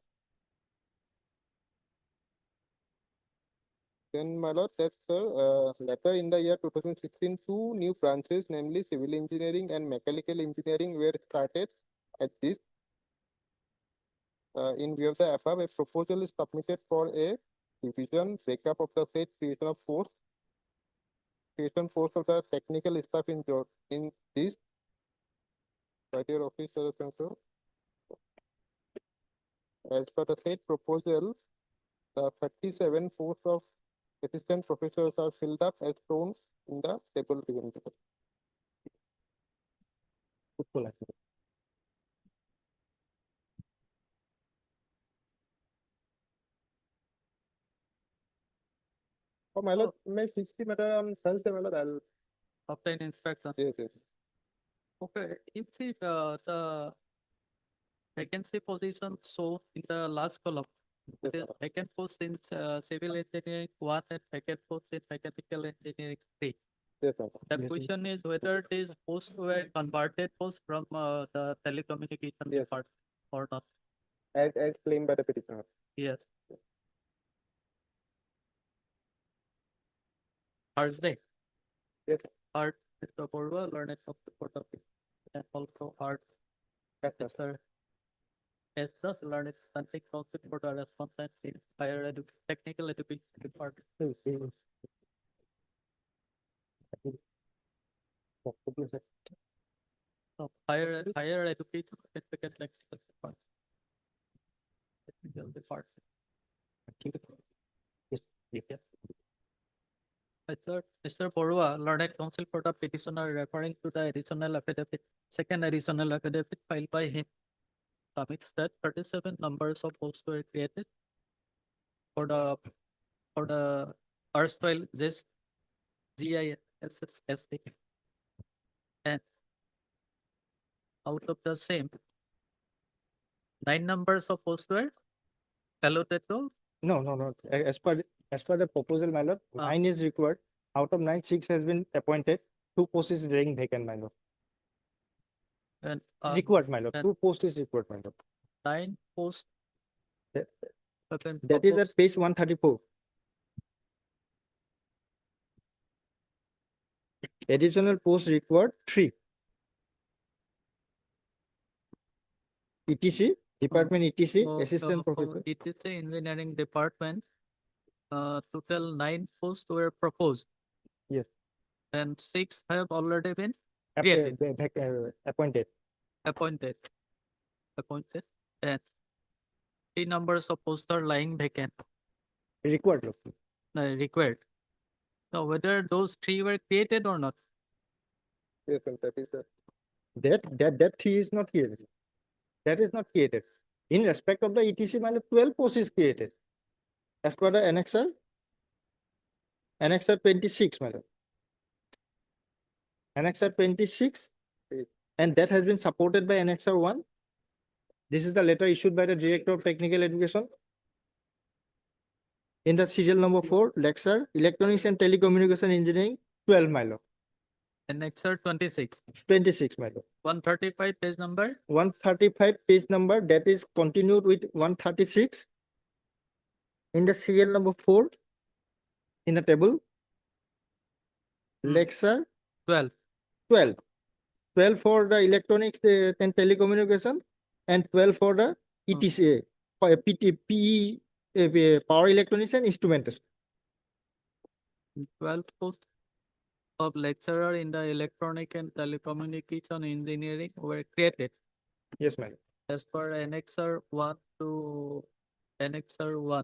Then, my lord, that's the letter in the year 2016, two new branches, namely civil engineering and mechanical engineering, were started at this. In view of the above, a proposal is submitted for a division breakup of the said creation of post of the technical staff in this. By your officer, as per the said proposal, the 37 posts of assistant professors are filled up as shown in the table given below. Oh, my lord, may 60 matter on Thursday, my lord, I'll. Obtain inspection. Yes, yes. Okay, if the vacancy position shown in the last column, Yes, the vacant post in civil engineering 1 and vacant post in mechanical engineering 3. Yes, sir. The question is whether these posts were converted posts from the telecommunication Yes. part or not. As claimed by the petitioner. Yes. Thursday. Yes. Art, Mr. Borwa, learned of the court of it. And also art, Yes, sir. Mr. S. Thus learned standing counsel for the respondent in higher technical education department. So higher education certificate technical department. Technical department. Yes. Mr. Borua, learned counsel for the petitioner referring to the additional affidavit, second additional affidavit filed by him, submits that 37 numbers of posts were created for the erstwhile GISSSD. And out of the same, 9 numbers of posts were allotted to No. As per the proposal, my lord, 9 is required. Out of 9, 6 has been appointed. 2 posts is remaining vacant, my lord. and Required, my lord. and- 2 posts is required, my lord. 9 posts. That- have been That is proposed. at page 134. Additional post required 3. ETC, Department ETC, So, Assistant for Professor. ETC engineering department, total 9 posts were proposed. Yes. And 6 have already been App- created. Appointed. appointed, and 3 numbers of posts are lying vacant, Required, lord. required. Now, whether those 3 were created or not, Yes, sir. That is the. That 3 is not created. That is not created. In respect of the ETC, my lord, 12 posts is created. As per the annexure 26, my lord. Annexure 26, and that has been supported by Annexure 1. This is the letter issued by the Director of Technical Education. In the serial number 4, lecture, Electronics and Telecommunication Engineering, 12, my lord. annexure 26, 26, my lord. 135 page number, 135 page number, that is continued with 136. In the serial number 4, in the table, lecture 12. 12. 12 for the electronics and telecommunication, and 12 for the ETCA, PE, power electronics and instrumentation. 12 posts. of lecturer in the electronic and telecommunication engineering were created Yes, my lord. as per Annexure 1 to Annexure 1.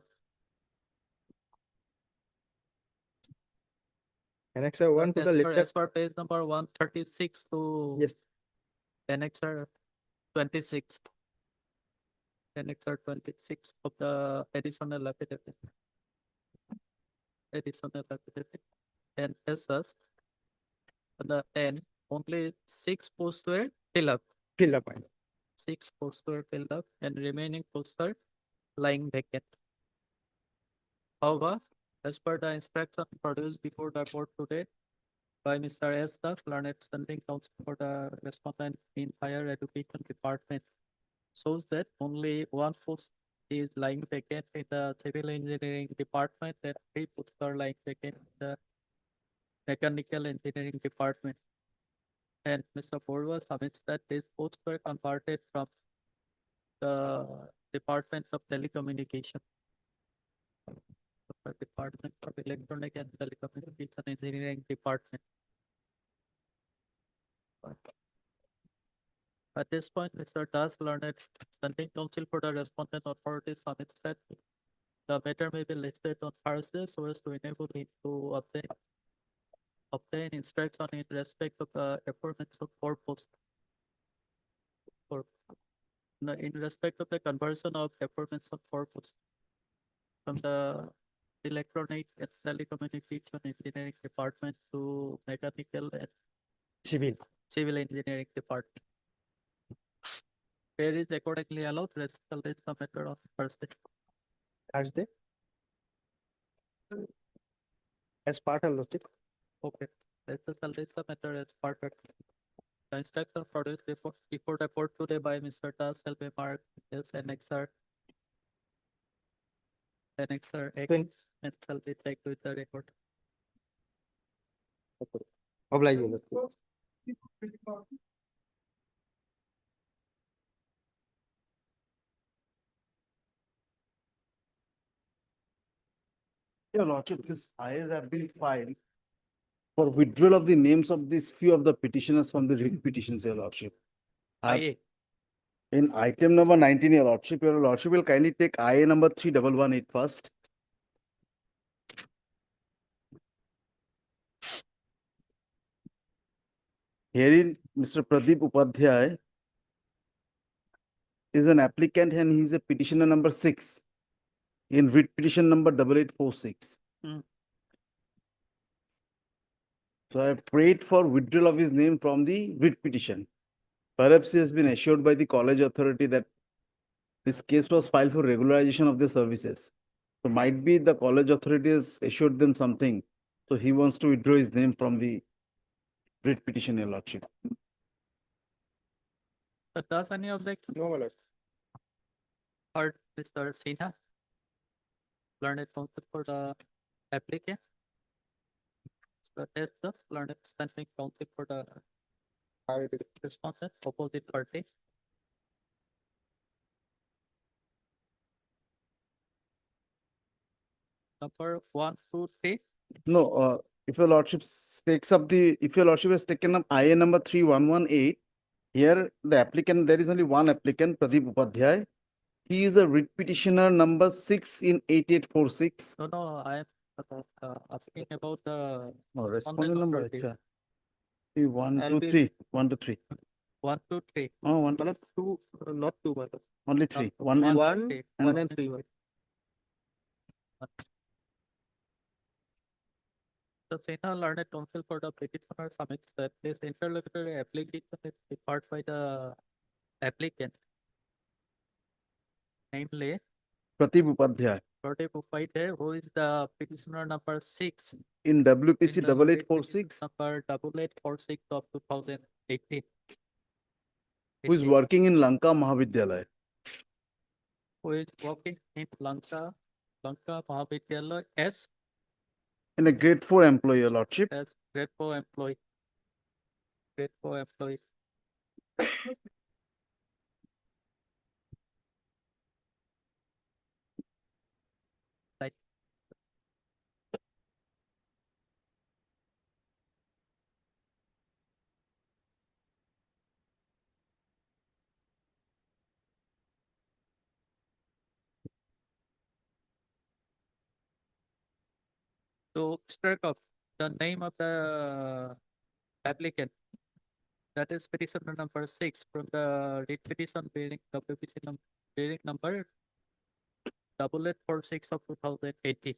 Annexure 1 to the As per, letter. as per page number 136 to Yes. Annexure 26. Annexure 26 of the additional affidavit. Additional affidavit. And as such, at the end, only 6 posts were filled up. Fill up, my lord. 6 posts were filled up and remaining posts are lying vacant. However, as per the instruction produced before the court today by Mr. S. Das, learned standing counsel for the respondent in higher education department, shows that only one post is lying vacant in the civil engineering department and 3 posts are lying vacant in the mechanical engineering department. And Mr. Borwa submits that these posts were converted from the Department of Telecommunication. The Department of Electronic and Telecommunication Engineering Department. At this point, Mr. Das, learned standing counsel for the respondent authority, submits that the matter may be listed on Thursday so as to enable him to obtain instruction in respect of the aforementioned 4 posts. In respect of the conversion of aforementioned 4 posts from the electronic and telecommunication engineering department to mechanical and civil engineering department. Fair is accordingly allowed. Recital is the matter on Thursday. Thursday. As part of lordship. Okay. Recital is the matter as part of the instruction produced before the court today by Mr. Das shall be marked as Annexure X and shall be taken with the record. Oblige, your lordship. Your lordship, this IAs have been filed for withdrawal of the names of these few of the petitioners from the writ petitions, your lordship. IA. In item number 19, your lordship will kindly take IA number 3118 first. Herein, Mr. Pradeep Upadhyay is an applicant and he is a petitioner number 6 in writ petition number 8846. Hmm. So I have prayed for withdrawal of his name from the writ petition. Perhaps he has been assured by the college authority that this case was filed for regularization of the services. So might be the college authority has assured them something. So he wants to withdraw his name from the writ petition, your lordship. But does any objection? No, my lord. Heard Mr. Sinha, learned counsel for the applicant. Mr. S. Das, learned standing counsel for the respondent, opposite party. Number 1, 2, 3. No, if your lordship takes up if your lordship has taken up IA number 3118, here the applicant, there is only one applicant, Pradeep Upadhyay. He is a writ petitioner number 6 in 8846. No, I am asking about the No, respondent number. authority. Acha. 1, 2, LB 3. 1, 2, 3. 1, 2, 3. Oh, 1, 2, Malad, two, not two, malad. only 3. No, 1 and One, three. one and three. The Sinha learned counsel for the petitioner submits that this interlocutory application is deferred by the applicant, namely Pradeep Upadhyay. Pradeep Upadhyay, who is the petitioner number 6 In WPC in the writ petition 8846, number 8846 of 2018. who is working in Lanka Mahavidyalaya. Who is working in Lanka Mahavidyalaya as In a grade 4 employee, your lordship. grade 4 employee. Grade 4 employee. Right. to strike off the name of the applicant. That is petition number 6 from the writ petition bearing WPC bearing number 8846 of 2018.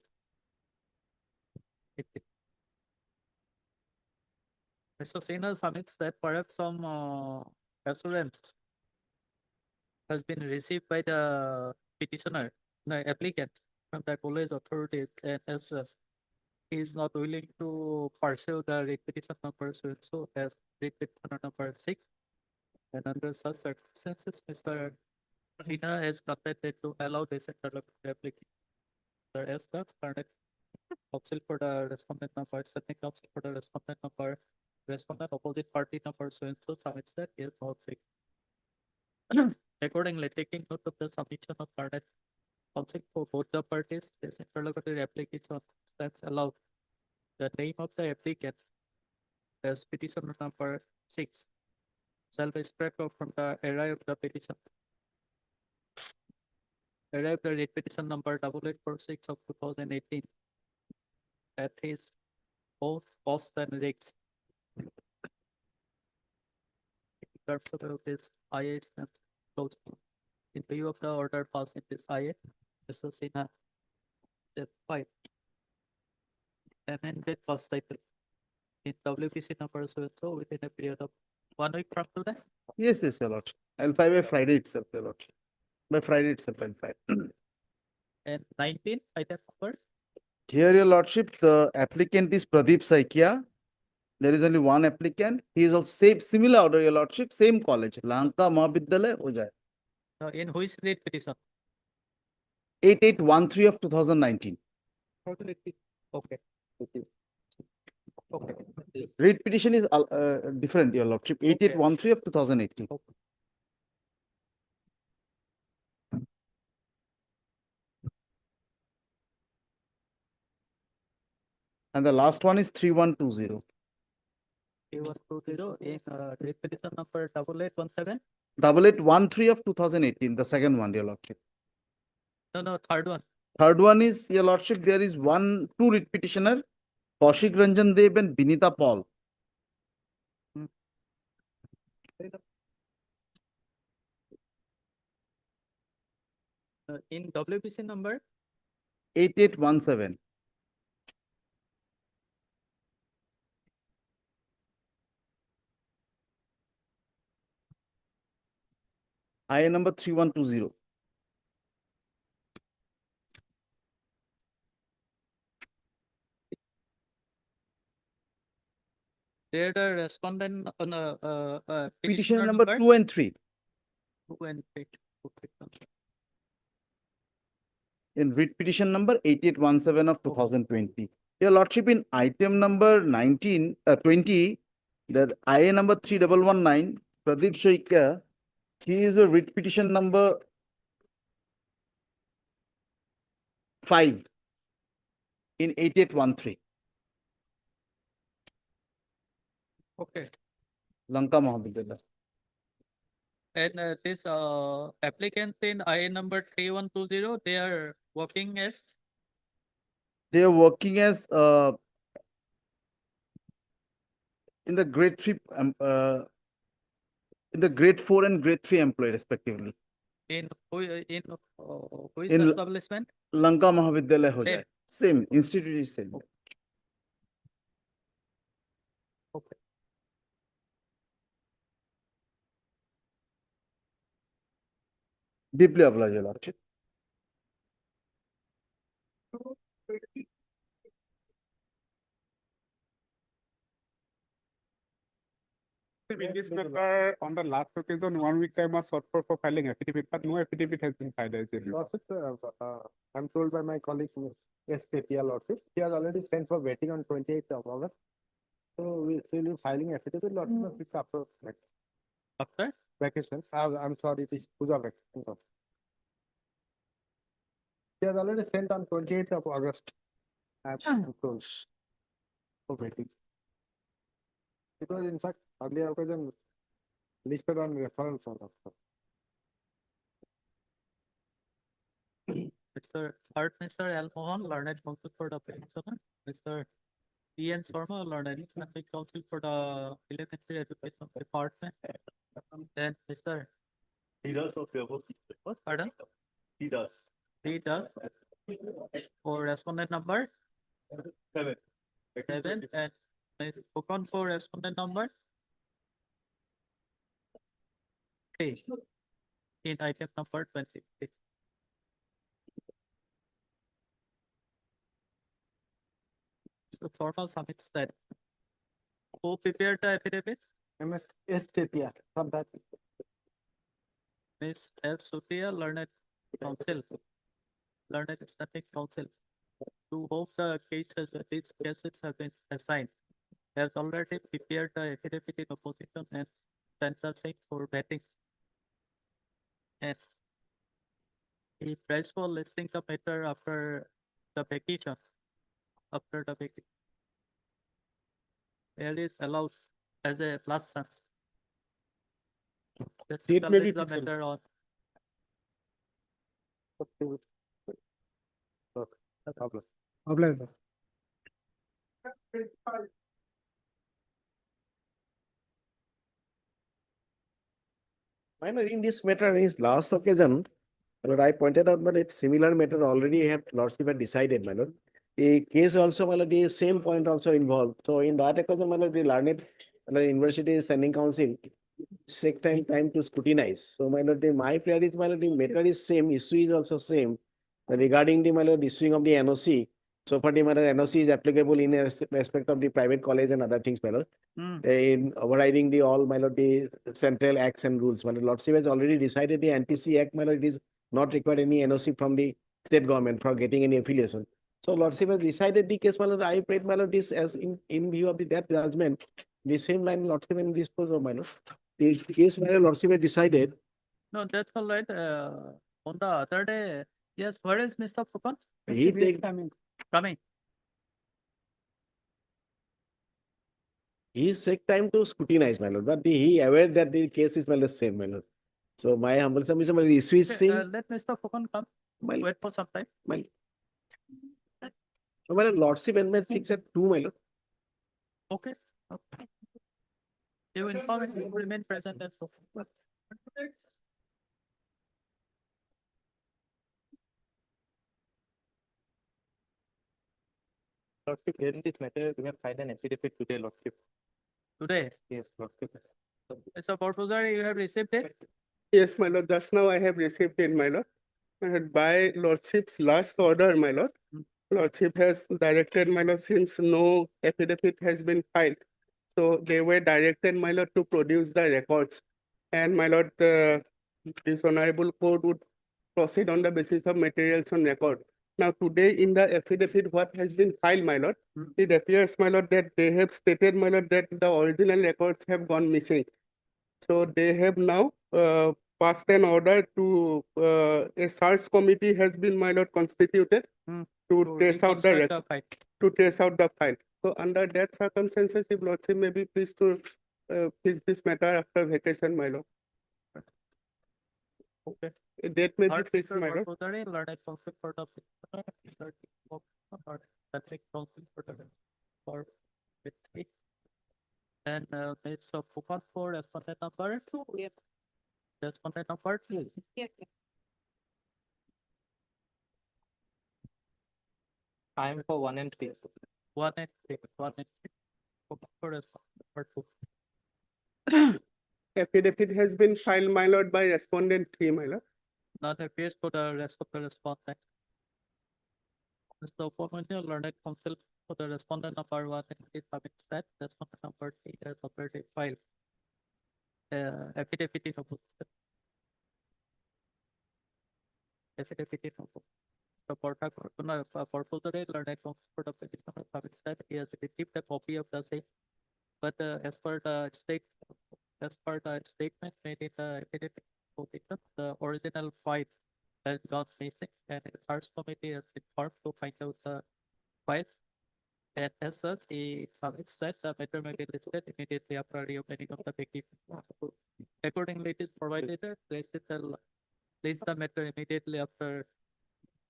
Mr. Sinha submits that perhaps some assurance has been received by the petitioner, the applicant, from the college authority, and as such, he is not willing to pursue the writ petition number so as writ petitioner number 6. And under such circumstances, Mr. Sinha has contended to allow this interlocutory application. As the current counsel for the respondent number, second counsel for the respondent number, respondent opposite party number so and so submits that is not fixed. Accordingly, taking note of the submission of current counsel for both the parties, this interlocutory application stands allowed. The name of the applicant as petitioner number 6 shall be struck off from the array of the petition. Array of the writ petition number 8846 of 2018 at his own cost and risks. In terms of this IA stands closed. In view of the order passed in this IA, Mr. Sinha step 5 amended first title in WPC number so and so within a period of 1 week from today. Yes, yes, your lordship. I'll file by Friday itself, your lordship. By Friday itself, I'll file. And 19 item number. Here, your lordship, the applicant is Pradeep Saikia. There is only one applicant. He is also same, similar order, your lordship, same college. Lanka Mahavidyalaya, ho jaye. In which writ petition? 8813 of 2019. Okay. Okay. Writ petition is different, your lordship. 8813 of 2018. Okay. And the last one is 3120. 3120 in writ petition number 8817. 8813 of 2018, the second one, your lordship. No, third one. Third one is, your lordship, there is two writ petitioner, Kaushik Ranjan Dev and Binita Paul. In WPC number 8817. IA number 3120. there the respondent on Petitioner number 2 and 3. 2 and 3. Okay. In writ petition number 8817 of 2020. Your lordship, in item number 20, the IA number 3119, Pradeep Saikia, he is a writ petition number 5 in 8813. Okay. Lanka Mahavidyalaya. And this applicant in IA number 3120, they are working as They are working as in the grade 3 in the grade 4 and grade 3 employee respectively. in which In establishment? Lanka Mahavidyalaya ho jaye. Same institute is same. Okay. Deeply obliged, your lordship. In this matter, on the last occasion, 1 week time was sought for filing affidavit, but no affidavit has been filed. Lordship, I'm told by my colleague, SKPL Lordship, he has already sent for vetting on 28th of August. So we will be filing affidavit, Lordship, after After? vacation. I'm sorry, it is Puja vacation. He has already sent on 28th of August. I'm told. For vetting. It was in fact earlier occasion listed on referral form. Mr. Art, Mr. L. Mohan, learned counsel for the petitioner. Mr. P. N. Sharma, learned Islamic counsel for the elementary education department. Then Mr. He does okay. What, pardon? He does. He does. For respondent number 7. 7 and Ms. Pukon for respondent number 3 in item number 26. So Sharma submits that. Who prepared the affidavit? MS STPR from that. Ms. L. Sophia, learned counsel, learned Islamic counsel, to whom the these cases have been assigned, has already prepared the affidavit in opposition and sent the same for vetting. And he pressed for listing the matter after the petition. After the petition. It is allowed as a plus sentence. This is Date may be the fixed. matter on. Apply. Minor in this matter is last occasion, but I pointed out, but it's similar matter already have lordship had decided, my lord. The case also, my lord, the same point also involved. So in that occasion, my lord, the learned university standing council take time to scrutinize. So my lord, my prayer is, my lord, the matter is same, issue is also same. Regarding the, my lord, issuing of the NOC. So for the matter, NOC is applicable in respect of the private college and other things, my lord. In overriding the all, my lord, the central acts and rules. My lord, lordship has already decided the NPC Act, my lord, it is not required any NOC from the state government for getting any affiliation. So lordship has decided the case, my lord. I prayed, my lord, this as in view of the that judgment, the same line lordship will dispose of, my lord. The case, my lord, lordship has decided. No, that's all right. On the other day, yes, where is Mr. Pukon? He take, Coming. he take time to scrutinize, my lord, but he aware that the case is, my lord, same, my lord. So my humble submission, my lord, issue is Okay, same. let Mr. Pukon come. My, Wait for some time. my lordship and may fix at 2, my lord. Okay. Okay. You inform and you remain present and so. Lordship, hearing this matter, we have filed an affidavit today, Lordship. Today, Yes, Lordship. Mr. Proposer, you have received it? Yes, my lord, just now I have received it, my lord. By lordship's last order, my lord. Lordship has directed, my lord, since no affidavit has been filed. So they were directed, my lord, to produce the records. And my lord, this honorable court would proceed on the basis of materials on record. Now today in the affidavit, what has been filed, my lord, it appears, my lord, that they have stated, my lord, that the original records have gone missing. So they have now passed an order to a search committee has been, my lord, constituted to trace out the record, to trace out the file. So under that circumstances, if lordship may be pleased to fix this matter after vacation, my lord. Okay. That may be Art, fixed, Mr. my lord. Proposer, learned counsel for the Mr. Art, Patrick counsel for the for with it. And it's a Pukon for respondent number 2. Yep. Respondent number 2. Yes. I am for 1 and 3. 1 and 3. 1 and 3. Pukon for respondent number 2. Affidavit has been filed, my lord, by respondent 3, my lord. Not appears for the rest of the respondent. Mr. Opomental, learned counsel for the respondent number 1 and 3 submits that respondent number 3 has already filed affidavit in opposition. Affidavit in opposition. The proposer, learned counsel for the petitioner submits that he has received a copy of the same, but as per the statement made in the affidavit position, the original file has gone missing and its search committee has been formed to find out the file. And as such, he submits that the matter may be listed immediately after reopening of the petition. Accordingly, it is provided that place the matter immediately after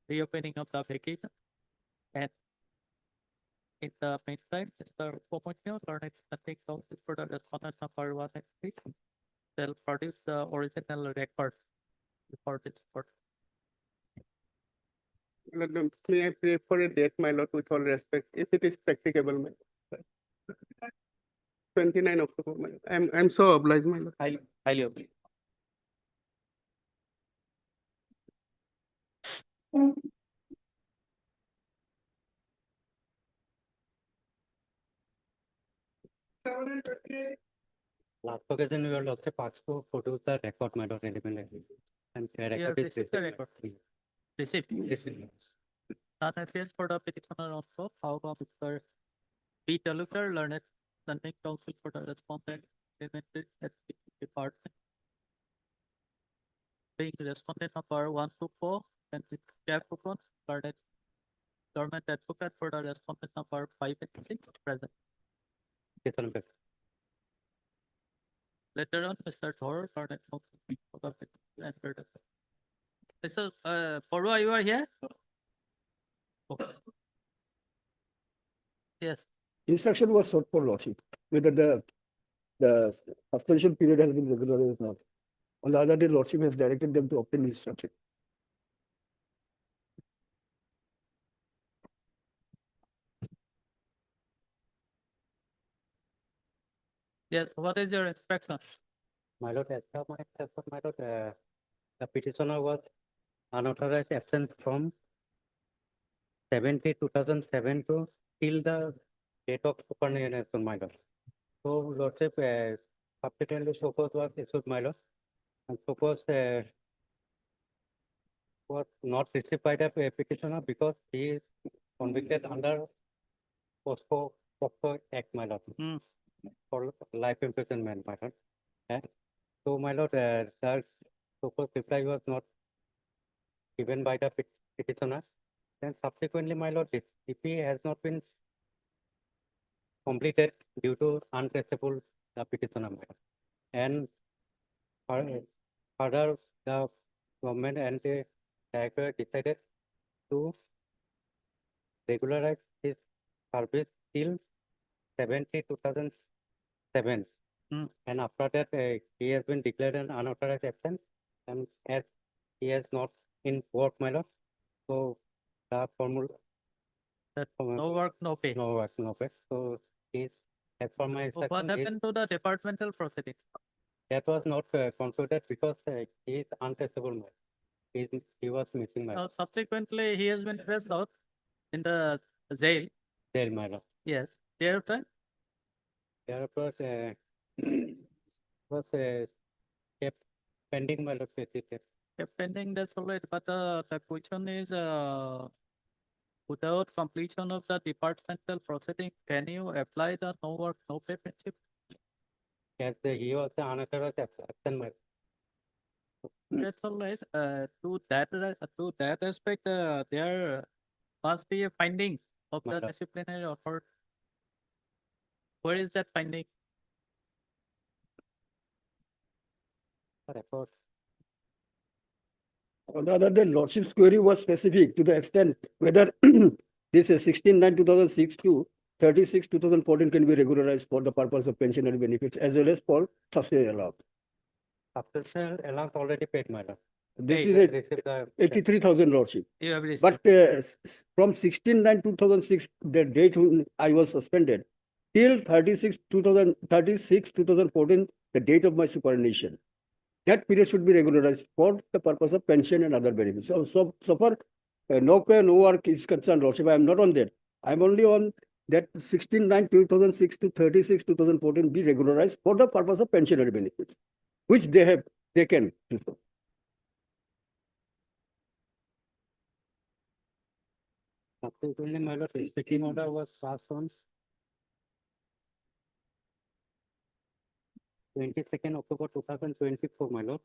reopening of the vacation. And in the meantime, Mr. Pomoño learned nothing council for the respondent number 1 and 3 shall produce the original record before this court. My lord, may I pray for a date, my lord, with all respect, if it is practicable, my lord. 29 October, my lord. I'm so obliged, my lord. Highly obliged. Last occasion, we were also asked to produce the record, my lord, eligibility. And the You record have is received the record. Received. received. None appears for the petitioner also. However, Mr. B. Taluka learned London Council for the respondent implemented at the department. Being respondent number 124 and with chairperson learned government advocate for the respondent number 5 and 6 present. Yes, Your Honor. Later on, Mr. Thor learned counsel for the petitioner entered. Mr. Porua, you are here? Okay. Yes. Instruction was sought for lordship, whether the suspension period has been regularized or not. On the other day, lordship has directed them to obtain instruction. Yes. What is your instruction? My lord, as per my assessment, my lord, the petitioner was unauthorized absent from 2007 to till the date of superannuation, my lord. So lordship, subsequently Sokos was issued, my lord, and Sokos was not received by the petitioner because he is convicted under POSCO Act, my lord, for life imprisonment, my lord. So, my lord, the Sokos reply was not given by the petitioner. Then subsequently, my lord, this CP has not been completed due to untraceable petitioner, my lord. And further, the government and the director decided to regularize his service till 2007. And after that, he has been declared an unauthorized absent, and as he has not in work, my lord, so the formula that No work, no pay. no work, no pay. So he, as per my So what instruction, happened to the departmental proceeding? that was not concluded because he is untestable, my lord. He was missing, my lord. Subsequently, he has been pressed out in the jail. There, my lord. Yes. Thereafter, Thereafter, was kept pending, my lord. kept pending, that's all right. But the question is, without completion of the departmental proceeding, can you apply the no work, no pay principle? Yes, he was unauthorized absent, my lord. That's all right. To that aspect, there must be a finding of the Madam. disciplinary authority. Where is that finding? Report. On the other day, lordship's query was specific to the extent whether this is 16/9/2006 to 36/2014 can be regularized for the purpose of pensionary benefits as well as for subsidy allowance. Substantial allowance already paid, my lord. This Hey, is Received a the 83,000 lordship. You have received. But from 16/9/2006, the date when I was suspended, till 36/2014, the date of my superannuation. That period should be regularized for the purpose of pension and other benefits. So far, no pay, no work is concerned, lordship. I am not on that. I am only on that 16/9/2006 to 36/2014 be regularized for the purpose of pensionary benefits, which they have taken. Subsequently, my lord, restricting order was passed on 22nd October 2024, my lord.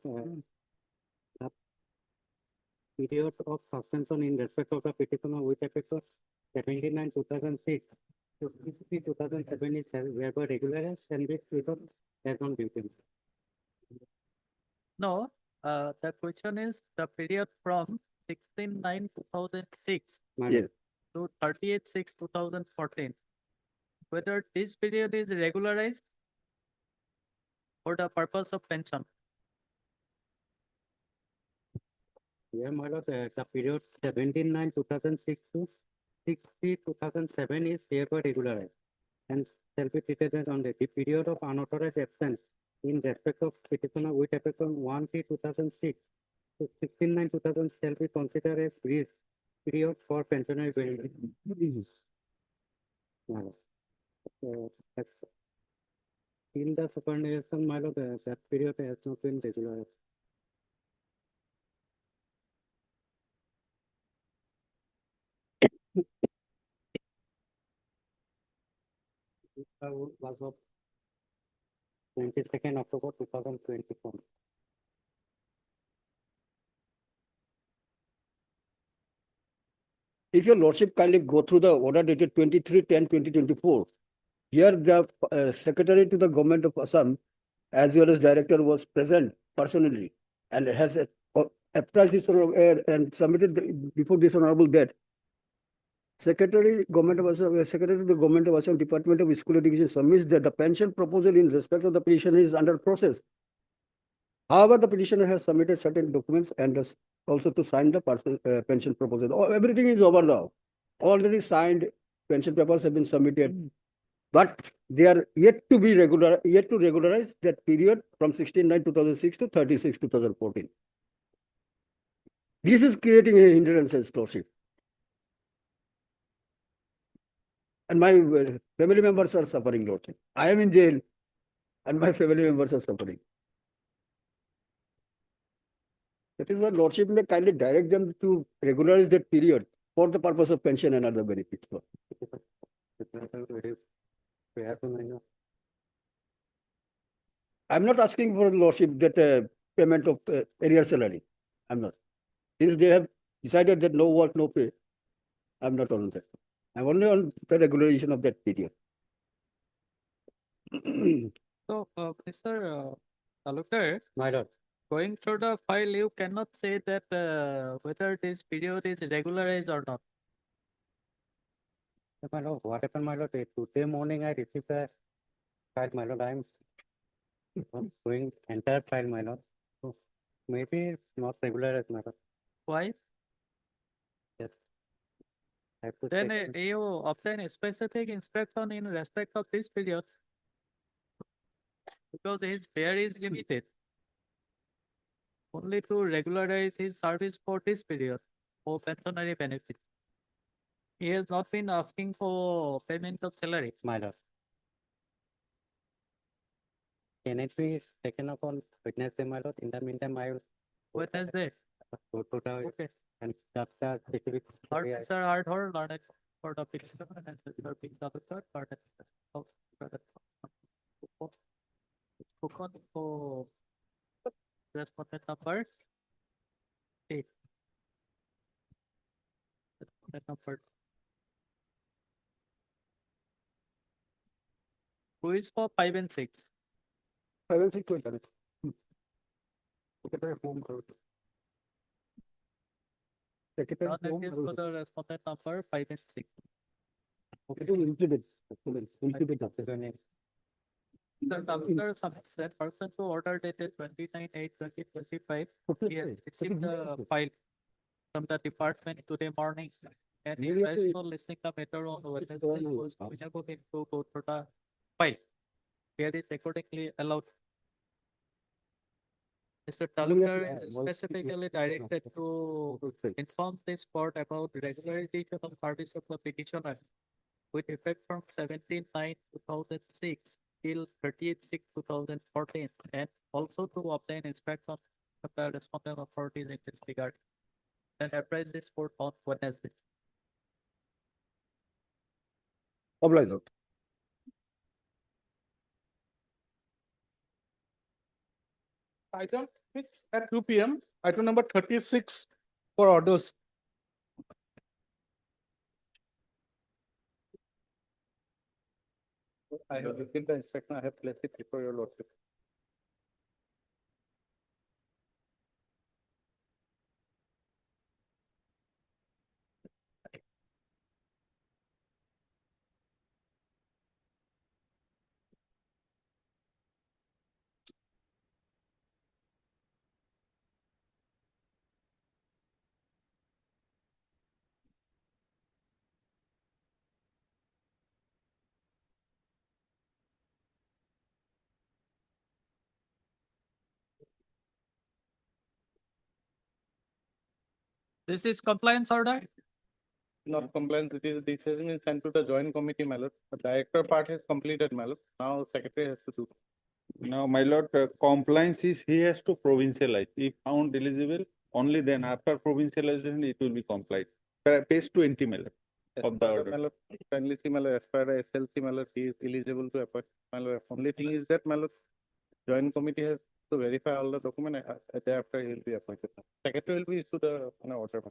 The period of suspension in respect of the petitioner with effect of 79/2006 to 53/2007 is whereby regularized and this period has not been paid. No, the question is the period from 16/9/2006 Yes. to 38/6/2014. Whether this period is regularized for the purpose of pension. Yeah, my lord, the period 17/9/2006 to 6/3/2007 is therefore regularized and shall be treated as only the period of unauthorized absence in respect of petitioner with effect on 1/3/2006 to 16/9/2000 shall be considered as grace period for pensionary benefit. My lord. That's- In the superannuation, my lord, that period has not been regularized. Was of 22nd October 2024. If your lordship kindly go through the order dated 23/10/2024, here the secretary to the government of Assam as well as director was present personally and has apprised this and submitted before this honorable date. Secretary Government of Assam, Secretary to the Government of Assam Department of School Education submits that the pension proposal in respect of the petitioner is under process. However, the petitioner has submitted certain documents and has also to sign the pension proposal. Everything is over now. Already signed, pension papers have been submitted. But they are yet to regularize that period from 16/9/2006 to 36/2014. This is creating a hindrance, lordship. And my family members are suffering, lordship. I am in jail and my family members are suffering. That is why lordship may kindly direct them to regularize that period for the purpose of pension and other benefits. I'm not asking for lordship that payment of arrear salary. I'm not. Since they have decided that no work, no pay, I'm not on that. I'm only on the regularization of that period. So, Mr. Talukdar, My lord. going through the file, you cannot say that whether this period is regularized or not. My lord, what happened, my lord? Today morning I received a file, my lord. I'm going entire file, my lord. So maybe it's not regularized, my lord. Why? Yes. I have to Then check. you obtain a specific instruction in respect of this period. Because his fare is limited. Only to regularize his service for this period for pensionary benefit. He has not been asking for payment of salary. My lord. Can it be taken up on Wednesday, my lord? In the meantime, I will Wednesday. go to the Okay. and that's the specific. Hard, sir, hard, learned for the petitioner and sir, being the third part. For respondent number 8. Respondent number. Who is for 5 and 6? 5 and 6 will done it. Secretary None home, against for the respondent number 5 and 6. Okay, to implement the name. The doctor submits that person to order dated 29/8/2025. He has received the file from the department today morning. And he tries to listening the matter on Wednesday, goes to go through the file. Here is accordingly allowed. Mr. Talukdar is specifically directed to inform this court about regularization of service of the petitioner with effect from 17/9/2006 till 38/6/2014, and also to obtain instruction from the respondent authorities in this regard and apprise this court on Wednesday. Oblige, Lord. Item which at 2 p.m. Item number 36 for orders. I have received the instruction. I have placed it before your lordship. This is compliance order. Not compliance, this has been sent to the joint committee, my lord. The director part is completed, my lord. Now secretary has to do. Now, my lord, compliance is he has to provincialize. If found eligible, only then after provincialization it will be complied. Page 20, my lord, of the order. My lord, kindly see, my lord, as per the SLC, my lord, he is eligible to appoint. My lord, only thing is that, my lord, joint committee has to verify all the document, thereafter he will be appointed. Secretary will be issued the, order.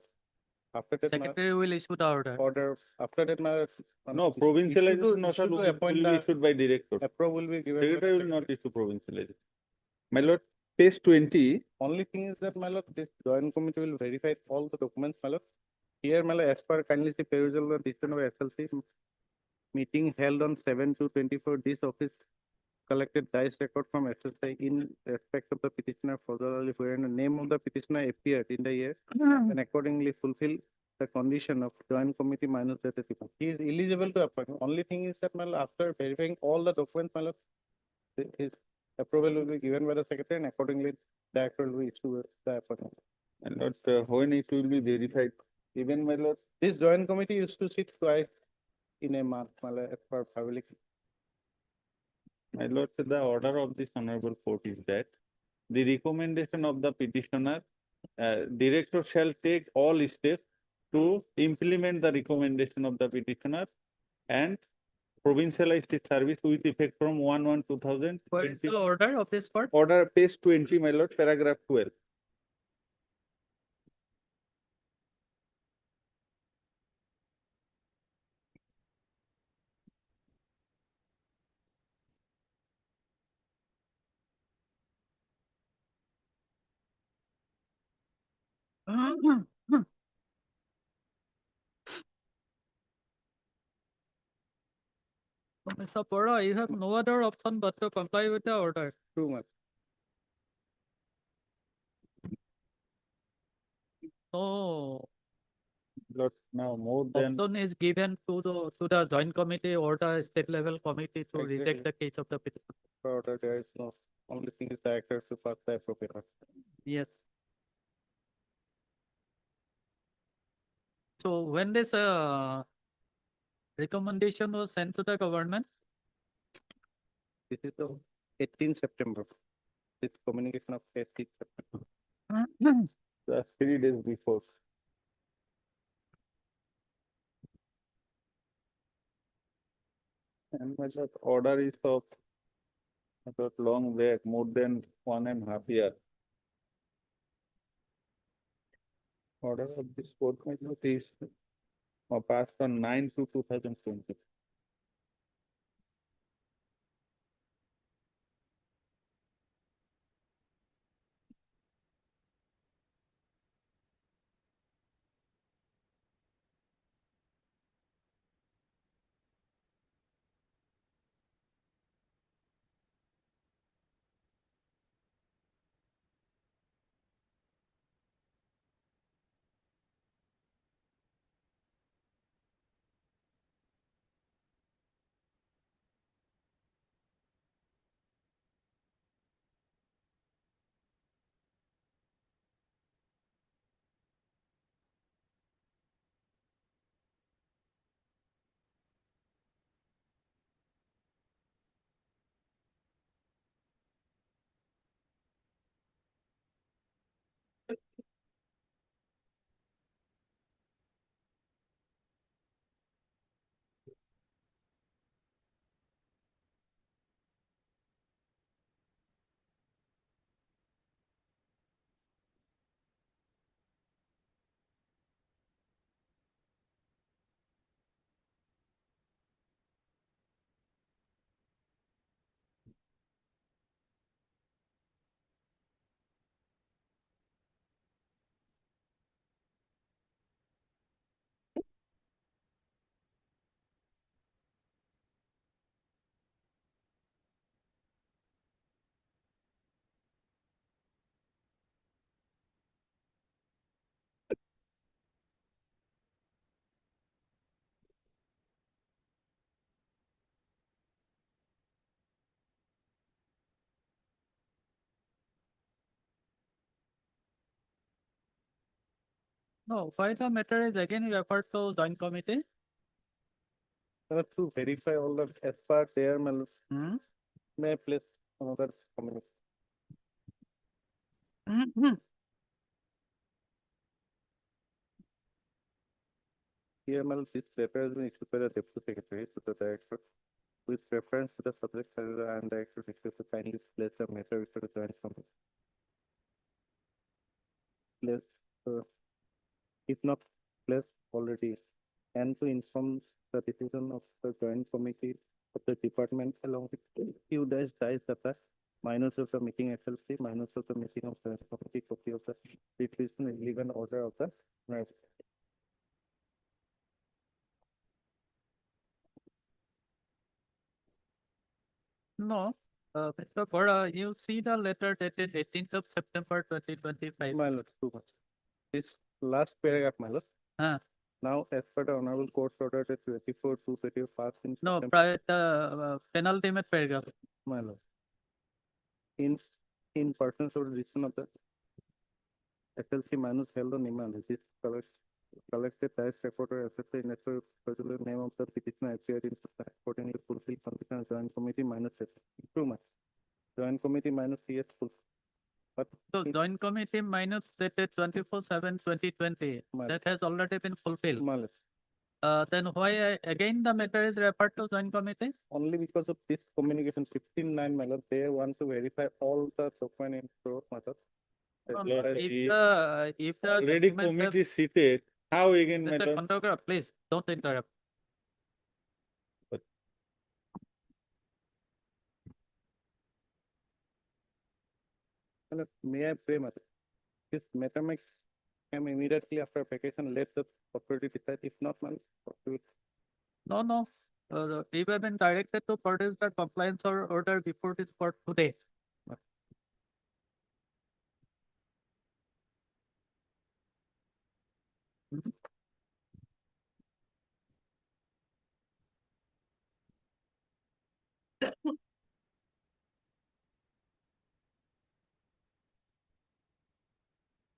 After that, my Secretary will issue the order. after that, my. No, provincialization also issue to will appoint be the issued by director. approval will be given. by the Secretary will secretary. not issue provincialization. My lord, page 20, Only thing is that, my lord, this joint committee will verify all the documents, my lord. Here, my lord, as per kindly see perusal of decision of SLC meeting held on 7/2/24, this office collected dice record from SSI in respect of the petitioner Fazal wherein the name of the petitioner appeared in the year and accordingly fulfill the condition of joint committee minus the people. He is eligible to appoint. Only thing is that, my lord, after verifying all the documents, my lord, his approval will be given by the secretary and accordingly director will be issued the appointment. and not when it will be verified. Even, my lord, This joint committee used to sit twice in a month, my lord, as per public. my lord, the order of this honorable court is that the recommendation of the petitioner, director shall take all steps to implement the recommendation of the petitioner and provincialize the service with effect from 1/1/2020. Where is the order of this court? Order page 20, my lord, paragraph 12. Mr. Bora, you have no other option but to comply with the order. Too much. No, Lord, now more than option is given to the joint committee or the state level committee to Exactly. reject the case of the petition. Order, there is no, only thing is director to pass the appropriate order. Yes. So when this recommendation was sent to the government, This is the 18th September. This communication of 18th September. just 3 days before. And my lord, order is of long back, more than 1.5 years. Order of this court, my lord, is passed on 9/2/2020. No, why the matter is again referred to joint committee? To verify all the as per their Hmm? may I place another comment. Here, this paper has been issued by the Deputy Secretary to the Director with reference to the subject matter and Director request to kindly place the matter before the joint committee. Place, if not placed already, and to inform the decision of the joint committee of the department along with few dice data, minus of the meeting SLC, minus of the meeting of joint committee, copy of the decision in legal order of the right. No, Mr. Bora, you see the letter dated 18th of September 2025. My lord, too much. This last paragraph, my lord. Huh. Now, as per the Honorable Court order, that 24/2/20 passed in No, September, prior the penultimate paragraph. my lord. In persons of the decision of the SLC minus held on email, this collected as reporter accepted in the particular name of the petitioner appeared in accordingly fulfill condition of joint committee minus too much. Joint committee minus CS full. But So joint committee minus dated 24/7/2020, my that has already been fulfilled. my lord, Then why again the matter is referred to joint committee? only because of this communication 15/9, my lord, they want to verify all the document info, my lord. If the Already documents have- committee seated, how again, Mr. madam? Khandalkar, please don't interrupt. May I pray, madam? This matter makes come immediately after vacation, let the authority decide. If not, madam, No. We have been directed to produce the compliance or order before this court today.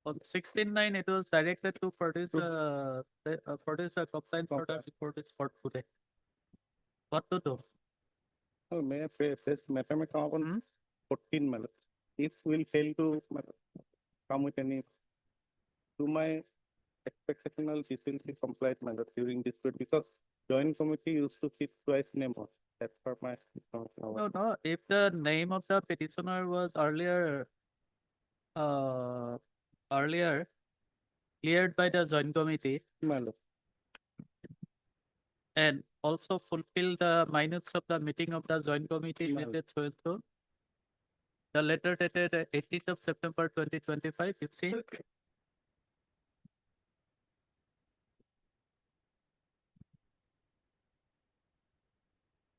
On 16/9, it was directed to produce the compliance order before this court today. What to do? oh, may I pray? This matter may come on 14, madam. If we'll fail to come with any, to my expectational decency compliant matter during this period, because joint committee used to sit twice in a month. That's for my. No. If the name of the petitioner was earlier cleared by the joint committee My lord. and also fulfill the minutes of the meeting of the joint committee dated so and so. The letter dated 18th of September 2025, you see.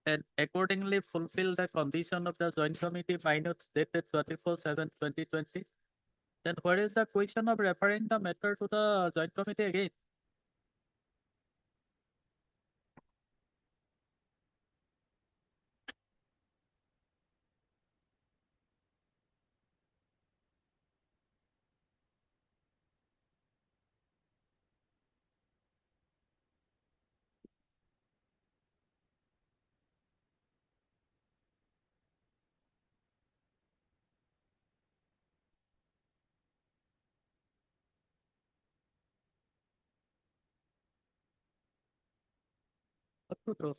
And accordingly fulfill the condition of the joint committee minutes dated 24/7/2020. Then what is the question of referring the matter to the joint committee again? What to do?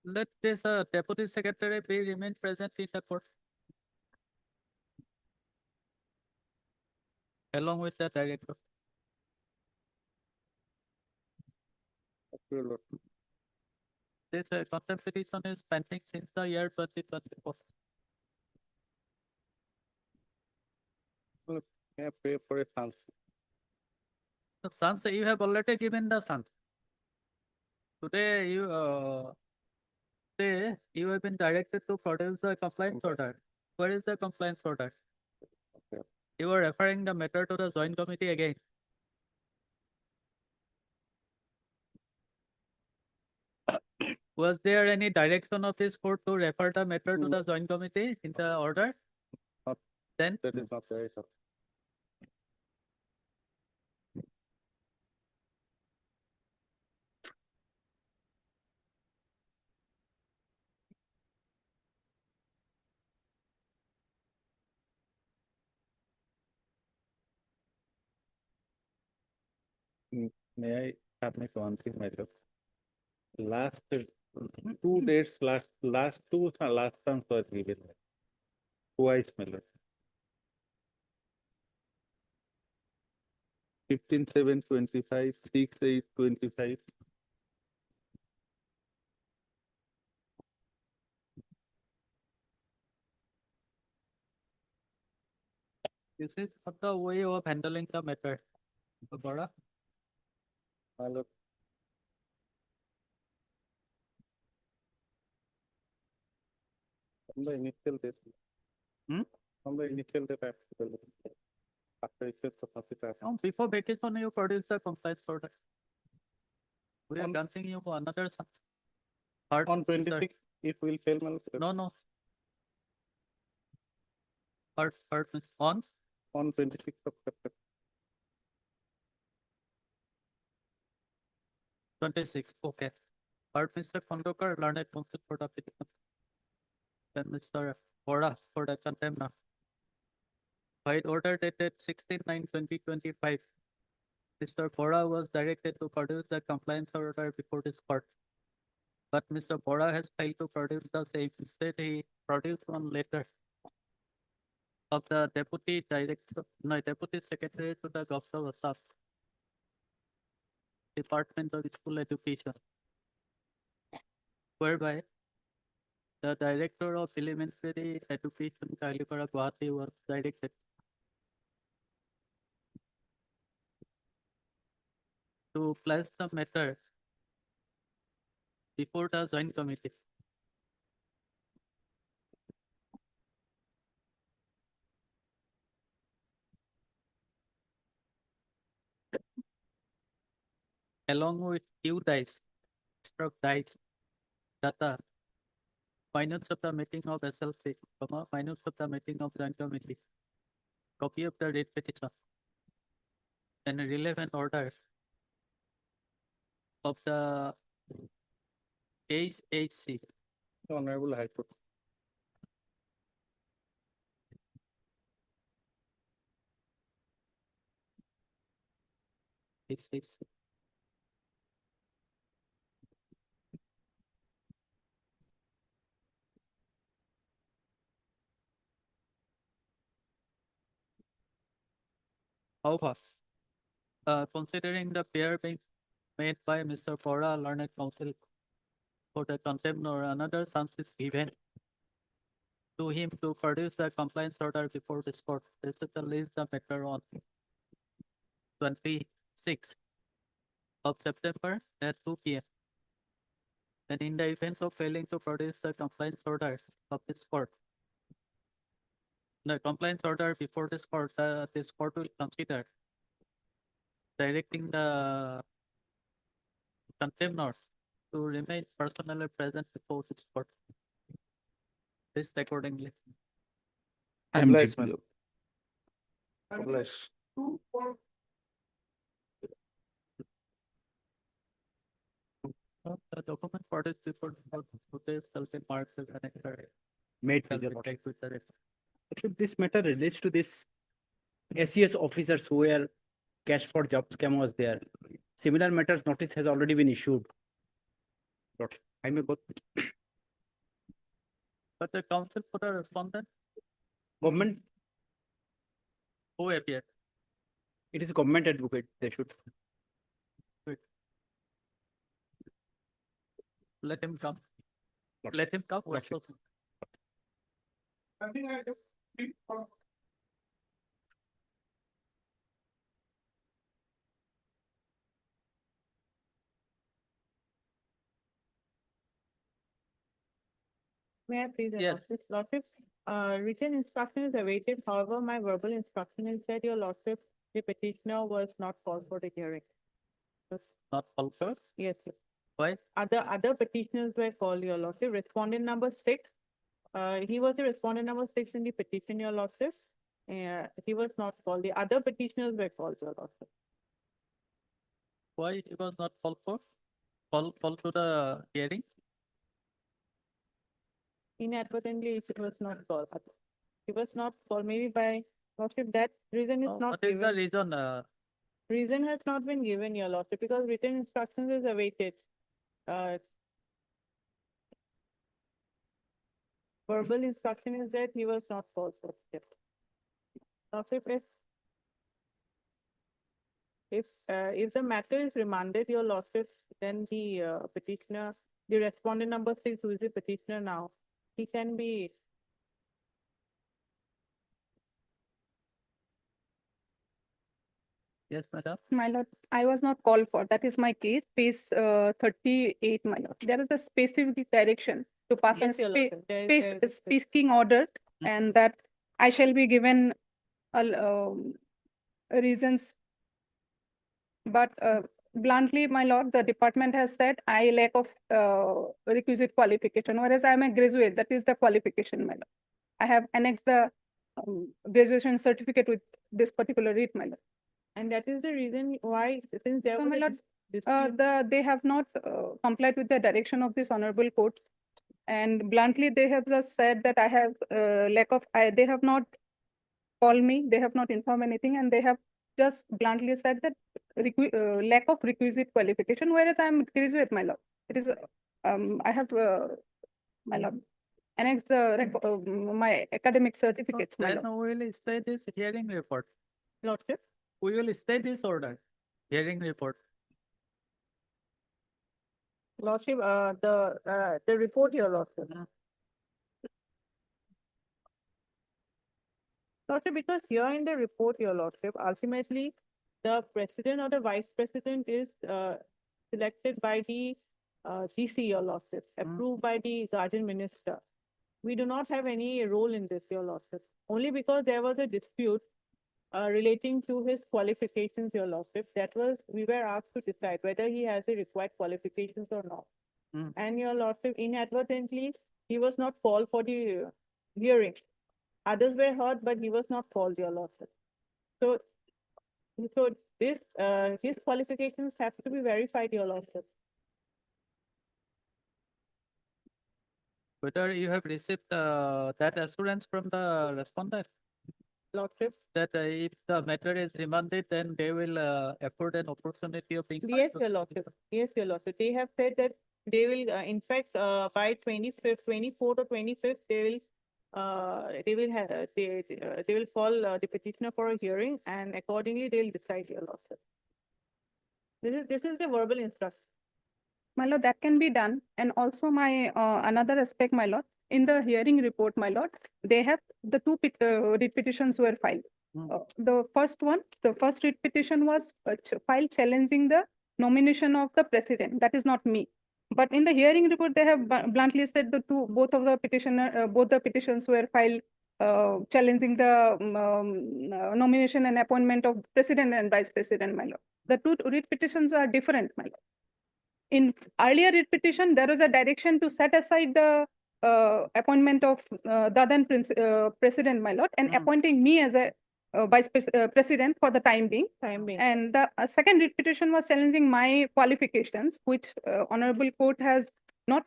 Let this deputy secretary be remain present in the court along with the director. This contempt petition is pending since the year 2024. May I pray for a chance? The sons, you have already given the sons. Today you have been directed to produce the compliance order. Where is the compliance order? You are referring the matter to the joint committee again. Was there any direction of this court to refer the matter to the joint committee in the order? Not- Then, That is not there, sir. May I submit one thing, my lord? Last two dates, last terms were given. Twice, my lord. 15/7/25, 6/8/25. this is not the way of handling the matter. Mr. Bora, My lord, from the initial date. Hmm? From the initial date applicable. After effect of office. no, before vacation, you produce the compliance order. We are On- granting you another part. On sir. 26, if we'll fail, my lord. No. Part is on. On 26th of September. 26, okay. Part Mr. Kondokar, learned counsel for the petition. Then Mr. Bora for the contempt now. While order dated 16/9/2025, Mr. Bora was directed to produce the compliance order before this court. But Mr. Bora has failed to produce the same. Instead, he produced one letter of the deputy secretary to the Governor of the Departmental School Education, whereby the Director of Elementary Education, Kalipara, Guwahati, was directed to place the matter before the joint committee. Along with due dice, struck dice, data, minutes of the meeting of SLC, minutes of the meeting of joint committee, copy of the writ petition, and a relevant order of the HHC. Honorable High Court. HHC. However, considering the pair being made by Mr. Bora, learned counsel for the contempt or another chance is given to him to produce the compliance order before this court. This is the list the matter on 26th of September at 2 p.m. And in the event of failing to produce the compliance order of this court, the compliance order before this court will consider directing the contemptor to remain personally present before this court. This accordingly. I'm Bless, my my lord. Bless. The document produced before the court shall be marked as annexed. Made Shall be with the- tagged with the record. Actually, this matter relates to this SES officers who were cash for job scam was there. Similar matters notice has already been issued. But I may go, But the counsel for the respondent government, who appeared, it is government advocate, they should. let him come. What? Let him come. What should- May I please Yes. announce this, Lordship? Written instruction is awaited. However, my verbal instruction is that your Lordship, the petitioner was not called for the hearing. Not also. Yes, yes. Why? Other petitioners were called, your lordship. Respondent number 6, he was the respondent number 6 in the petition, your lordship. He was not called. The other petitioners were called, your lordship. Why it was not called for? Call to the hearing? Inadvertently, it was not called. It was not called, maybe by lordship. That reason is not What is the given. reason? Reason has not been given, your lordship, because written instructions is awaited. Verbal instruction is that he was not called for. Lordship, if the matter is remanded, your lordship, then the petitioner, the respondent number 6, who is the petitioner now, he can be. Yes, madam. My lord, I was not called for. That is my case, page 38, my lord. There is a specific direction to pass Yes, your a lordship, there is a speaking order, and that I shall be given reasons. But bluntly, my lord, the department has said I lack of requisite qualification, whereas I am a graduate. That is the qualification, my lord. I have annexed the graduation certificate with this particular read, my lord. And that is the reason why, since there So, was my a lord, dispute. they have not complied with the direction of this honorable court, and bluntly they have just said that I have they have not called me, they have not informed anything, and they have just bluntly said that lack of requisite qualification, whereas I am graduate, my lord. It is I have my lord annexed my academic certificates, my Then lord. we will stay this hearing report. Lordship, We will stay this order, hearing report. lordship, the report, your lordship. Lordship, because here in the report, your lordship, ultimately, the president or the vice president is selected by the GC, your lordship, approved by the guardian minister. We do not have any role in this, your lordship, only because there was a dispute relating to his qualifications, your lordship. That was, we were asked to decide whether he has the required qualifications or not. And your lordship, inadvertently, he was not called for the hearing. Others were heard, but he was not called, your lordship. So this, his qualifications have to be verified, your lordship. Whether you have received that assurance from the respondent? Lordship, That if the matter is remanded, then they will afford an opportunity of being. yes, your lordship. Yes, your lordship. They have said that they will, in fact, by 25th, 24th or 25th, they will call the petitioner for a hearing, and accordingly they'll decide, your lordship. This is the verbal instruction. My lord, that can be done. And also my another aspect, my lord, in the hearing report, my lord, they have the two writ petitions were filed. The first writ petition was filed challenging the nomination of the president. That is not me. But in the hearing report, they have bluntly said both of the petitions were filed challenging the nomination and appointment of president and vice president, my lord. The two writ petitions are different, my lord. In earlier writ petition, there was a direction to set aside the appointment of the then president, my lord, and appointing me as a vice president for the time being. And the second writ petition was challenging my qualifications, which honorable court has not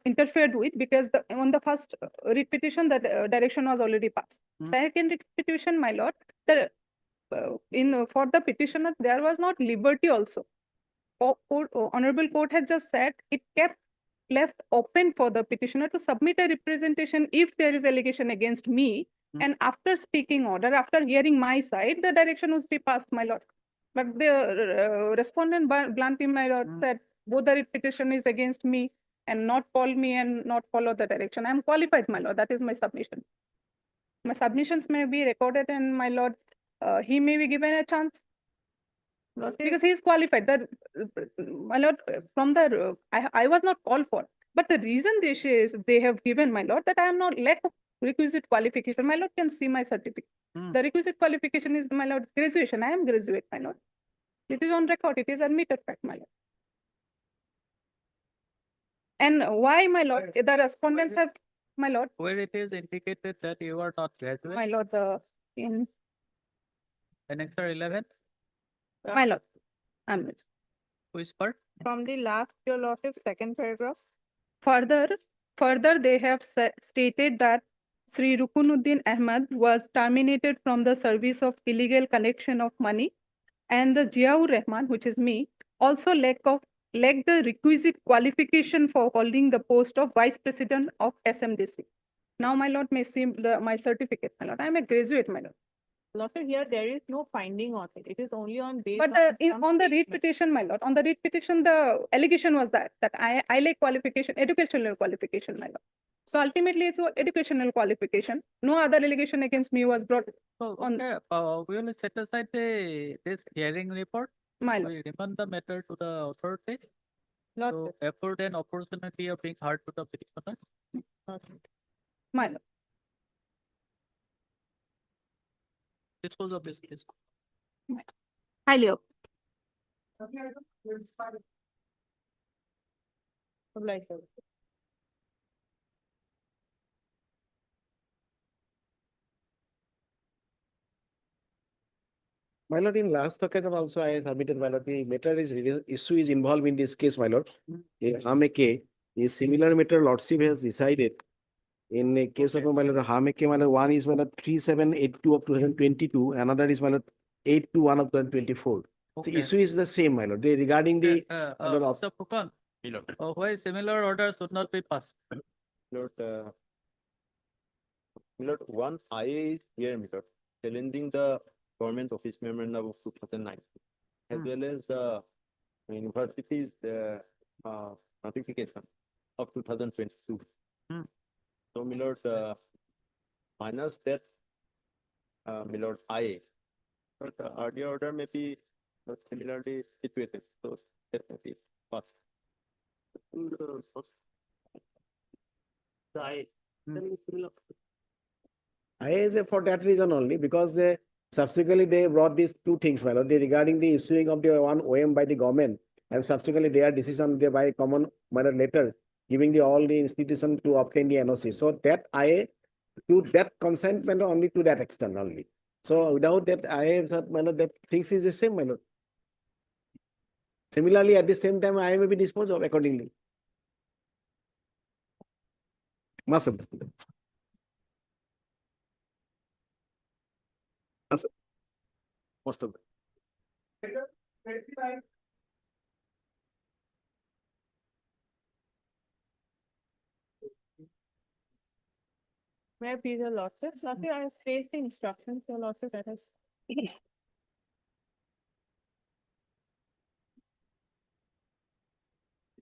interfered with, because on the first writ petition, the direction was already passed. Second writ petition, my lord, for the petitioner, there was not liberty also. Honorable court had just said it kept left open for the petitioner to submit a representation if there is allegation against me. And after speaking order, after hearing my side, the direction was be passed, my lord. But the respondent bluntly, my lord, said both the petition is against me and not call me and not follow the direction. I am qualified, my lord. That is my submission. My submissions may be recorded, and my lord, he may be given a chance. Because he is qualified. My lord, from the I was not called for, but the reason they have given, my lord, that I am not lack of requisite qualification. My lord can see my certificate. The requisite qualification is, my lord, graduation. I am graduate, my lord. It is on record, it is admitted fact, my lord. And why, my lord, the respondents have, my lord, Where it is indicated that you are not graduate, my lord, in, annexure 11, my lord, I'm whisper. From the last, your lordship, second paragraph. Further, they have stated that Sri Rukunuddin Ahmad was terminated from the service of illegal collection of money, and the Ziaur Rahman, which is me, also lacked the requisite qualification for holding the post of Vice President of SMDC. Now, my lord, may see my certificate, my lord. I am a graduate, my lord. Lordship, here there is no finding on it. It is only on based But some on the read statement. petition, my lord, on the read petition, the allegation was that I lack qualification, educational qualification, my lord. So ultimately, it's educational qualification. No other allegation against me was brought So, on, okay, we will set aside this hearing report. my lord. We remand the matter to the authority to Lordship, afford an opportunity of being heard to the petitioner. My lord. Dispose of this case. Highly up. obliged, sir. My lord, in last occasion also I submitted, my lord, the matter issue is involved in this case, my lord. In Hameke, a similar matter lordship has decided. In a case of my lord Hameke, my lord, one is my lord 3782 of 2022, another is my lord 821 of 2024. The Okay. issue is the same, my lord, regarding the. Mr. Fukan, why similar orders should not be passed? Lord, Lord, one IA is here, Lord, challenging the government office memorandum of 2009, as well as the university's notification of 2022. So, my lord, minus that, my lord, IA, but the earlier order may be similarly situated. So, that may be passed. I is for that reason only, because subsequently they brought these two things, my lord, regarding the issuing of the one OM by the government, and subsequently their decision by common matter letter giving the all the institution to obtain the NOC. So that I to that consentment only to that extent only. So without that I my lord, that things is the same, my lord. Similarly, at the same time, I may be disposed of accordingly. Must have. Most of them. May I please, your lordship? Lordship, I have placed the instructions, your lordship, that has.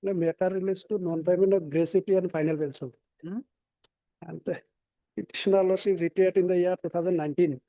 The matter relates to non-payment of gratuity and final pension. Hmm? And the petitioner lordship retired in the year 2019.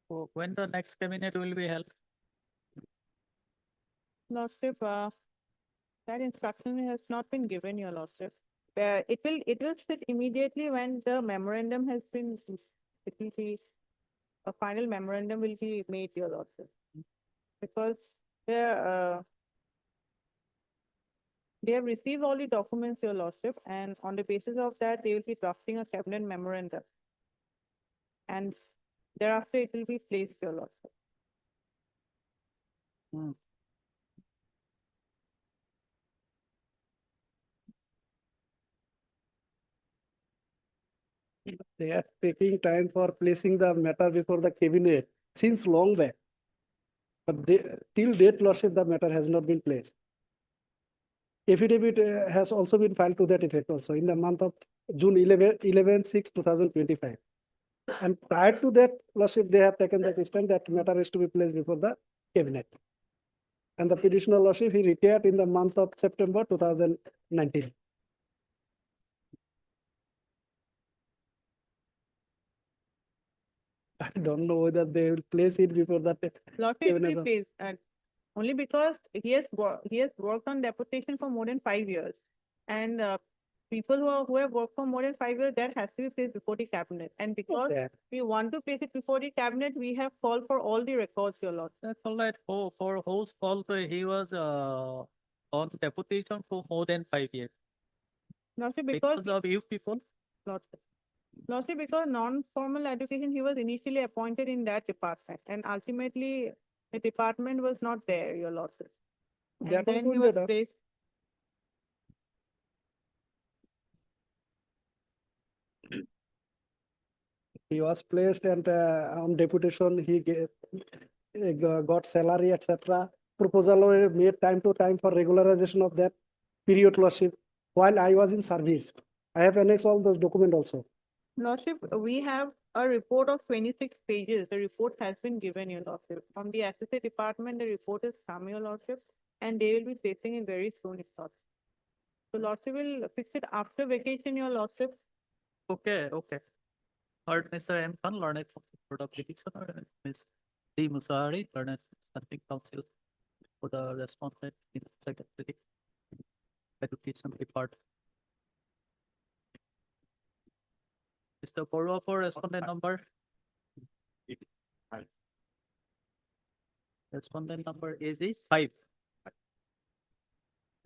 So when the next cabinet will be held? Lordship, that instruction has not been given, your lordship. It will sit immediately when the memorandum has been, it will be, a final memorandum will be made, your lordship. Because they have received all the documents, your lordship, and on the basis of that, they will be drafting a cabinet memorandum. And thereafter, it will be placed, your lordship. They are taking time for placing the matter before the cabinet since long back. But till date, lordship, the matter has not been placed. affidavit has also been filed to that effect also in the month of June 11/6/2025. And prior to that, Lordship, they have taken the stand that matter is to be placed before the cabinet. And the petitioner Lordship, he retired in the month of September 2019. I don't know whether they will place it before that. Lordship, Cabinet or- please, only because he has worked on deputation for more than 5 years. And people who have worked for more than 5 years, that has to be placed before the cabinet. And because Yeah. we want to place it before the cabinet, we have called for all the records, your lord. That's all right. For whose fault he was on deputation for more than 5 years. Lordship, because Because of you people. Lordship, because non-formal education, he was initially appointed in that department, and ultimately the department was not there, your lordship. And That then also he will was be done. placed. He was placed and on deputation, he got salary, etc. Proposal were made time to time for regularization of that period Lordship while I was in service. I have annexed all those documents also. Lordship, we have a report of 26 pages. The report has been given, your lordship. From the associate department, the report is come, your lordship, and they will be placing it very soon, if not. So lordship will fix it after vacation, your lordship. Okay. Heard Mr. M. Khan, learned from the Court of Petitioner, and Ms. D. Musari, learned standing counsel for the respondent in Secretary Education Department. Mr. Borua for respondent number. Respondent number is the 5.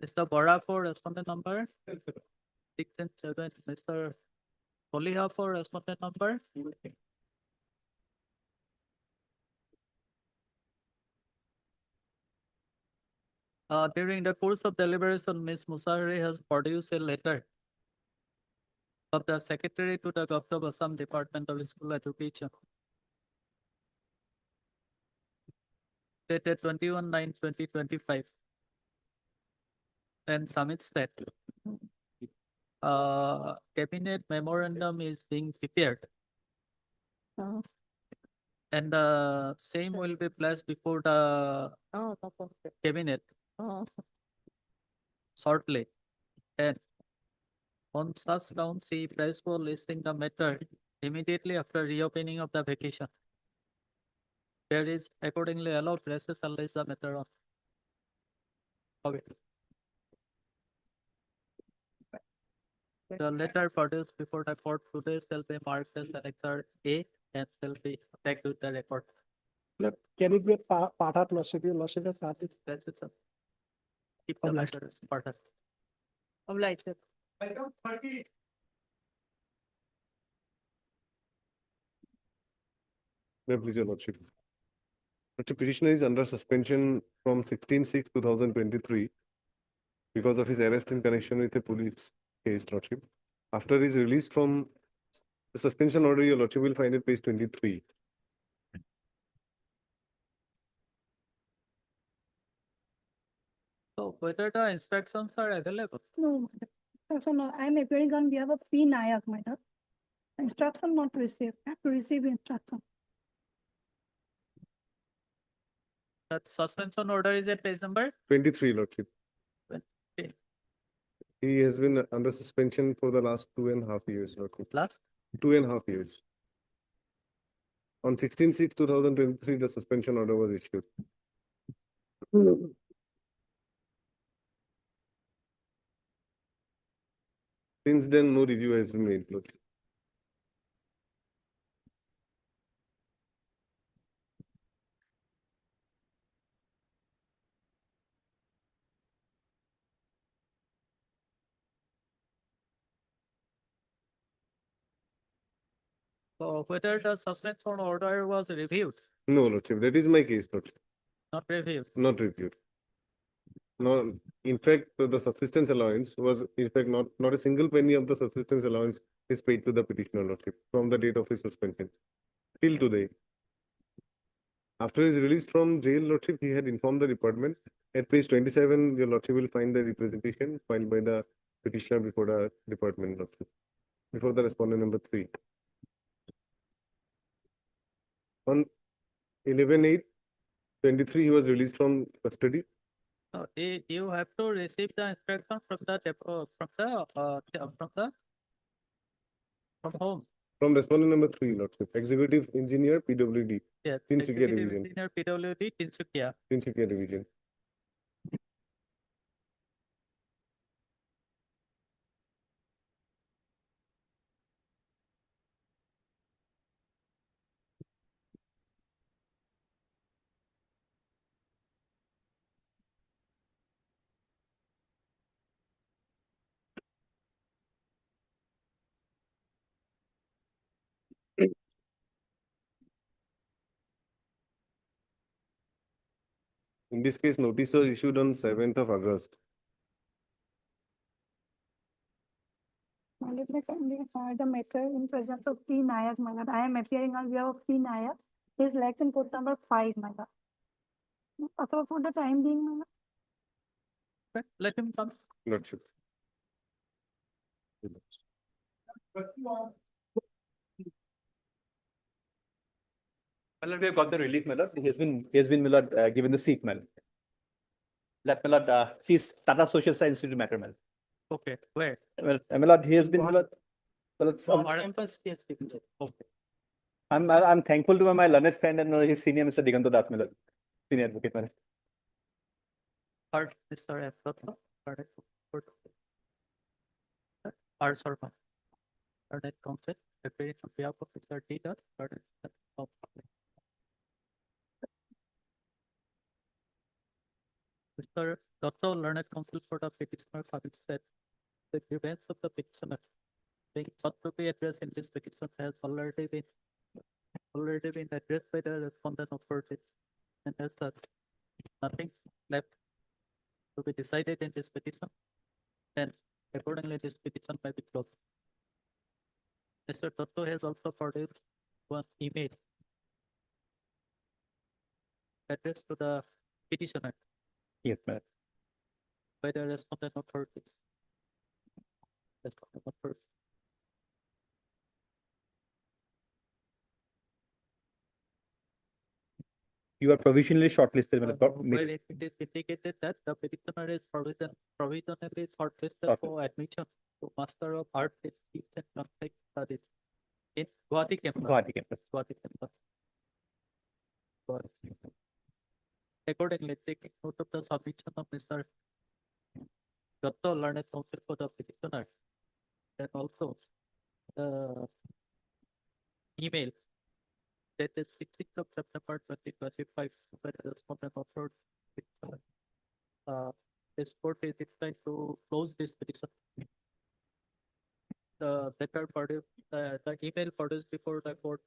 Mr. Bora for respondent number 6 and 7. Mr. Poliha for respondent number. During the course of deliberation, Ms. Musari has produced a letter of the Secretary to the Government of Assam Departmental School Education dated 21/9/2025 and submits that cabinet memorandum is being prepared Oh, and the same will be placed before the that's okay. cabinet Oh, shortly. And on such grounds, he press for listing the matter immediately after reopening of the vacation. There is accordingly allowed presses to list the matter on. Okay. The letter produced before the court today shall be marked as Annexure A and shall be tagged with the record. Look, can it be a part of Lordship? Lordship has had it. That's it, sir. Keep the Obliged. matter as part of. obliged, sir. May please, your lordship. Lordship, petitioner is under suspension from 16/6/2023 because of his arrest in connection with a police case, lordship. After his release from the suspension order, your lordship will find it page 23. So whether the instructions are available. No, no, I am appearing on behalf of P. Nayak, madam. Instruction not received, I have to receive instruction. That suspension order is at page number 23, lordship. 20. He has been under suspension for the last 2.5 years, lordship. Last 2.5 years. On 16/6/2023, the suspension order was issued. Since then, no review has been made, lordship. So whether the suspension order was reviewed, No, lordship, that is my case, lordship, not reviewed. not reviewed. No, in fact, the subsistence allowance was, in fact, not a single penny of the subsistence allowance is paid to the petitioner, lordship, from the date of his suspension till today. After his release from jail, Lordship, he had informed the department. At page 27, your Lordship will find the representation filed by the petitioner before the department, Lordship, before the respondent number 3. On 11/8/23, he was released from custody. So you have to receive the instruction from the from home. From respondent number 3, Lordship, Executive Engineer, PWD, Yes. Tinsukia Executive Division. Engineer PWD Tinsukia. Tinsukia Division. In this case, notice was issued on 7th of August. My lord, I kindly heard the matter in presence of P. Nayak, my lord. I am appearing on behalf of P. Nayak. His legs in court number 5, my lord. So for the time being, my lord. Let him come. Lordship. My lord, we have got the relief, my lord. He has been, my lord, given the seat, my lord. That, my lord, he's Tata Social Science Institute matter, my lord. Okay, where? Well, my lord, he has been, my lord. Well, it's, Campus, yes, okay. I'm thankful to my learned friend and his senior, Mr. Diganto Das, my lord. Senior advocate, my lord. Art, Mr. F. Art Sarma. Art concept, appearing on behalf of Mr. D. Das. Mr. Dr. Learned Counsel for the petitioner submits that the grievance of the petitioner being sought to be addressed in this petition has already been addressed by the respondent authority, and as such, nothing left to be decided in this petition, then accordingly this petition may be closed. Mr. Dotto has also produced one email addressed to the petitioner. Yes, ma'am. By the respondent authorities. Respondent authority. You are provisionally shortlisted, my lord. Where it is indicated that the petitioner is provisionally shortlisted for admission to Master of Art in Teach and Conflict Studies in Guwahati campus. Guwahati campus. Guwahati campus. Accordingly, taking note of the submission of Mr. Dr. Learned Counsel for the petitioner, and also the email dated 16th of September 2025 by the respondent authority. This court is inclined to close this petition. The letter produced, the email produced before the court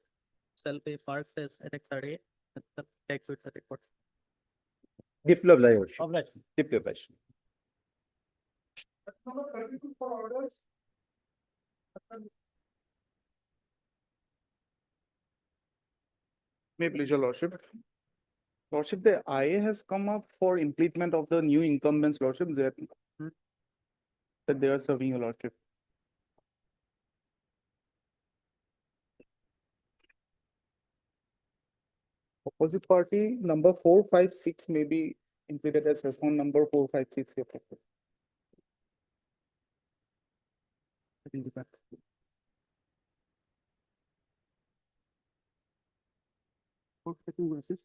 shall be marked as annexed and tagged with the report. Deeply obliged. Deeply obliged. May please, your lordship. Lordship, the IA has come up for implement of the new incumbents, lordship, that they are serving, your lordship. Opposite party number 456 may be included as respondent number 456. Your lordship.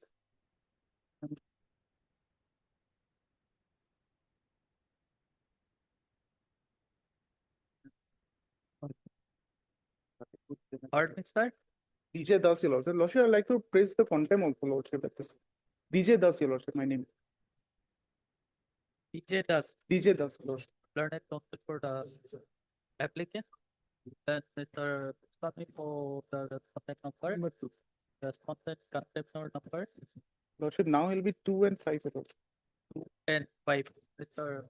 Art Mr. DJ Das, your lordship. Lordship, I'd like to praise the contempt also, lordship. DJ Das, your lordship, my name. DJ Das. DJ Das, lordship. Learned Counsel for the applicant. Then Mr. Swami for the contact number. Respondent contact number. Lordship, now it'll be 2 and 5, your lordship. 2 and 5. Mr.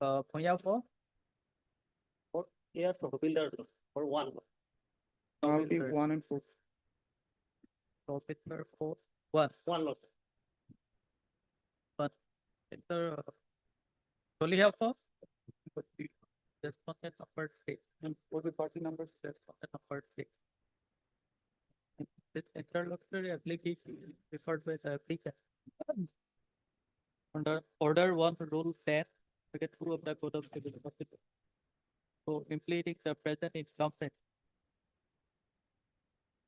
Punya for? Here for builder for 1. I'll be 1 and 4. So Mr. 4. One. One lordship. But enter only have four. Respondent number three. And for the party numbers, Respondent number three. This interlocutory application referred by the applicant. Under order 1 rule 10, Section 2 of the Code of Civil Procedure. So implementing the present incumbent.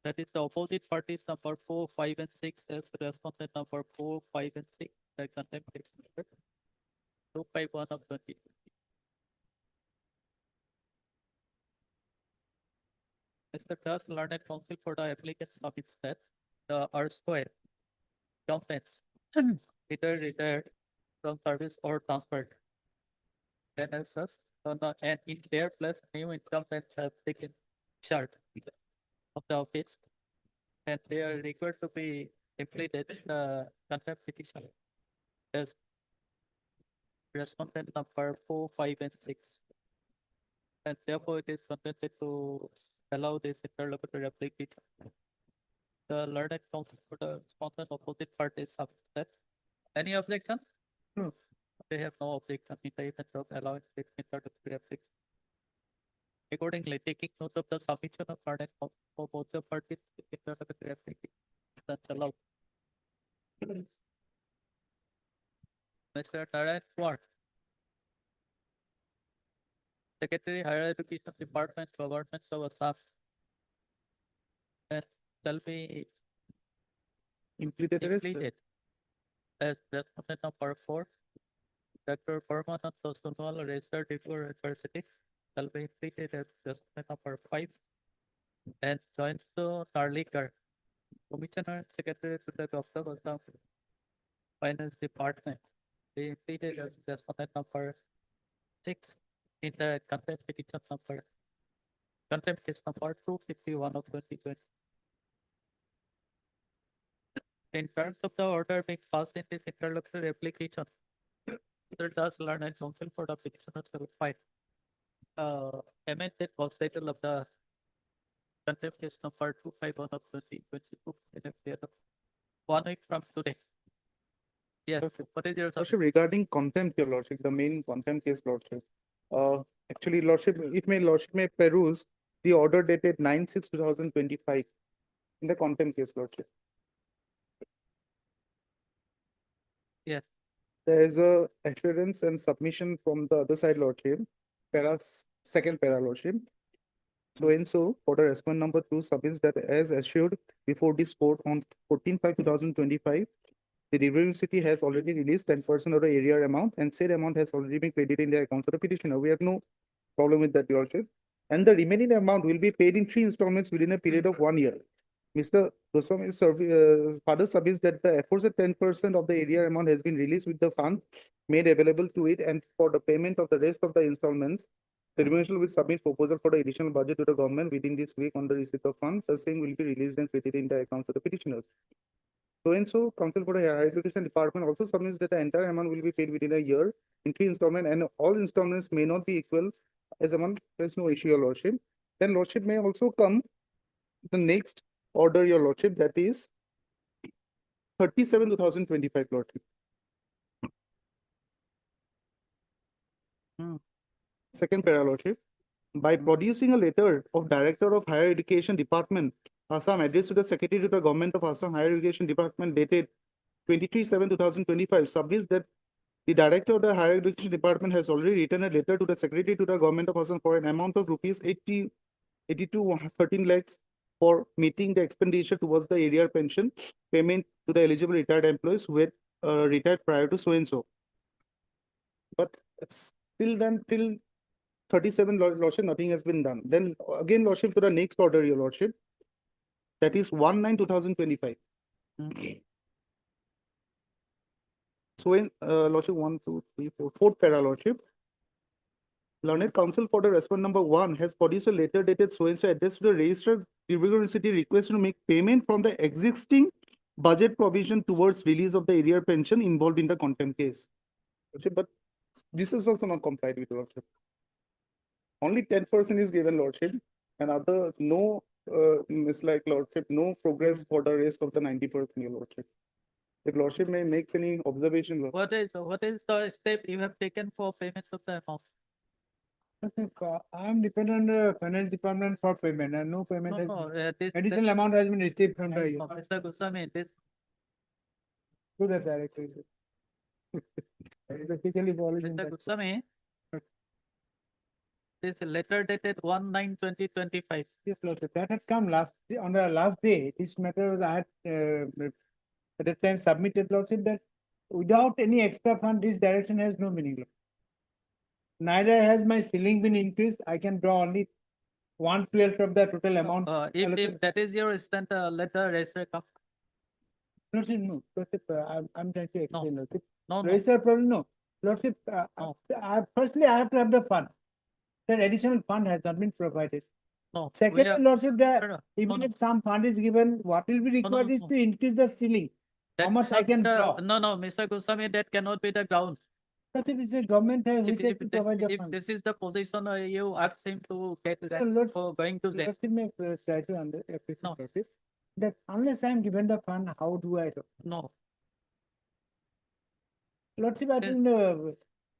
That is the opposite parties number 4, 5, and 6 as respondent number 4, 5, and 6. The contempt is 251 of 20. Mr. Das learned counsel for the applicant submits that the erstwhile incumbents either retired from service or transferred. Then as such, and in their place, new incumbents have taken charge of the office, and they are required to be implemented the contempt petition as respondent number 4, 5, and 6. And therefore, it is contented to allow this interlocutory application. The learned counsel for the respondent opposite parties submits that. Any objection? They have no objection in the event of allowing this interlocutory application. Accordingly, taking note of the submission of learned counsel for both the parties, interlocutory application that's allowed. Mr. Taran Ward. Secretary Higher Education Department, Government of Assam. And shall be implemented as respondent number 4. Dr. Permanent Sonal, registered Degree University, shall be implemented as respondent number 5. And joint to Narlikar, Commissioner Secretary to the Government of Assam Finance Department, be implemented as respondent number 6 in the contempt petition number. Contempt case number 251 of 2020. In terms of the order being passed in this interlocutory application, Mr. Das learned counsel for the petitioner shall file amended cause title of the contempt case number 251 of 2022 in a period of 1 week from today. Yes, what is your Lordship, regarding contempt, your lordship, the main contempt case, lordship. Actually, lordship, if my lordship may peruse the order dated 9/6/2025 in the contempt case, lordship. Yes. There is a assurance and submission from the other side, lordship. Second para, lordship. So and so, for the respondent number 2 submits that as assured before this court on 14/5/2025, the University has already released 10% of the area amount, and said amount has already been credited in the accounts of the petitioner. We have no problem with that, your lordship. And the remaining amount will be paid in 3 installments within a period of 1 year. Mr. Goswami's father submits that the aforesaid 10% of the area amount has been released with the fund made available to it, and for the payment of the rest of the installments, the Provincial will submit proposal for the additional budget to the government within this week on the receipt of funds. The same will be released and credited in the accounts of the petitioners. So and so, counsel for the Higher Education Department also submits that the entire amount will be paid within a year in 3 installments, and all installments may not be equal as amount. There is no issue, your lordship. Then lordship may also come the next order, your lordship, that is 37/2025, lordship. Second para, lordship. By producing a letter of Director of Higher Education Department, Assam, addressed to the Secretary to the Government of Assam Higher Education Department dated 23/7/2025, submits that the Director of the Higher Education Department has already written a letter to the Secretary to the Government of Assam for an amount of rupees 13 lakhs for meeting the expenditure towards the area pension payment to the eligible retired employees who had retired prior to so and so. But till then, till 37, lordship, nothing has been done. Then again, lordship, to the next order, your lordship, that is 1/9/2025. So in lordship, 1, 2, 3, 4, fourth para, lordship. Learned counsel for the respondent number 1 has produced a letter dated so and so addressed to the registered university request to make payment from the existing budget provision towards release of the area pension involved in the contempt case. Lordship, but this is also not complied with, lordship. Only 10% is given, lordship, and other no it's like lordship, no progress for the rest of the 90%, your lordship. If lordship may makes any observation. What is the step you have taken for payment of the amount? I am dependent on the finance department for payment and no payment. Additional amount has been received from the. Mr. Goswami, this To the director. Basically, Mr. Goswami, this letter dated 1/9/2025. Yes, Lordship, that had come on the last day. This matter was, I had, at that time submitted, Lordship, that without any extra fund, this direction has no meaning. Lordship. Neither has my ceiling been increased. I can draw only 1/12 of the total amount. If that is your stand, letter raise a cup. Lordship, no. Lordship, I'm trying to explain, Lordship. No, Raise a problem, no. Lordship, firstly, I have to have the fund. That additional fund has not been provided. No. Secondly, Lordship, that even no. if some fund is given, what will be required is to increase the ceiling. How much I can draw. No, Mr. Goswami, that cannot be the ground. Lordship, it's a government which has to provide the If fund. this is the position, you ask him to get that Lord- for going to that. Lordship may try to appreciate, Lordship, that unless I am given the fund, how do I do? No. Lordship, I think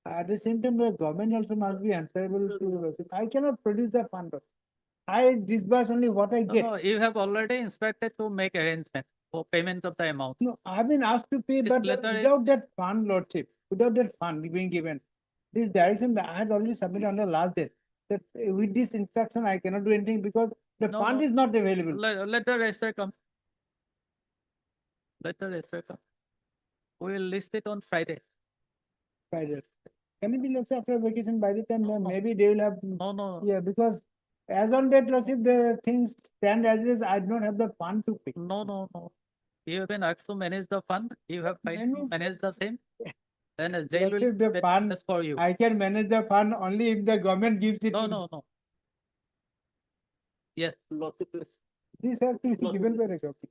at the same time, the government also must be answerable to Lordship. I cannot produce the fund. I disburse only what I get. No, you have already instructed to make arrangement for payment of the amount. No, I've been asked to pay, This but letter is- without that fund, Lordship, without that fund being given, this direction that I had already submitted on the last day, that with this instruction, I cannot do anything because the No, fund no. is not available. Let the register come. Let the register come. We will list it on Friday. Friday. Can it be looked after vacation by the time, maybe they will have. No. Yeah, because as on that, Lordship, the things stand as is, I do not have the fund to pay. No. You have been asked to manage the fund. You have failed to manage the same. Then a jail will Lordship, the be fund, just for you. I can manage the fund only if the government gives it. No. Yes. This has to be given by the government.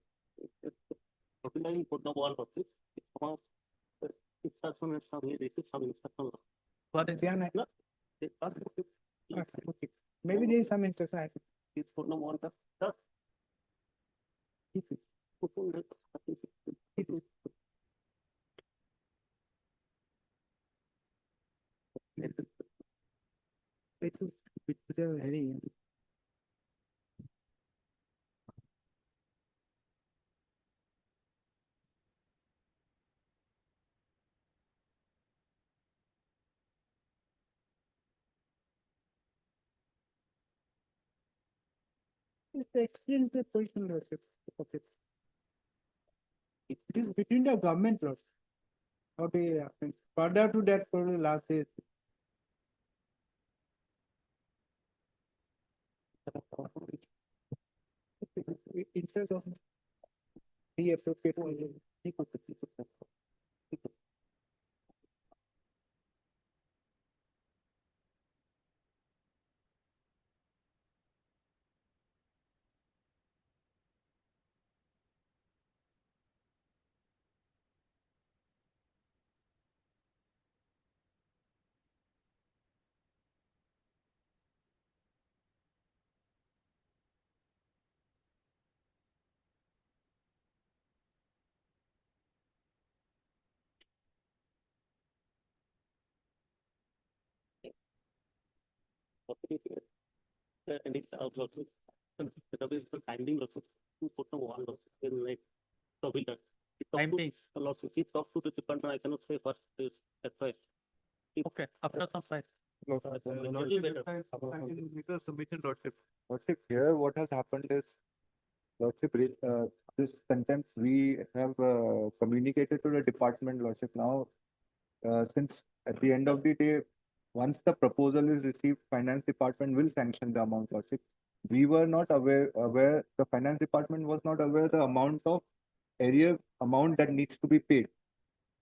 What is Yeah, okay. Maybe there is some interest. I think. It's the experience the position, Lordship. Okay. It is between the government, Lord. Okay, further to that for the last day. Interest of the appropriate. Timing. Okay, after some time. Lordship, here what has happened is, Lordship, this contempt we have communicated to the department, Lordship. Now, since at the end of the day, once the proposal is received, finance department will sanction the amount, Lordship. We were not aware, the finance department was not aware the amount of area amount that needs to be paid.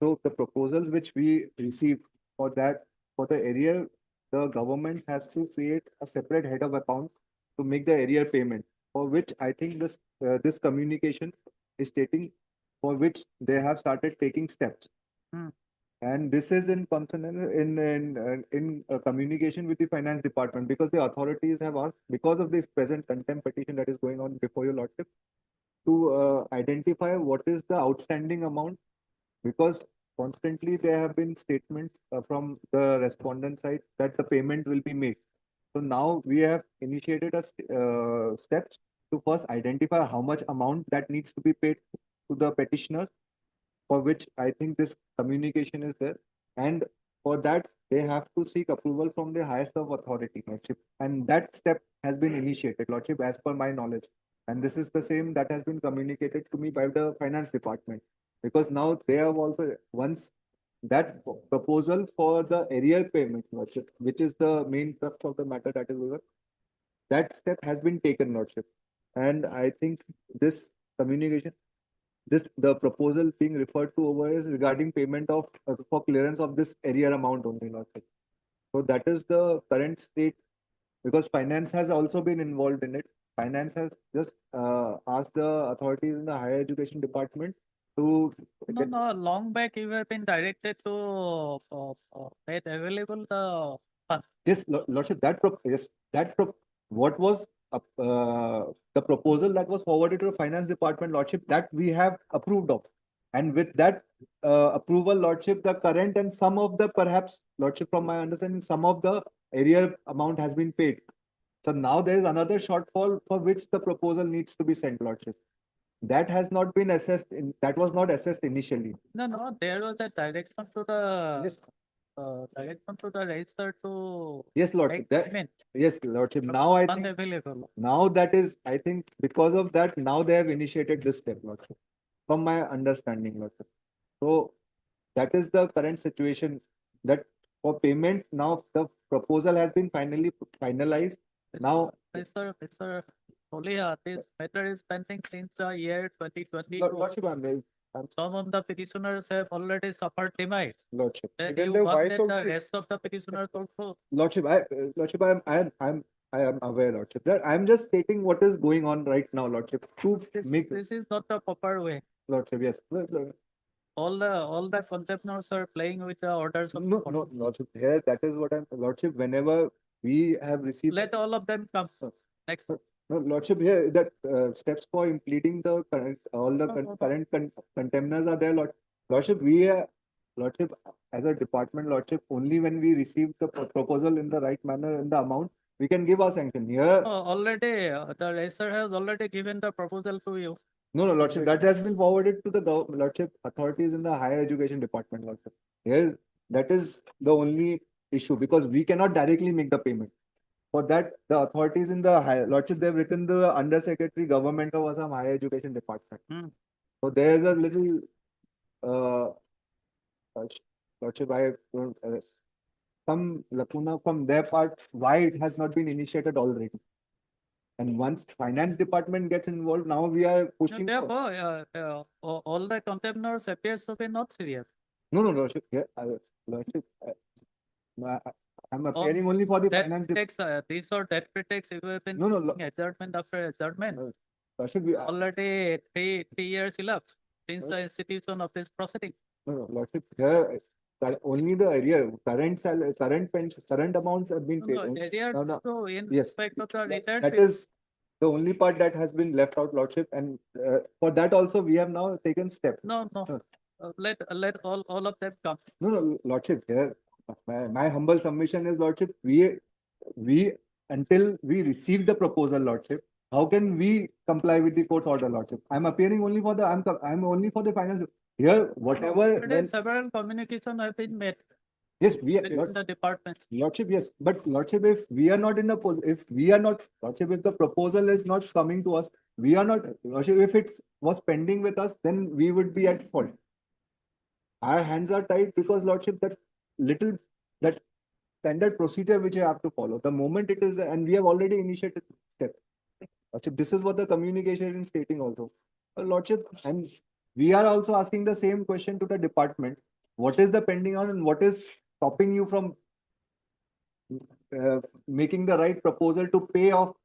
So the proposals which we received for that, for the area, the government has to create a separate head of account to make the area payment, for which I think this communication is stating, for which they have started taking steps. And this is in consonance in communication with the finance department, because the authorities have asked, because of this present contempt petition that is going on before your lordship, to identify what is the outstanding amount, because constantly there have been statements from the respondent side that the payment will be made. So now we have initiated a steps to first identify how much amount that needs to be paid to the petitioners, for which I think this communication is there. And for that, they have to seek approval from the highest of authority, Lordship. And that step has been initiated, Lordship, as per my knowledge. And this is the same that has been communicated to me by the finance department. Because now they have also, once that proposal for the arrear payment, Lordship, which is the main crux of the matter that is over, that step has been taken, Lordship. And I think this communication, the proposal being referred to over is regarding payment of for clearance of this arrear amount only, Lordship. So that is the current state, because finance has also been involved in it. Finance has just asked the authorities in the higher education department to No, long back you have been directed to make available the fund. Yes, Lordship, what was the proposal that was forwarded to the finance department, Lordship, that we have approved of. And with that approval, Lordship, the current and some of the, perhaps, Lordship, from my understanding, some of the arrear amount has been paid. So now there is another shortfall for which the proposal needs to be sent, Lordship. That has not been assessed, that was not assessed initially. No, there was a direction to the direction to the register to Yes, Lordship. make That, payment. yes, Lordship. Now I Fund think available. now that is, I think because of that, now they have initiated this step, Lordship, from my understanding, Lordship. So that is the current situation, that for payment, now the proposal has been finally finalized. Now, It's a only this matter is pending since the year 2020. Lordship, Some of the petitioners have already suffered demise. Lordship. Then Even you the want wives that of the the- rest of the petitioners also. Lordship, I am aware, Lordship, that I'm just stating what is going on right now, Lordship, to make, This is not the proper way. Lordship, yes. All the contemnors are playing with the orders of the court. Lordship, here, that is what I'm, Lordship, whenever we have received. Let all of them come. Next. No, Lordship, here, that steps for impleting the current, all the current contemners are there, Lordship, Lordship, as a department, Lordship, only when we receive the proposal in the right manner in the amount, we can give our sanction. Here, Already, the racer has already given the proposal to you. no, Lordship, that has been forwarded to the Lordship authorities in the higher education department, Lordship. Here, that is the only issue, because we cannot directly make the payment. For that, the authorities in the higher, Lordship, they've written the Undersecretary Government of Assam Higher Education Department. So there's a little, Lordship, some lacuna from their part, why it has not been initiated already. And once finance department gets involved, now we are pushing. Therefore, all the contemnors appears to be not serious. No, Lordship, Lordship, I'm appearing only for the finance. This or that pretext, you have been adjournment after adjournment. Lordship, Already three years elapsed since the institution of this proceeding. No, Lordship, here, only the arrear, current salary, current pension, current amounts have been paid. So in Yes, respect of the retired. that is the only part that has been left out, Lordship, and for that also we have now taken steps. No. Let all of them come. No, Lordship, here, my humble submission is, Lordship, we until we receive the proposal, Lordship, how can we comply with the court's order, Lordship? I'm appearing only for the, I'm only for the finance. Here, whatever. Today, several communications have been made. Yes, Between the departments. Lordship, yes, but Lordship, if we are not in the, Lordship, if the proposal is not coming to us, we are not, Lordship, if it was pending with us, then we would be at fault. Our hands are tied because, Lordship, that standard procedure which I have to follow, the moment it is there, and we have already initiated step. Lordship, this is what the communication is stating also. Lordship, and we are also asking the same question to the department. What is the pending on and what is stopping you from making the right proposal to pay off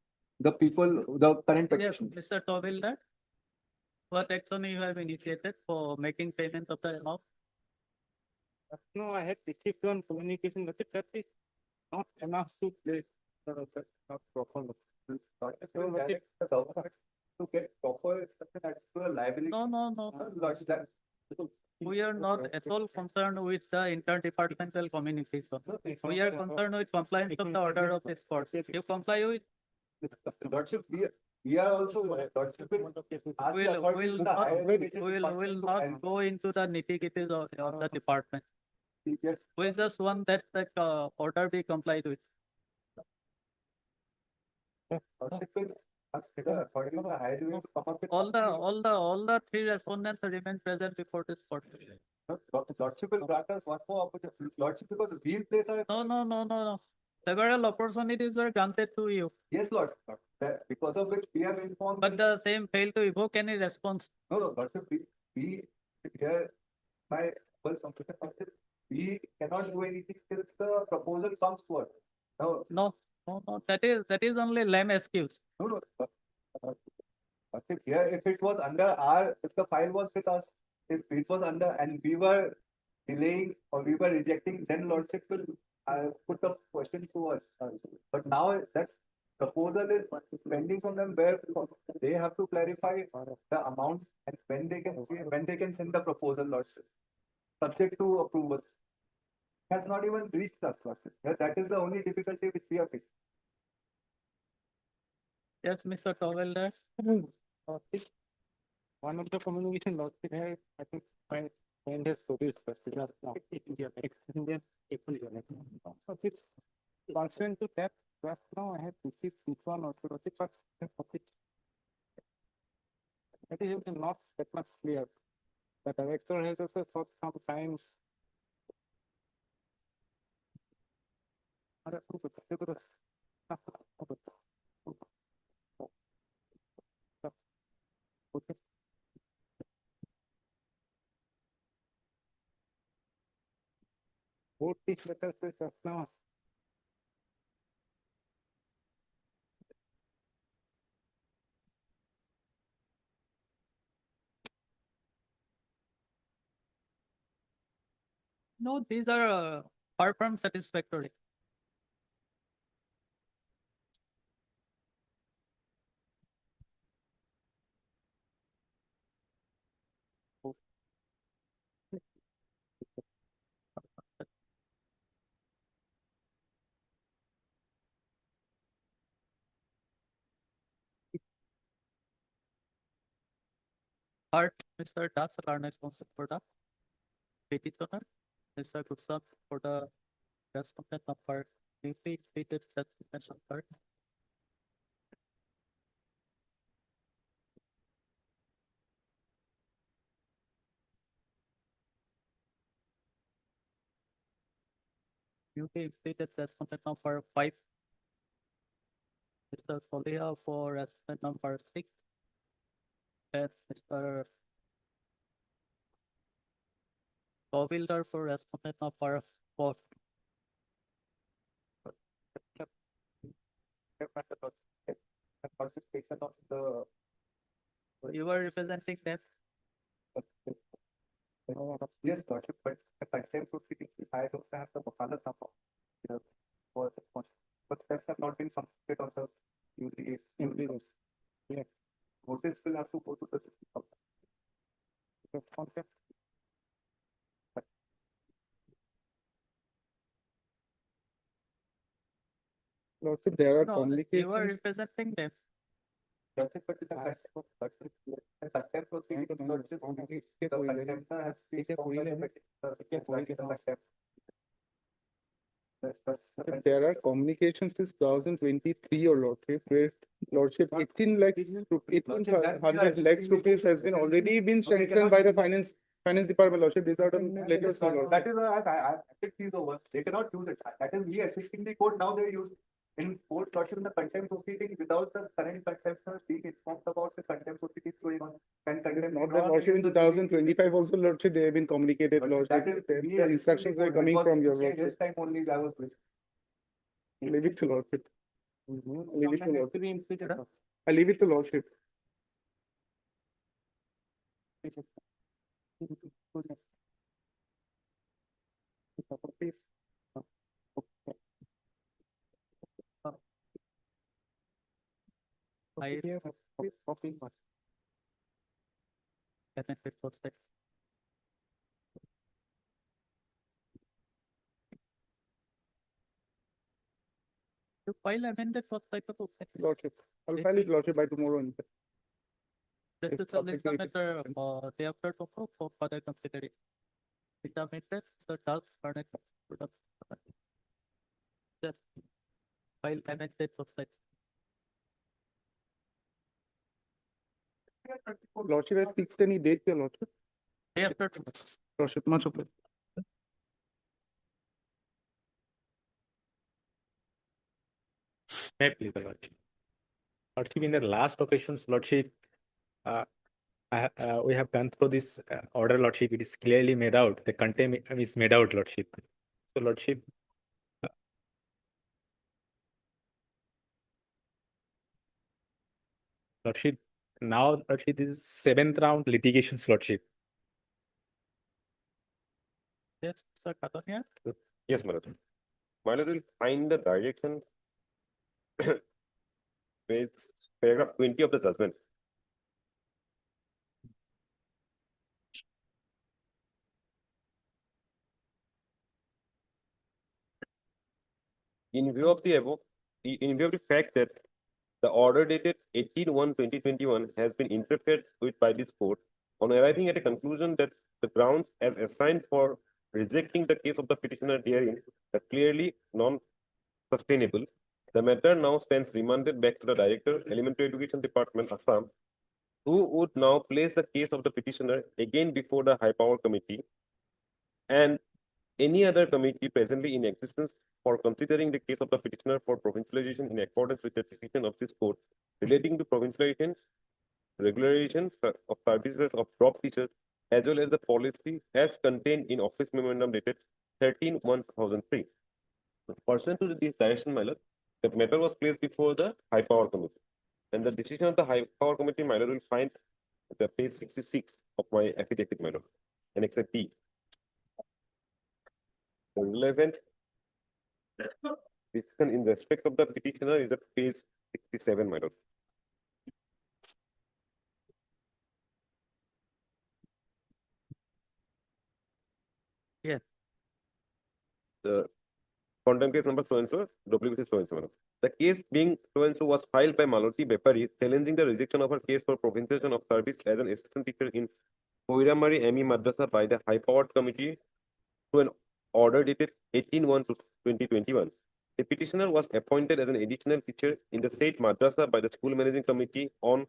the people, the current petitions? Mr. Tobildar, what action you have initiated for making payment of the amount? No, I had received one communication, but that is not enough to place not proper. To get proper liability. No. We are not at all concerned with the interdepartmental communication. We are concerned with compliance of the order of this court. If you comply with, Lordship, we are also, Lordship will ask the authority to the higher education will department not and- go into the nitty-gritties of the department. Yes, We just want that order be complied with. Lordship will ask the authority to the higher education to come up with. All the three respondents remain present before this court. Lordship will grant us one more opportunity. Lordship, because we will place our. No. Several opportunities were granted to you, Yes, Lord, because of which we have informed. but the same failed to evoke any response. No, Lordship, we here by we cannot do anything till the proposal comes to us. No, that is only lame excuse. No. Here, if it was under our, if the file was with us, if it was under and we were delaying or we were rejecting, then Lordship will put the question to us. But now that proposal is pending from them, where they have to clarify the amount and when they can send the proposal, Lordship, subject to approval. Has not even reached us, Lordship. That is the only difficulty which we are facing. Yes, Mr. Towelder. One of the communication Lordship has, I think, find has produced, but it was not. So it's concerned to that, just now I have received this one also, Lordship, but that is not that much clear. The director has also thought some time. Okay. Both these letters is just now. No, these are far from satisfactory. Art, Mr. Das Larnage for the petitioner, Mr. Gupta for the respondent number. You stated that petition card. You stated respondent number 5. Mr. Solia for respondent number 6. And Mr. Towilder for respondent number 4. You were representing them. Yes, Lordship, but the contempt proceeding, I don't have the Bafala number. But steps have not been completed on the UDA. Yes. Notice will have to go to the. Contempt. Lordship, there are No, you were communications. representing them. Lordship, but the contempt proceeding, Lordship, the contemptor has been contempt. There are communications since 2023, your Lordship, where Lordship 18 lakhs, 1800 lakhs rupees has been already been sanctioned by the finance department, Lordship. These are the latest. That is I picked these over. They cannot use it. That is we assisting the court. Now they use in court, Lordship, in the contempt proceeding without the current contemptor being informed about the contempt proceedings going on. And contempt Not that Lordship in 2025 also, Lordship, they have been communicated, Lordship. That is The instructions are coming from your Lordship. This time only I was with. Leave it to Lordship. Leave it to Lordship. I leave it to Lordship. Amended prospect. You file amended prospect of Lordship, I'll file it, Lordship, by tomorrow. This If is the next subject matter, day after tomorrow for further consideration. It amended, so does further. File amended prospect. Lordship has fixed any date, your Lordship? Day after tomorrow. Lordship, much obliged. May I please, the Lordship. Lordship, in the last occasions, Lordship, we have gone through this order, Lordship. It is clearly made out. The contempt is made out, Lordship. So, Lordship. Lordship, now, Lordship, this is 7th round litigations, Lordship. Yes, sir, Katania. Yes, my lord. My lord will find the direction page paragraph 20 of the judgment. In view of the above, in view of the fact that the order dated 18/1/2021 has been interfered with by this court, on arriving at a conclusion that the grounds as assigned for rejecting the case of the petitioner herein are clearly non-sustainable, the matter now stands remanded back to the Director, Elementary Education Department, Assam, who would now place the case of the petitioner again before the High Power Committee and any other committee presently in existence for considering the case of the petitioner for provincialization in accordance with the decision of this court relating to provincialization, regularization of services of drop teachers, as well as the policy as contained in Office Memorandum dated 13/1/2003. Pursuant to this direction, my lord, the matter was placed before the High Power Committee, and the decision of the High Power Committee, my lord, will find the page 66 of my affidavit, my lord, and except B. The relevant decision in respect of the petitioner is at page 67, my lord. Yes. The contempt case number so and so, WBC so and so, my lord. The case being so and so was filed by Malati Bepari, challenging the rejection of her case for provincialization of service as an assistant teacher in Koiramari ME Madrasa by the High Powered Committee to an order dated 18/1/2021. The petitioner was appointed as an additional teacher in the said madrasa by the school managing committee on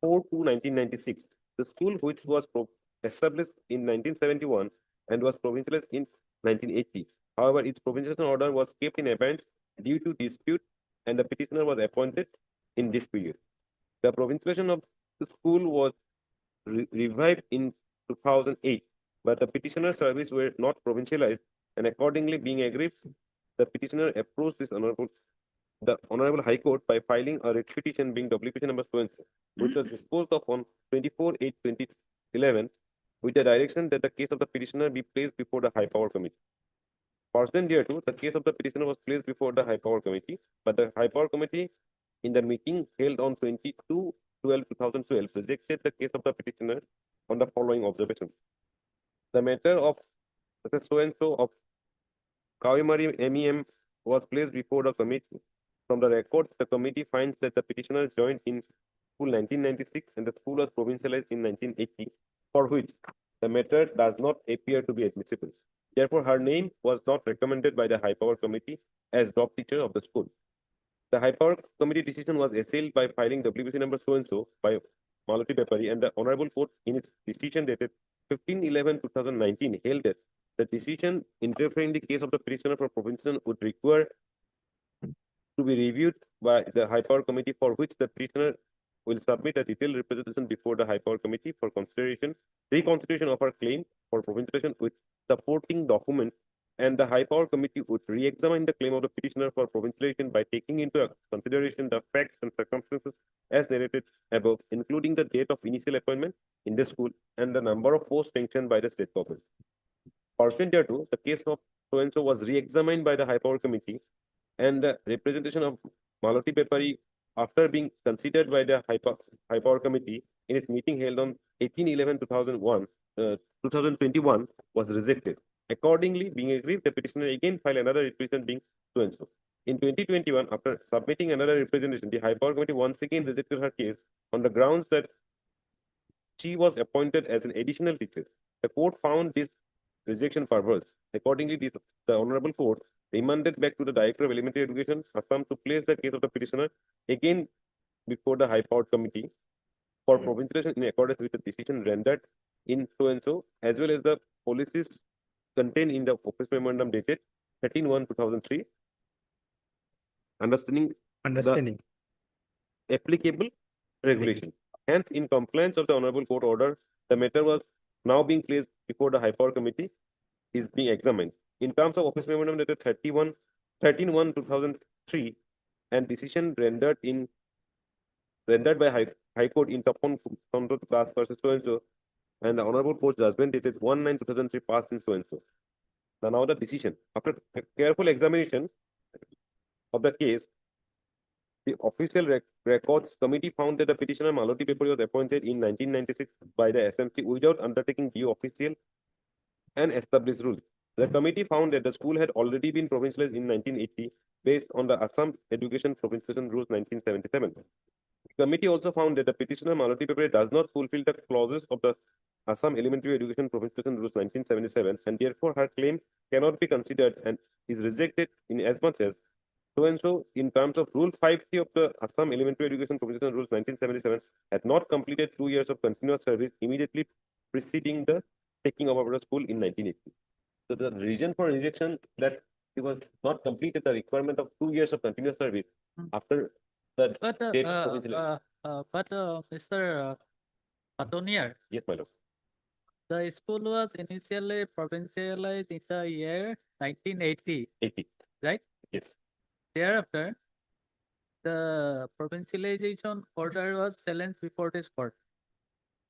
4/2/1996. The school, which was established in 1971 and was provincialized in 1980. However, its provincialization order was kept in abeyance due to dispute, and the petitioner was appointed in this period. The provincialization of the school was revived in 2008, but the petitioner's service were not provincialized, and accordingly being aggrieved, the petitioner approached the Honorable High Court by filing a writ petition being WPC number so and so, which was disposed of on 24/8/2011, with the direction that the case of the petitioner be placed before the High Power Committee. Pursuant thereto, the case of the petitioner was placed before the High Power Committee, but the High Power Committee, in the meeting held on 22/12/2012, rejected the case of the petitioner on the following observations. The matter of so and so of Kawimari MEM was placed before the committee. From the records, the committee finds that the petitioner joined in school 1996 and the school was provincialized in 1980, for which the matter does not appear to be admissible. Therefore, her name was not recommended by the High Power Committee as drop teacher of the school. The High Power Committee decision was assailed by filing WBC number so and so by Malati Bepari, and the Honorable Court, in its decision dated 15/11/2019, held that the decision interfering the case of the petitioner for provincial would require to be reviewed by the High Power Committee, for which the petitioner will submit a detailed representation before the High Power Committee for reconsideration of her claim for provincialization with supporting documents, and the High Power Committee would re-examine the claim of the petitioner for provincialization by taking into consideration the facts and circumstances as narrated above, including the date of initial appointment in the school and the number of posts sanctioned by the state government. Pursuant thereto, the case of so-and-so was re-examined by the High Power Committee, and the representation of Maloti Pepari, after being considered by the High Power Committee in its meeting held on 2021, was rejected. Accordingly, being agreed, the petitioner again filed another representation being so-and-so. In 2021, after submitting another representation, the High Power Committee once again rejected her case on the grounds that she was appointed as an additional teacher. The court found this rejection perverse. Accordingly, the Honorable Court remanded back to the Director of Elementary Education, Assam, to place the case of the petitioner again before the High Power Committee for provincialization in accordance with the decision rendered in so-and-so, as well as the policies contained in the office memorandum dated 13/1/2003, understanding Understanding. the applicable regulation. Hence, in compliance of the Honorable Court order, the matter was now being placed before the High Power Committee is being examined. In terms of office memorandum dated 13/1/2003 and decision rendered by High Court in Tapon class versus so-and-so, and the Honorable Court judgment dated 1/9/2003 passed in so-and-so. Now the decision. After careful examination of the case, the official records committee found that the petitioner Maloti Pepari was appointed in 1996 by the SMC without undertaking due official and established rules. The committee found that the school had already been provincialized in 1980 based on the Assam Education Provincialization Rules 1977. The committee also found that the petitioner Maloti Pepari does not fulfill the clauses of the Assam Elementary Education Provincialization Rules 1977, and therefore her claim cannot be considered and is rejected in as much as so-and-so, in terms of Rule 5C of the Assam Elementary Education Provincialization Rules 1977, had not completed 2 years of continuous service immediately preceding the taking over the school in 1980. So the reason for rejection that he was not completed the requirement of 2 years of continuous service after the date of provincialization. Mr. Atonier, Yes, my lord. the school was initially provincialized in the year 1980, 80. right? Yes. Thereafter, the provincialization order was challenged before this court.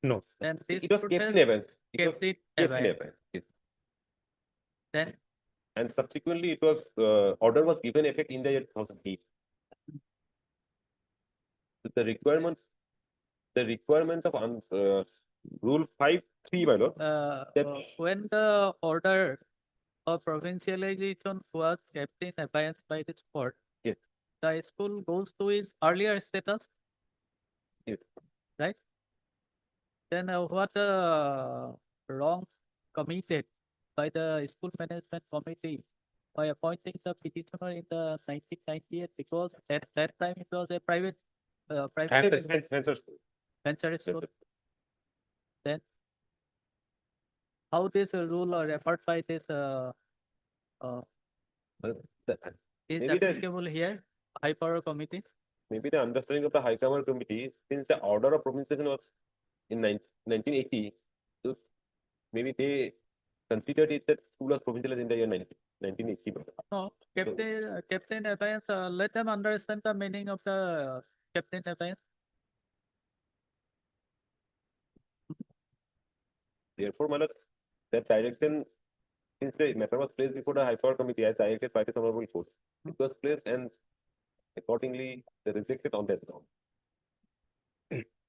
No. And this It was court kept has in abeyance. It was kept it kept in abeyance. abeyance. Yes. Then, And subsequently, it was order was given effect in the year 2008. The requirement of Rule 5(3), my lord. when the order of provincialization was kept in abeyance by this court, Yes. the school goes to its earlier status. Yes. Right? Then what wrong committed by the school management committee by appointing the petitioner in the 1998, because at that time it was a private Venture school. venture school. Then how this rule or referred by this is maybe the- applicable here, High Power Committee? Maybe the understanding of the High Power Committee, since the order of provincialization was in 1980, so maybe they considered it that school was provincialized in the year 1980. No, kept in abeyance. Let them understand the meaning of the kept in abeyance. Therefore, my lord, that direction, since the matter was placed before the High Power Committee as directed by the Honorable Court, it was placed and accordingly they rejected on that ground.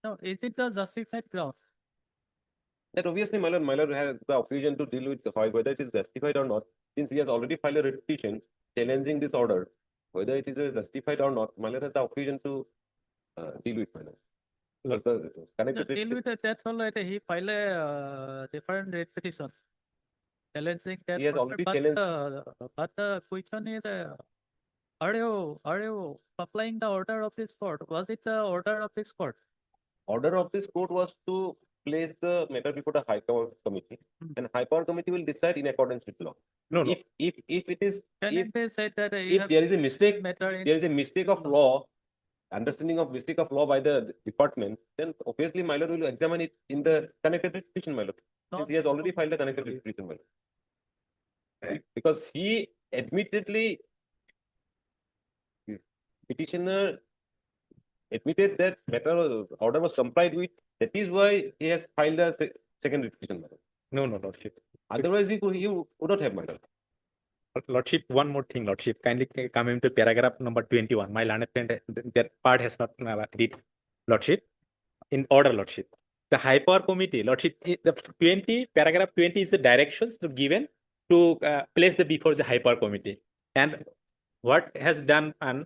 No, is it a justified ground? That obviously my lord has the occasion to deal with whether it is justified or not, since he has already filed a petition challenging this order, whether it is justified or not, my lord has the occasion to deal with, my lord. Because the So connected deal with it, that's all right. He filed a different rate petition challenging that. He has order, already but, challenged. but the question is, are you applying the order of this court? Was it the order of this court? Order of this court was to place the matter before the High Power Committee, and High Power Committee will decide in accordance with law. No, no. If it is Can if it be said that if there is a mistake, matter in there is a mistake of law, understanding of mistake of law by the department, then obviously my lord will examine it in the connected petition, my lord. Since he has already filed a connected petition, my lord. Because he admittedly petitioner admitted that matter order was complied with. That is why he has filed a second petition, my lord. No, Lordship. Otherwise, you would not have, my lord. Lordship, one more thing, Lordship, kindly come into paragraph number 21. My learned friend, that part has not read, Lordship. In order, Lordship. The high power committee, Lordship, the 20, paragraph 20 is the directions to given to place the before the high power committee. And what has done and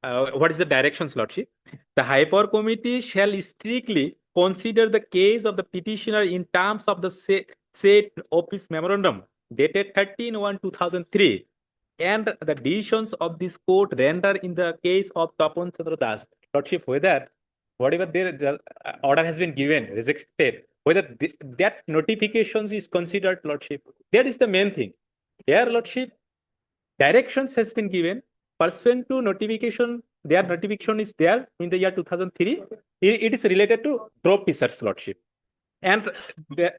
what is the directions, Lordship? The high power committee shall strictly consider the case of the petitioner in terms of the said office memorandum dated 13/1/2003 and the decisions of this court rendered in the case of Tapan Chandra Das. Lordship, whether whatever their order has been given, rejected, whether that notifications is considered, Lordship. That is the main thing. Here, Lordship, directions has been given pursuant to notification. Their notification is there in the year 2003. It is related to drop research, Lordship. And the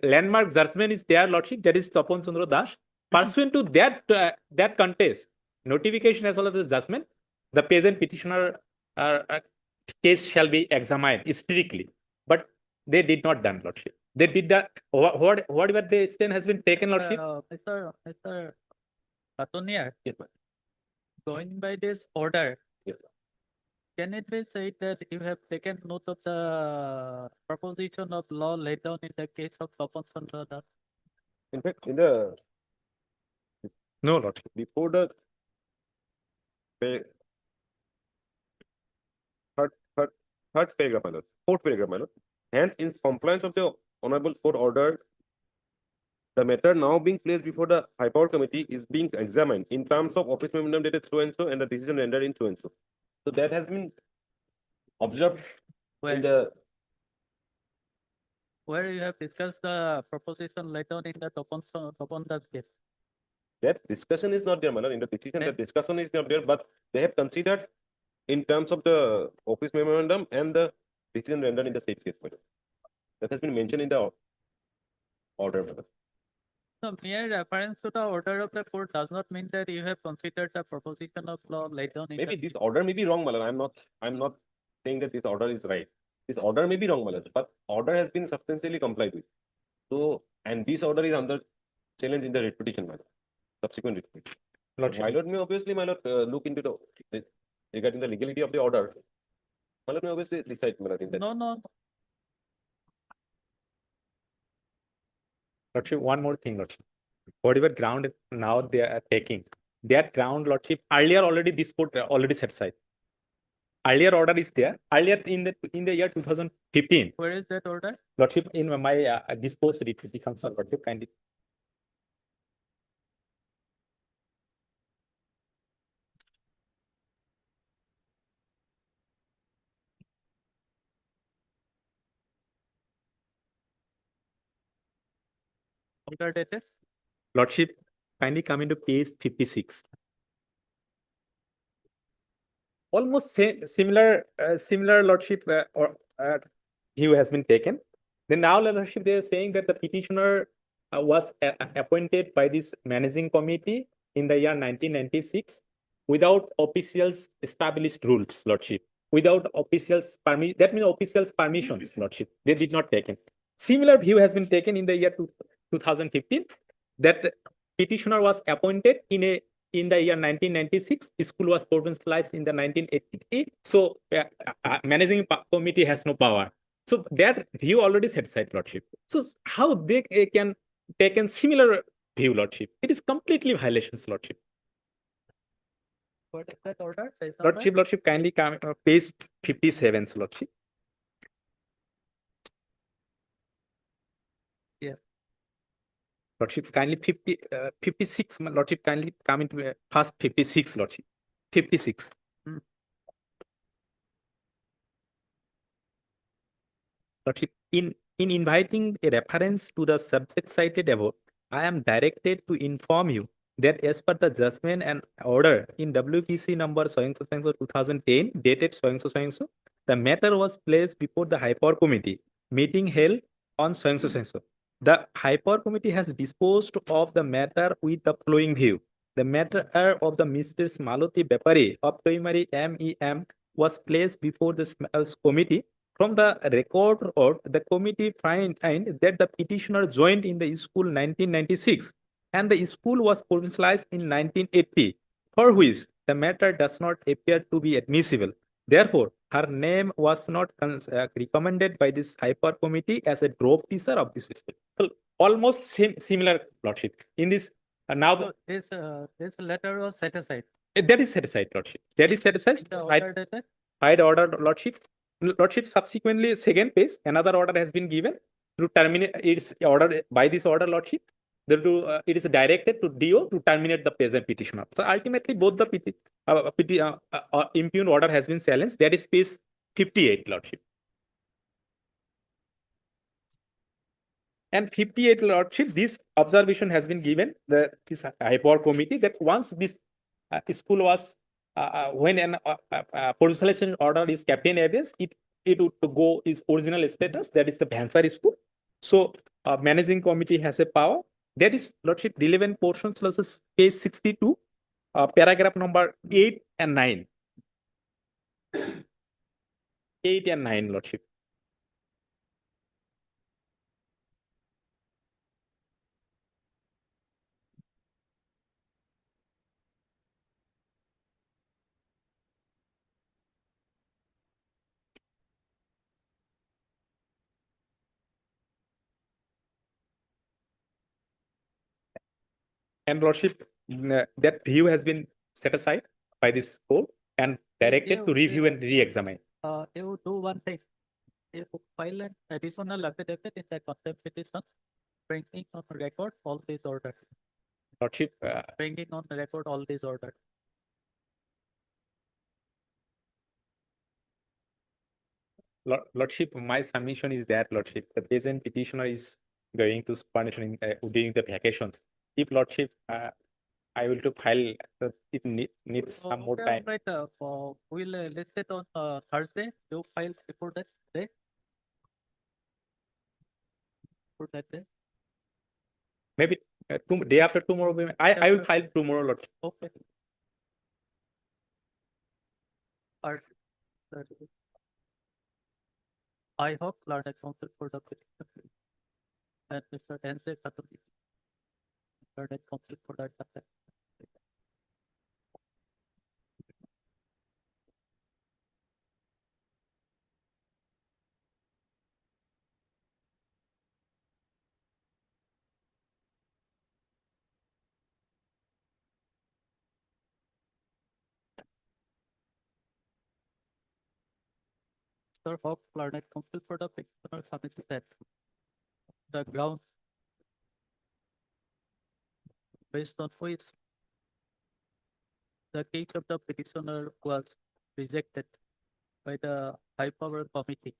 landmark judgment is there, Lordship, that is Tapan Chandra Das. Pursuant to that contest, notification as well as the judgment, the present petitioner case shall be examined strictly. But they did not done, Lordship. They did that. Whatever the stand has been taken, Lordship. Mr. Attorney, Yes, ma'am. going by this order, Yes, can it be said that you have taken note of the proposition of law laid down in the case of Tapan Chandra Das? In fact, in the No, Lordship. before the third paragraph, my lord, fourth paragraph, my lord. Hence, in compliance of the honorable court order, the matter now being placed before the high power committee is being examined in terms of office memorandum dated so and so and the decision rendered in so and so. So that has been observed in the Where you have discussed the proposition laid down in the Tapan Das case. that discussion is not there, my lord. In the petition, the Then- discussion is not there, but they have considered in terms of the office memorandum and the decision rendered in the state case, my lord. That has been mentioned in the order, my lord. So mere reference to the order of the court does not mean that you have considered the proposition of law laid down in Maybe the. this order may be wrong, Malan. I'm not saying that this order is right. This order may be wrong, Malan, but order has been substantially complied with. So, and this order is under challenge in the writ petition, Malan. Subsequent writ petition. Lordship. My lord may obviously, my lord, look into the regarding the legality of the order. My lord may obviously decide, Malan, in that. No. Lordship, one more thing, Lordship. Whatever ground now they are taking, that ground, Lordship, earlier already this court already set aside. Earlier order is there. Earlier in the year 2015, Where is that order? Lordship, in my disposed writ petition, Lordship, kindly. Order dated? Lordship, kindly come into page 56. Almost similar, Lordship, view has been taken. Then now, Lordship, they are saying that the petitioner was appointed by this managing committee in the year 1996 without officials established rules, Lordship. Without officials permission, that means officials permissions, Lordship. They did not taken. Similar view has been taken in the year 2015 that petitioner was appointed in the year 1996. School was provincialized in the 1988. So managing committee has no power. So that view already set aside, Lordship. So how they can take a similar view, Lordship? It is completely violations, Lordship. What is that order? Lordship, kindly come page 57, Lordship. Yeah. Lordship, kindly 56, Lordship, kindly come into first 56, Lordship. 56. Lordship, in inviting a reference to the subject cited above, I am directed to inform you that as per the judgment and order in WPC number 2010 dated so, the matter was placed before the High Power Committee meeting held on so. The High Power Committee has disposed of the matter with the following view. The matter of the Mr. Maloti Bepari of primary MEM was placed before the committee From the record, the committee find that the petitioner joined in the school 1996 and the school was provincialized in 1980, for which the matter does not appear to be admissible. Therefore, her name was not recommended by this hyper committee as a drop teacher of this school. So, almost similar, Lordship. In this, now So this letter was set aside. that is set aside, Lordship. That is set aside. The order dated? Order, Lordship. Lordship, subsequently, second page, another order has been given to terminate. It's order by this order, Lordship. It is directed to DO to terminate the present petitioner. So ultimately, both the impugned order has been challenged. That is page 58, Lordship. And 58, Lordship, this observation has been given this high power committee that once this school was when an provincialization order is kept in evidence, it would go its original status, that is the Bhansar school. So managing committee has a power. That is, Lordship, relevant portions, page 62, paragraph number 8 and 9. 8 and 9, Lordship. And Lordship, that view has been set aside by this court and directed to review and re-examine. You do one thing. You file an additional affidavit in the contempt petition, bringing on record all these orders. Lordship, Bringing on record all these orders. Lordship, my submission is that, Lordship, the present petitioner is going to Spanish during the vacations. If Lordship, I will to file, it needs some more time. Right, we'll list it on Thursday. You file before that day. For that day. Maybe day after tomorrow. I will file tomorrow, Lordship. Okay. I hope Florida Council for the petition and Mr. Enze Katoli. Florida Council for that. Sir Hawk Florida Council for the petitioner submits that the ground based on which the case of the petitioner was rejected by the high power committee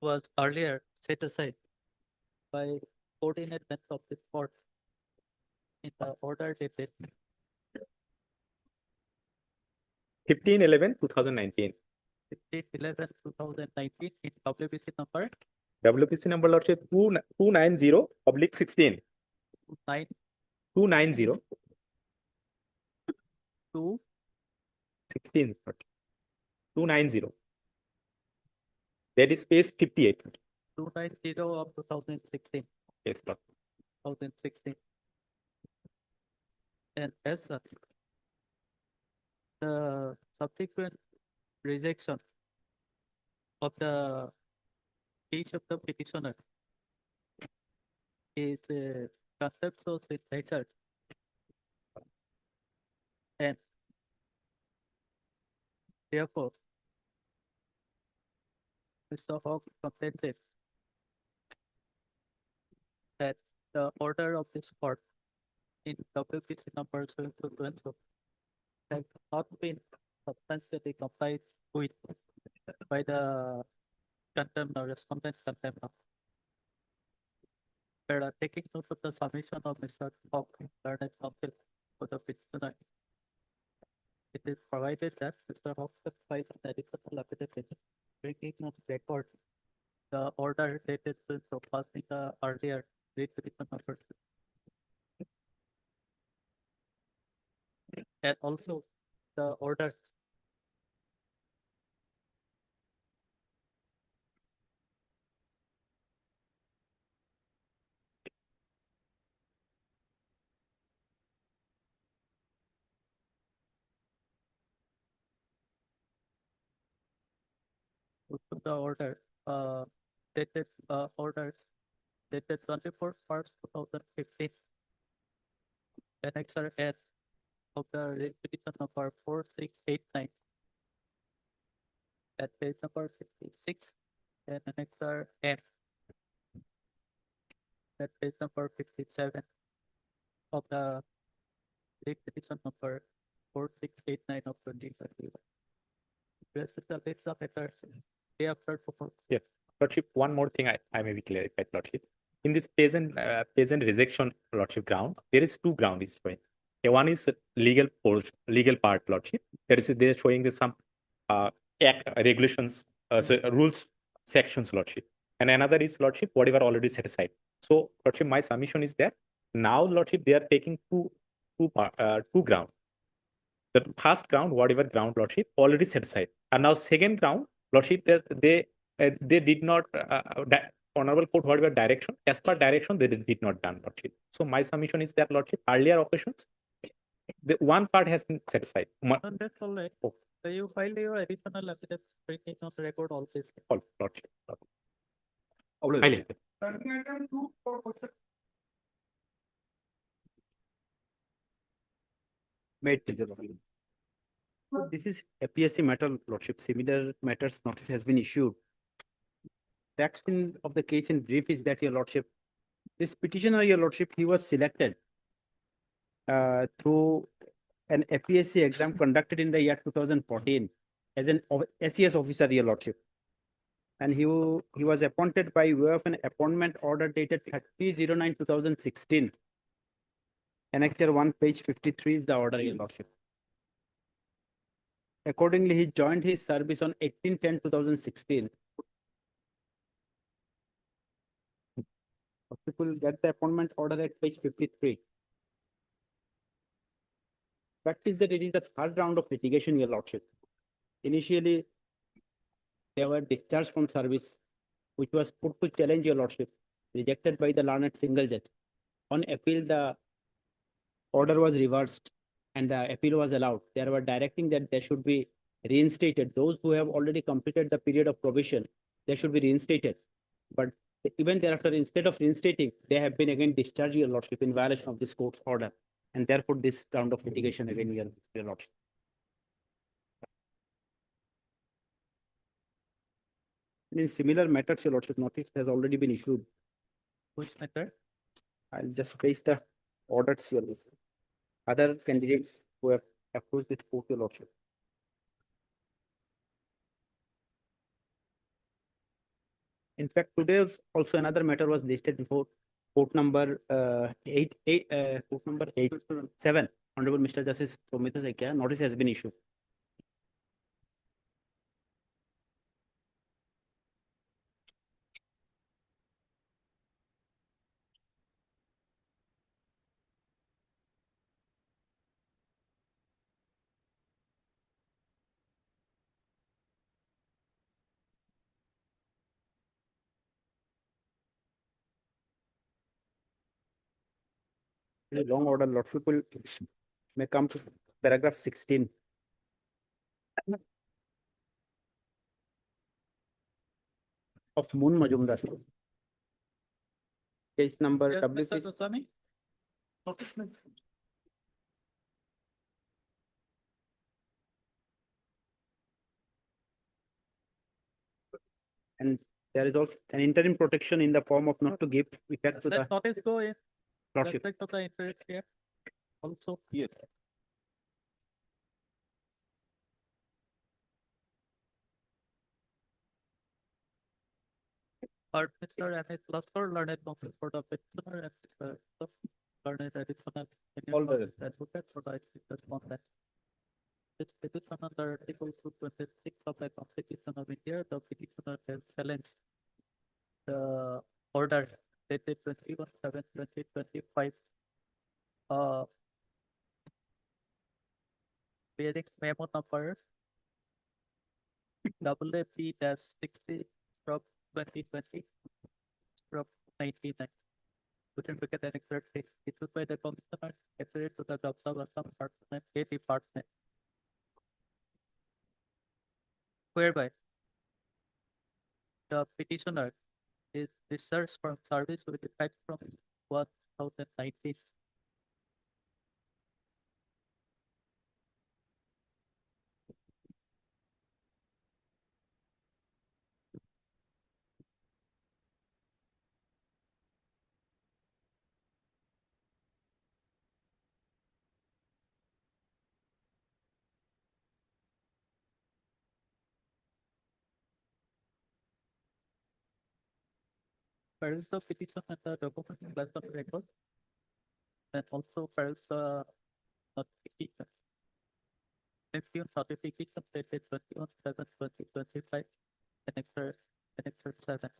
was earlier set aside by coordinate of the court in the order dated 15/11/2019. 15/11/2019 in WBC number WPC number, Lordship, 290/16. 290. 16. 290. That is page 58. 290 of 2016. Yes, Lord. 2016. And as such, the subsequent rejection of the case of the petitioner is contemptuous in nature and therefore Mr. Hawk contended that the order of this court in WPC number 7220 has not been substantially complied with by the contempt or respondent contempt. But taking note of the submission of Mr. Hawk in learned counsel for the petitioner, it is provided that Mr. Hawk certifies an additional affidavit bringing on record the order dated to surpassing the earlier date petition number. And also the orders we put the order, dated, orders dated 24/1/2015. Annexer N of the petition number 4689. At page number 56, and annexer M at page number 57 of the petition number 4689 of 2021. Rest of the list of letters day after proposal. Yes, Lordship, one more thing I may be clarified, Lordship. In this present rejection, Lordship ground, there is two ground is showing. Okay, one is legal part, Lordship. They're showing some act regulations, rules sections, Lordship. And another is, Lordship, whatever already set aside. So, Lordship, my submission is that now, Lordship, they are taking two ground. The first ground, whatever ground, Lordship, already set aside. And now second ground, Lordship, they did not, Honorable Court, whatever direction, as per direction, they did not done, Lordship. So my submission is that, Lordship, earlier occasions, the one part has been set aside. And that's all right. Oh. So you filed your additional affidavit, bringing on the record all this. All, Lordship. Always. Highly. Made pleasure, Lordship. So this is a PSC matter, Lordship. Similar matters notice has been issued. Text of the case in brief is that, Your Lordship, this petitioner, Your Lordship, he was selected through an APSC exam conducted in the year 2014 as an SES officer, Your Lordship. And he was appointed by way of an appointment order dated 30/09/2016. Annexure 1, page 53 is the order, Your Lordship. Accordingly, he joined his service on 18/10/2016. People get the appointment order at page 53. Fact is that it is the third round of litigation, Your Lordship. Initially, they were discharged from service, which was put to challenge, Your Lordship, rejected by the learned single judge. On appeal, the order was reversed and the appeal was allowed. They were directing that they should be reinstated. Those who have already completed the period of probation, they should be reinstated. But even thereafter, instead of reinstating, they have been again discharged, Your Lordship, in violation of this court's order. And therefore, this round of litigation again, Your Lordship. In similar matters, Your Lordship, notice has already been issued. Which matter? I'll just paste the orders, Your Lordship. Other candidates who have approached this court, Your Lordship. In fact, today also another matter was listed before court number 7. Honorable Mr. Justice Somita Sekya, notice has been issued. Very long order, Lordship will may come to paragraph 16. Of Moon Majumdar. Case number Yes, WC. Mr. Goswami? Notice me. And there is also an interim protection in the form of not to give effect to the Let notice go in Lordship. respect of the interest here. Also, Yes. Mr. M. A. Cluster, learned counsel for the petitioner and Mr. Learned additional All the opinion advocate for the respondent. This petition under Article 226 of the Constitution of India, the petitioner has challenged the order dated 21/7/2025. Bearing memo number WAP-60/2020/99. Certificate and excerpt issued by the commissioner affiliated to the Jobs of Department, A department. Whereby the petitioner is discharged from service with effect from 2019. Files the petition and the document left on record, and also files the notification. Review notification dated 21/7/2025, annexure 7.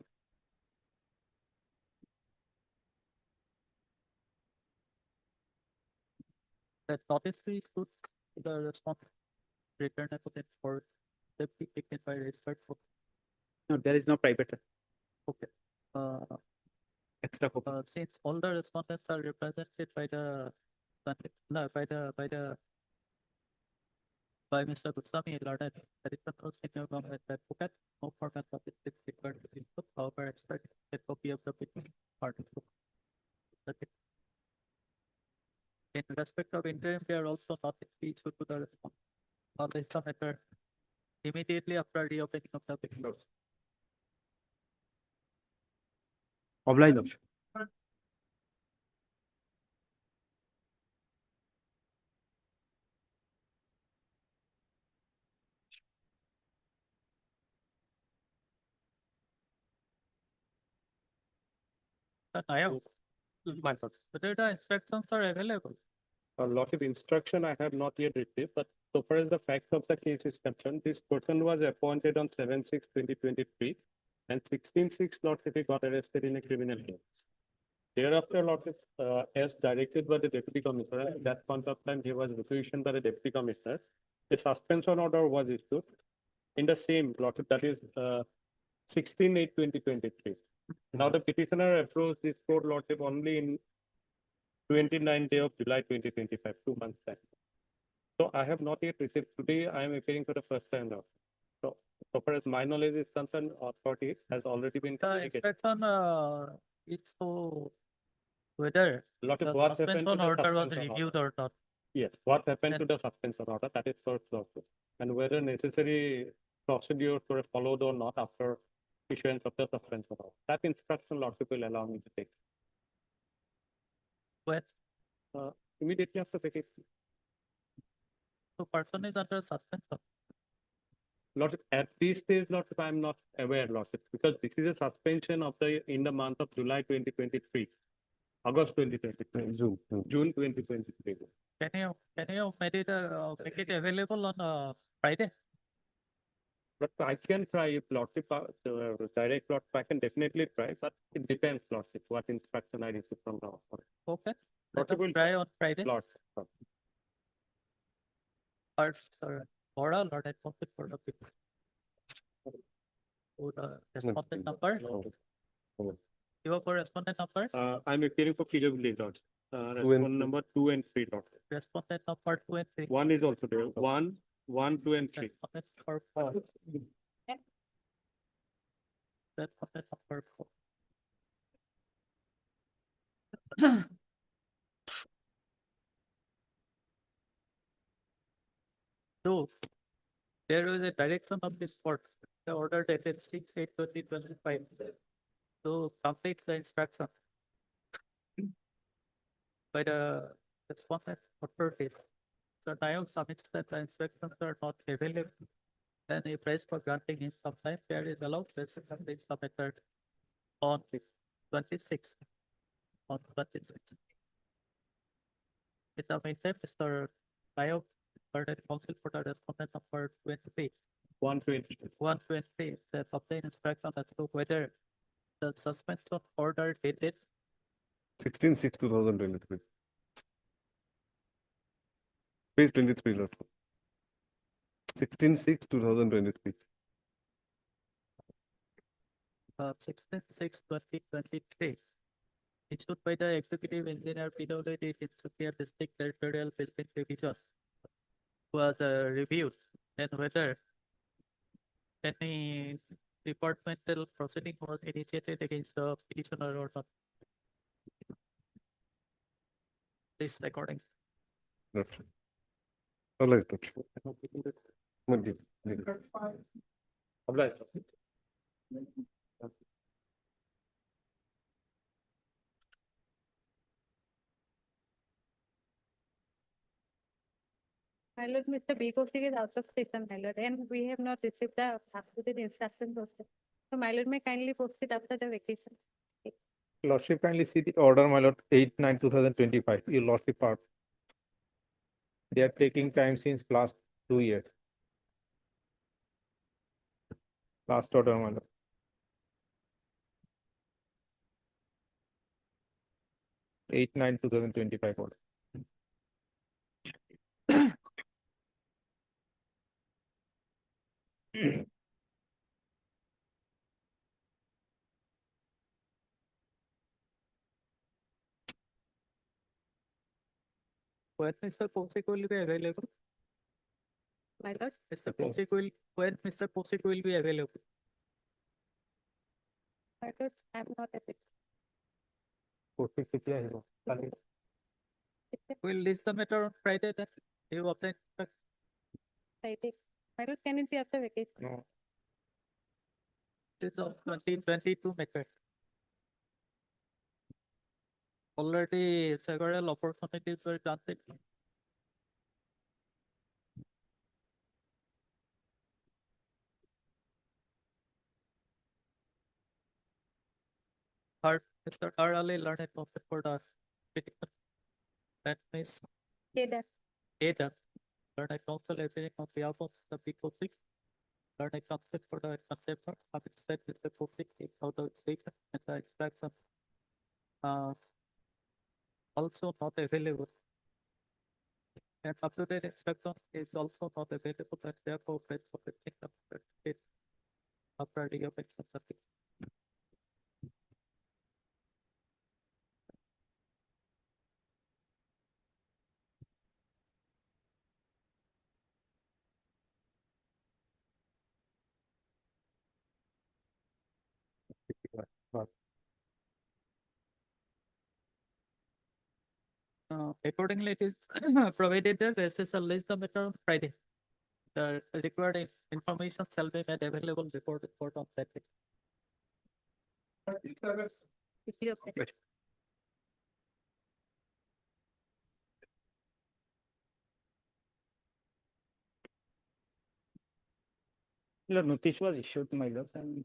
That notice be issued to the response returnable for the be taken by registered. No, there is no private Okay. extra copy. Since all the respondents are represented by the, no, by Mr. Goswami, Lord, that is controlled in your government advocate, no format of it is required to input, however, extract a copy of the petition article. Okay. In respect of interim, they are also not issued to the response. On this matter, immediately after reopening of the petition. Obliged, Lordship. I have, my thought. Whether the instructions are available. A lot of instruction I have not yet received, but so far as the fact of the case is concerned, this person was appointed on 7/6/2023 and 16/6 Lordship he got arrested in a criminal case. Thereafter, Lordship, as directed by the Deputy Commissioner, at that point of time, he was requisitioned by the Deputy Commissioner. The suspension order was issued in the same Lordship, that is 16/8/2023. Now the petitioner approached this court Lordship only in 29th day of July 2025, 2 months time. So I have not yet received. Today I am appearing for the first time now. So far as my knowledge is concerned, authority has already been The communicated. inspection is so whether Lot the of what happened to suspension the order was suspension reviewed order. or not. Yes, what happened to And- the suspension order, that is first Lordship. And whether necessary procedures were followed or not after issuance of the suspension order. That instruction Lordship will allow me to take. When Immediately after vacation. the person is under suspension. Lordship, at this stage, Lordship, I am not aware, Lordship, because this is a suspension of in the month of July 2023, August 2023, June 2023. Can you make it available on Friday? But I can try if Lordship, direct Lordship, I can definitely try, but it depends, Lordship, what instruction I receive from the authority. Okay. Let Lordship us will try on Friday. Lordship. Or sorry, oral or I want it for the people. Oh, the respondent number. You have a respondent number? I'm appearing for PWD, Lordship. Respondent number 2 and 3, Lordship. Respondent number 2 and 3. 1 is also there. 1, 2 and 3. Respondent number 4. Respondent number 4. So there is a direction of this court, the order dated 6/8/2025. To complete the instruction by the respondent authorities. The NIOG submits that the instructions are not available. Then a price for granting him some time period is allowed. This is something submitted on 26th. On 26th. In the meantime, Mr. NIOG ordered counsel for the respondent number 23. 120. Said obtain instruction as to whether the suspension order dated 16/6/2023. Page 23, Lordship. 16/6/2023. 16/6/2023. Issued by the Executive Engineer PWD Tinsukia District Territorial Building Division was reviewed and whether any departmental proceeding was initiated against the petitioner or not. This recording. Lordship. Obliged, Lordship. Muddy. Obliged. My lord, Mr. B. Kaushik is out of station, my lord, and we have not received the absolute instructions also. So my lord may kindly post it after the vacation. Lordship, kindly see the order, my lord, 8/9/2025. Your Lordship part. They are taking time since last 2 years. Last order, my lord. Eight nine 2025 order. When Mr. Kaushik will be available? My lord, Mr. Kaushik will, when Mr. Kaushik will be available? my lord, I'm not at it. Kaushik किती आहे वो? खाली. We'll list the matter on Friday then. You obtain. Friday. My lord, can it be after vacation? No. It is of 2022 matter. Already several opportunities were granted. Mr. thoroughly learned concept for the petition. That means Kedar. either learned counsel everything on behalf of the people sick. Learned concept for the contempt, having said Mr. Kaushik takes out the statement and the extraction. Also not available. And up to date instruction is also not available and therefore best for the thing after it. After the option subject. Accordingly, it is provided that SSL list the matter on Friday. The required information shall be made available before the court on that day. The notice was issued, my lord, and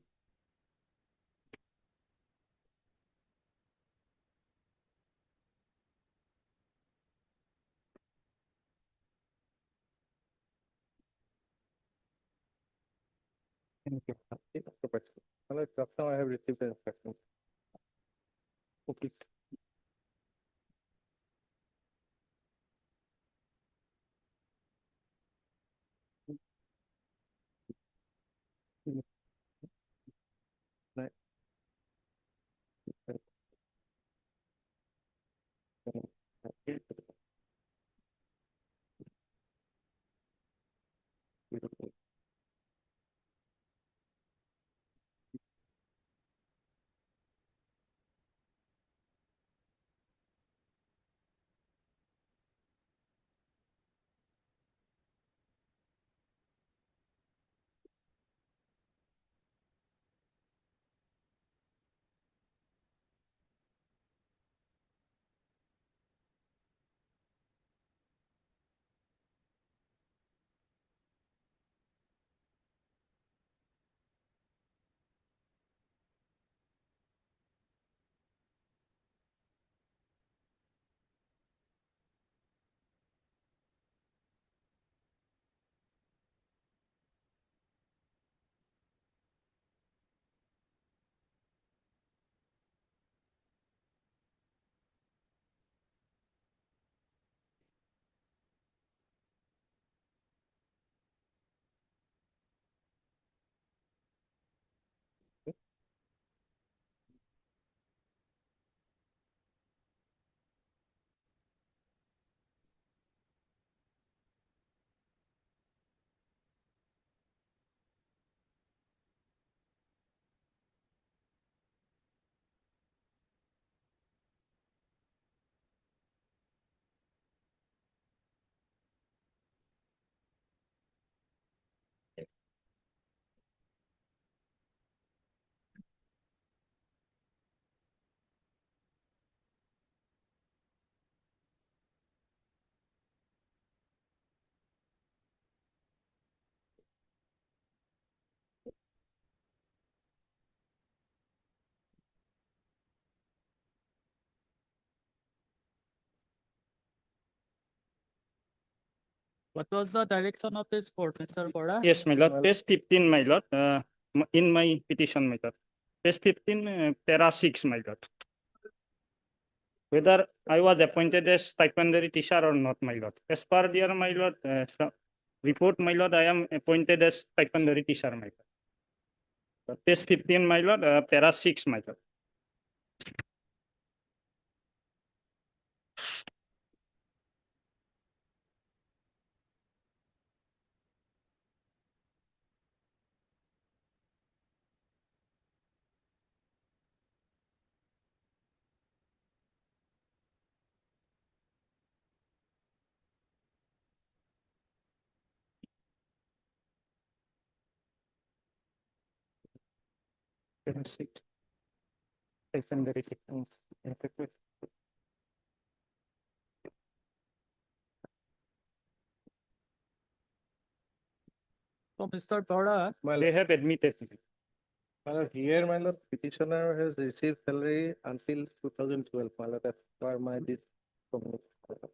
Thank you. My lord, just now I have received the instruction. Okay. Right. What was the direction of this court, Mr. Bora? Yes, my lord, page 15, my lord, in my petition, my lord. Page 15, para 6, my lord. Whether I was appointed as stipendary teacher or not, my lord. As per their, my lord, report, my lord, I am appointed as stipendary teacher, my lord. Page 15, my lord, para 6, my lord. Para 6. Stipendary teacher. So, Mr. Bora, They have admitted. My lord, here, my lord, petitioner has received salary until 2012, my lord, as per my this communication.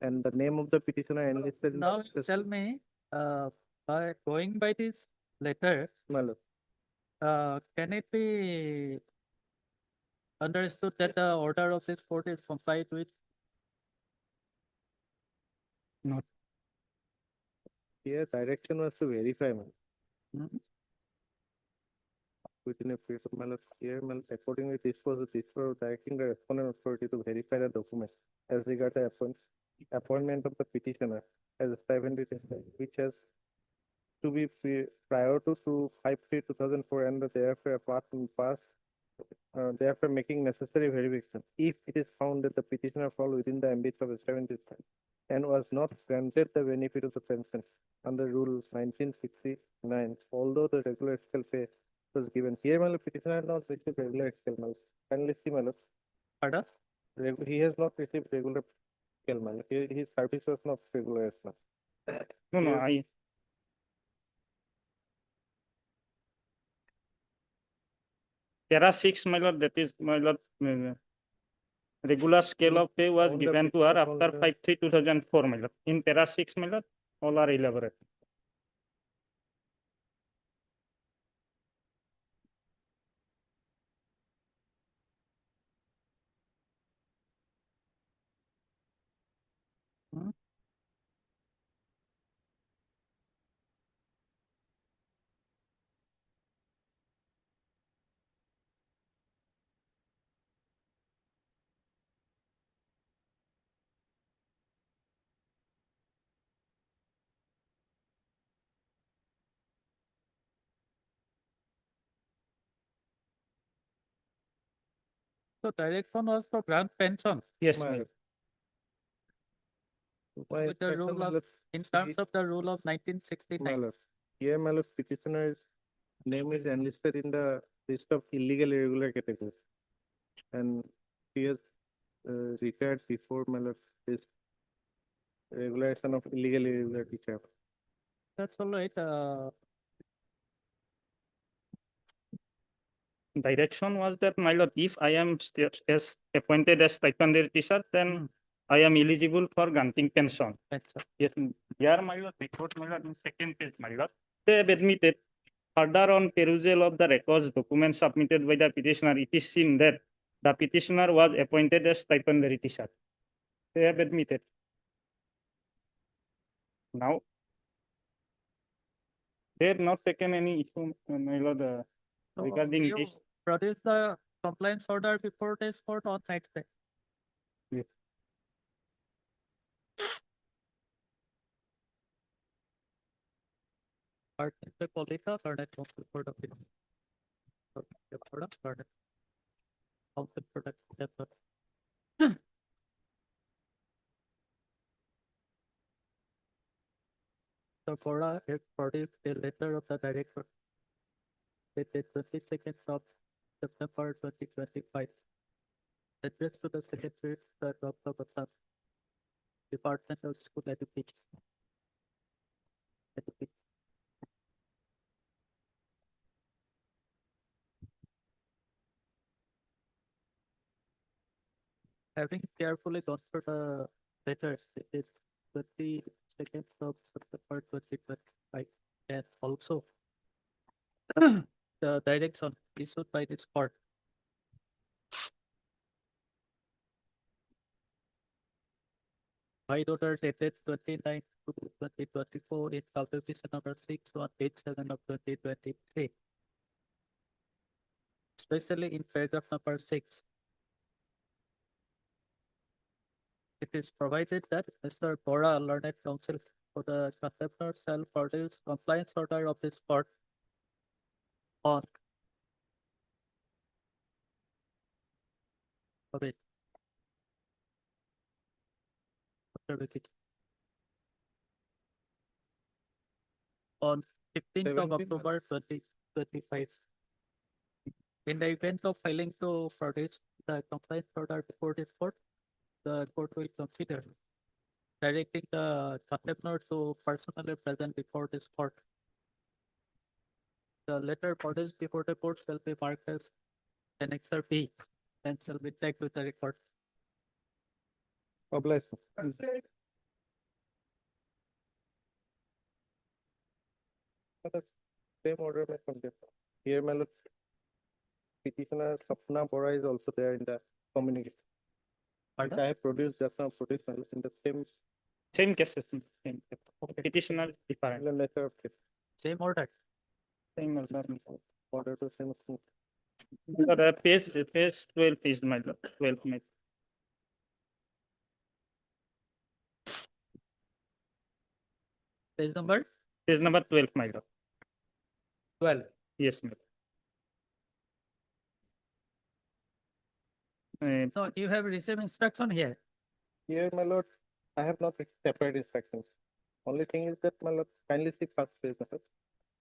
And the name of the petitioner enlisted. now tell me, by going by this letter, My lord, can it be understood that the order of this court is complied with? Not. here direction was to verify, my lord. Mhm. Within a period of, my lord, here, my lord, accordingly, this was a discourse directing the respondent authority to verify the document as regard the appointment of the petitioner as a stipendary teacher, which has to be prior to 5/3/2004 and therefore therefore making necessary verification. If it is found that the petitioner fall within the ambit of stipendary and was not granted the benefit of the pension under Rule 1969, although the regular scale pay was given. Here, my lord, petitioner has not received regular scale, my lord. Kindly see, my lord. Pardon? He has not received regular scale, my lord. His service was not regular as well. No, Here- Para 6, my lord, that is, my lord, regular scale of pay was On the given to her petition after folder. 5/3/2004, my lord. In para 6, my lord, all are elaborate. So direction was to grant pension. Yes, My my lord. with the instruction, rule my of, lord, in terms of the rule of 1969. my lord. Here, my lord, petitioner's name is enlisted in the list of illegal irregular category. And he has retired before, my lord, this regulation of illegal irregular teacher. That's all right. Direction was that, my lord, if I am as appointed as stipendary teacher, then I am eligible for granting pension. Pension. Yes, here, my lord, report, my lord, in second page, my lord, they have admitted further on perusal of the records documents submitted by the petitioner, it is seen that the petitioner was appointed as stipendary teacher. They have admitted. Now, they have not taken any issue, my lord, So regarding you this. produce the compliance order before this court on next day. Yes. Part in the Kolita, Garnet Council for the Film. The product, Garnet. Council product, that's what. So Cora is produced a letter of the director dated 22nd of September 2025. Addressed to the Secretary of the Department of School Education. Having carefully gone through the letter, it is 22nd of September 2025, and also the direction issued by this court. By order dated 29 to 2024 in calculation number 6187 of 2023. Especially in paragraph number 6. It is provided that Mr. Bora, learned counsel for the contemptor, shall produce compliance order of this court on wait. After vacation. On 15th of 17th. October 2025. In the event of failing to produce the compliance order before this court, the court will consider directing the contemptor to personally present before this court. The letter produced before the court shall be marked as Annexure B and shall be tagged with the record. Obliged. Same order by contempt. Here, my lord, petitioner Sapna Bora is also there in the communication. Which I have produced just now, produced my lord, in the Same cases, same petitioner different. letter of case. Same order. Same Order to same. page 12 is my lord, 12 my. Page number Page number 12, my lord. 12. Yes, my lord. No, you have received instruction here. Here, my lord, I have not separate instructions. Only thing is that, my lord, kindly see first page, my lord.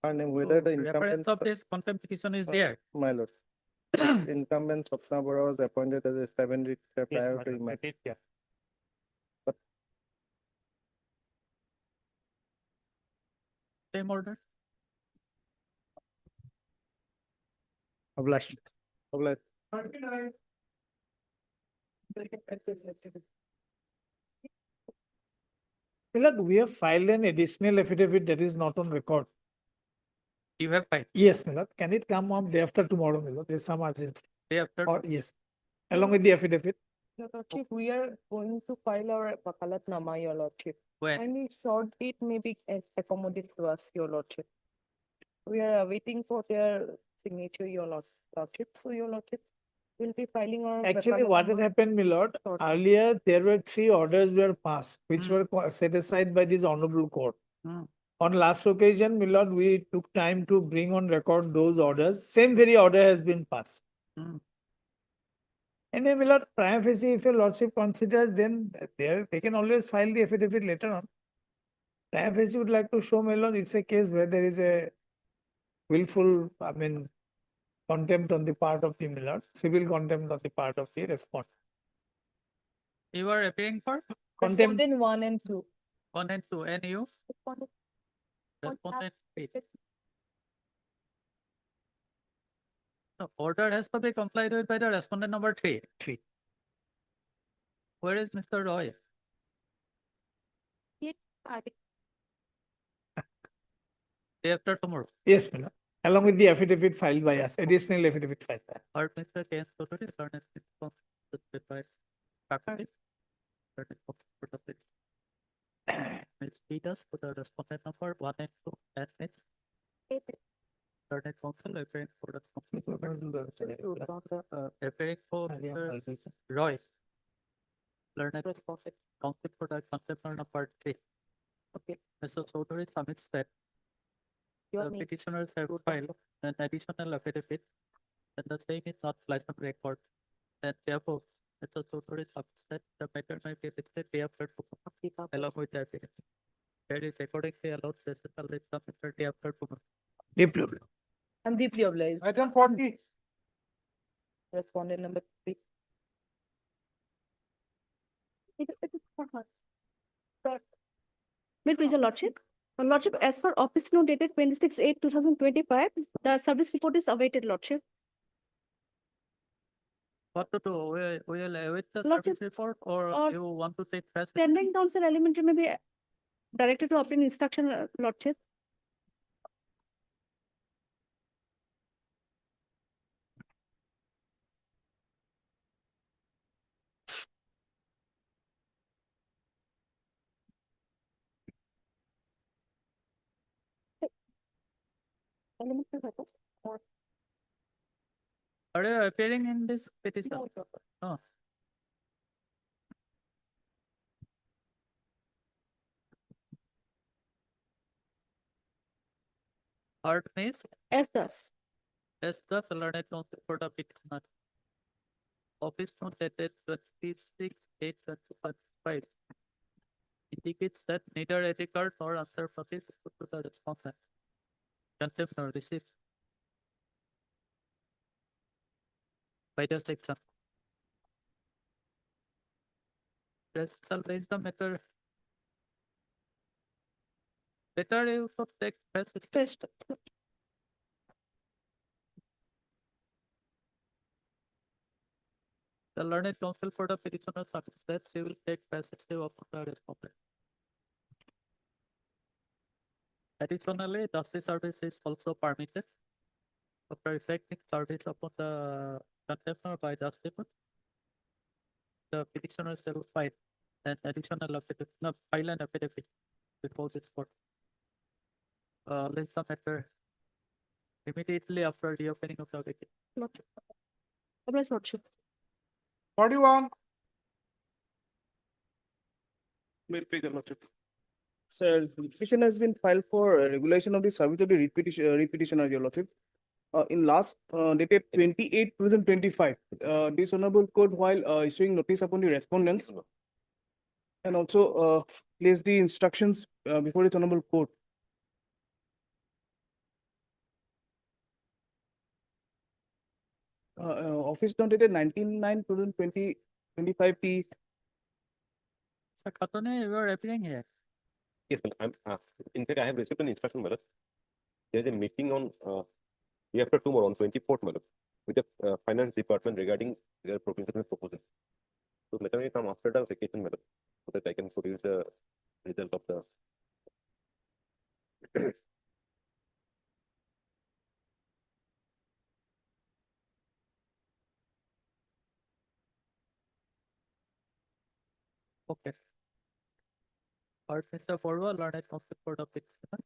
And whether the Reference incumbent, of this contempt petition is there. my lord, incumbent Sapna Bora was appointed as a 7 week prior to my. Same order. Obliged. Obliged. Milord, we have filed an additional affidavit that is not on record. You have filed. Yes, Milord. Can it come on day after tomorrow, Milord? There's some urgency. Day after. Or yes, along with the affidavit. Your Lordship, we are going to file our Wakalatnama, Your Lordship. When? Any short date may be accommodated to us, Your Lordship. We are waiting for their signature, Your Lordship. So, Your Lordship, we'll be filing our. Actually, what had happened, Milord, earlier there were 3 orders were passed, which were set aside by this honorable court. On last occasion, Milord, we took time to bring on record those orders. Same very order has been passed. And then, Milord, prima facie, if your lordship considers, then they can always file the affidavit later on. Prima facie would like to show, Milord, it's a case where there is a willful, contempt on the part of the Milord, civil contempt on the part of the respondent. You are appearing for Contempt. Respondent 1 and 2. 1 and 2, and you? Respondent 8. The order has to be complied with by the respondent number 3. Where is Mr. Roy? Day after tomorrow. Yes, Milord. Along with the affidavit filed by us, additional affidavit filed by us. Or Mr. K. Totally learned by faculty. Ms. Peters for the respondent number 1 and 2, and Ms. Learned counsel appearing for appearing for Mr. Roy. Learned respondent counsel for the contempt number 3. Okay. Mr. Chaudhary submits that the petitioners have filed an additional affidavit and the same is not placed on record. And therefore, Mr. Chaudhary submits that the matter may be listed day after tomorrow along with the affidavit. That is accordingly allowed the submitted day after tomorrow. Deeply obliged. I'm deeply obliged. Item 40. Respondent number 3. May it please your lordship. Your lordship, as for office note dated 26/8/2025, the service report is awaited, lordship. What to do? Will await the Lordship, service report or or you want to take fresh? pending council elementary may be directed to obtain instruction, Lordship. Elementary report. Are you appearing in this petition? No. Art means As thus. as the learned counsel for the petitioner. Office note dated 26/8/2025 indicates that neither a card nor answer party is put to the respondent. Contempt nor received by the section. Press shall raise the matter. Better you should take press First, the learned counsel for the petitioner submits that she will take passage upon the respondent. Additionally, dusty service is also permitted after effecting service upon the contemptor by the statement. The petitioner shall file an additional affidavit, no, file an affidavit before this court. List the matter immediately after the opening of the vacancy. Lordship. Obvious Lordship. 41. Sir, the petition has been filed for regulation of the service of the repetitioner, Your Lordship. In last dated 28/2025, this honorable court, while issuing notice upon the respondents, and also placed the instructions before its honorable court. Office note dated 19/9/2025 P. Sir Khatune, you are appearing here. Yes, madam. In fact, I have received an instruction, madam. There is a meeting on day after tomorrow on 24th, madam, with the finance department regarding their provincial proposal. So, let me come after the vacation, madam, so that I can produce the result of the. Okay. Art Mr. Porwa, learned counsel for the petitioner.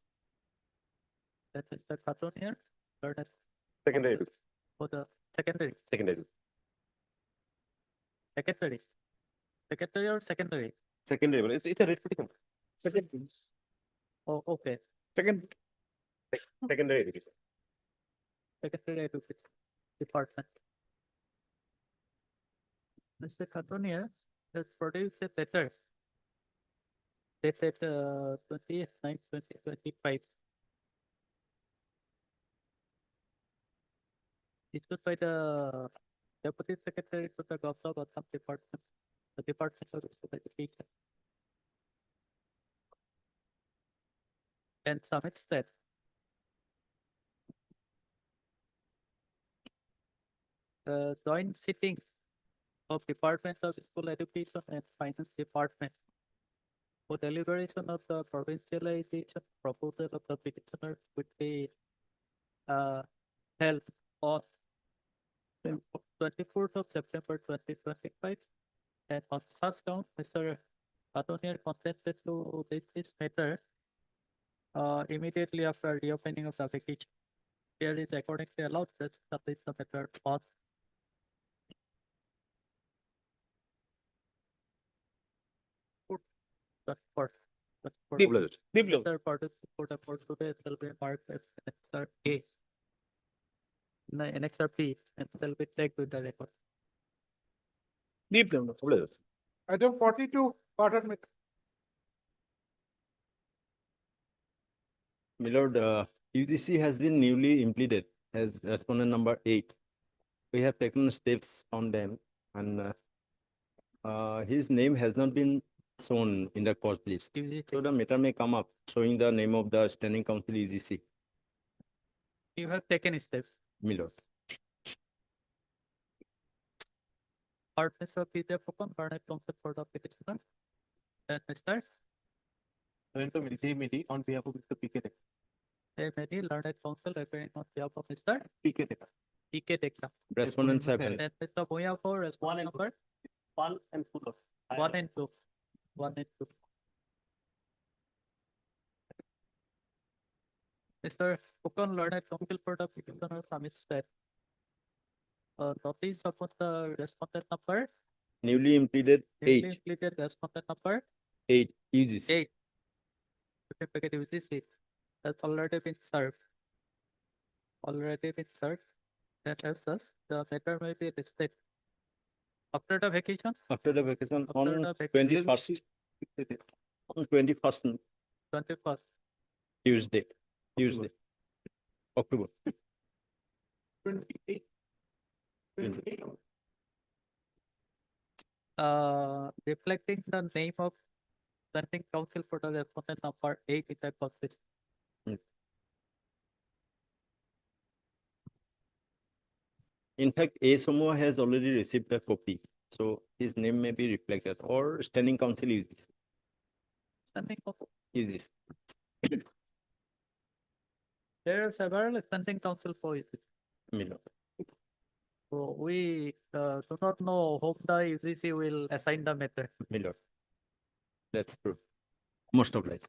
That is the Khatun here, learned Secondary. for the secondary. Secondary. Secondary. Secondary or secondary? Secondary. Well, it's a repetition. Secondary. Oh, okay. Secondary education. Secretary Education Department. Mr. Khatun here has produced a letter dated 20/9/2025. Issued by the Deputy Secretary to the Governor of Assam Department, the Department of Education. And submits that joint sitting of Department of School Education and Finance Department for deliberation of the provincialization proposal of the petitioner would be held on 24th of September 2025, and on such count, Mr. Adonier consented to this matter immediately after reopening of the vacation. Here is accordingly allowed to submit the matter on Deep letters. Third party for the court today shall be marked as Annexure A. Annexure B and shall be tagged with the record. Deep letters. Item 42, pardon me. My lord, UGC has been newly implemented as respondent number 8. We have taken steps on them, and his name has not been shown in the court list. So the matter may come up showing the name of the standing council UGC. You have taken steps. My lord. Partners of Peter Pokon, Barnet Council for the petitioner. Then Mr. Medi on behalf of Mr. PK. Medi, Learned Council, appearing on behalf of Mr. PK. PK Dekla. Respondents have Then Mr. Boya for respondent number 1 and 2. 1 and 2. 1 and 2. Mr. Pokon, Learned Council for the petitioner submits that notice upon the respondent number, newly implemented newly 8, implemented respondent number 8 UGC. 8. Certificate UGC that's already been served. Already been served. Then as such, the matter may be listed. After the vacation, After the vacation After on the vacation. 21st, on 21st 21st. Tuesday, October. Reflecting the name of sending council for the respondent number 8 in type of this. In fact, A Samoa has already received a copy, so his name may be reflected, or standing council is this. Standing council. Is this. There are several standing council for it. Milo. So we do not know whom the UGC will assign the matter. Milo. That's true. Most of life.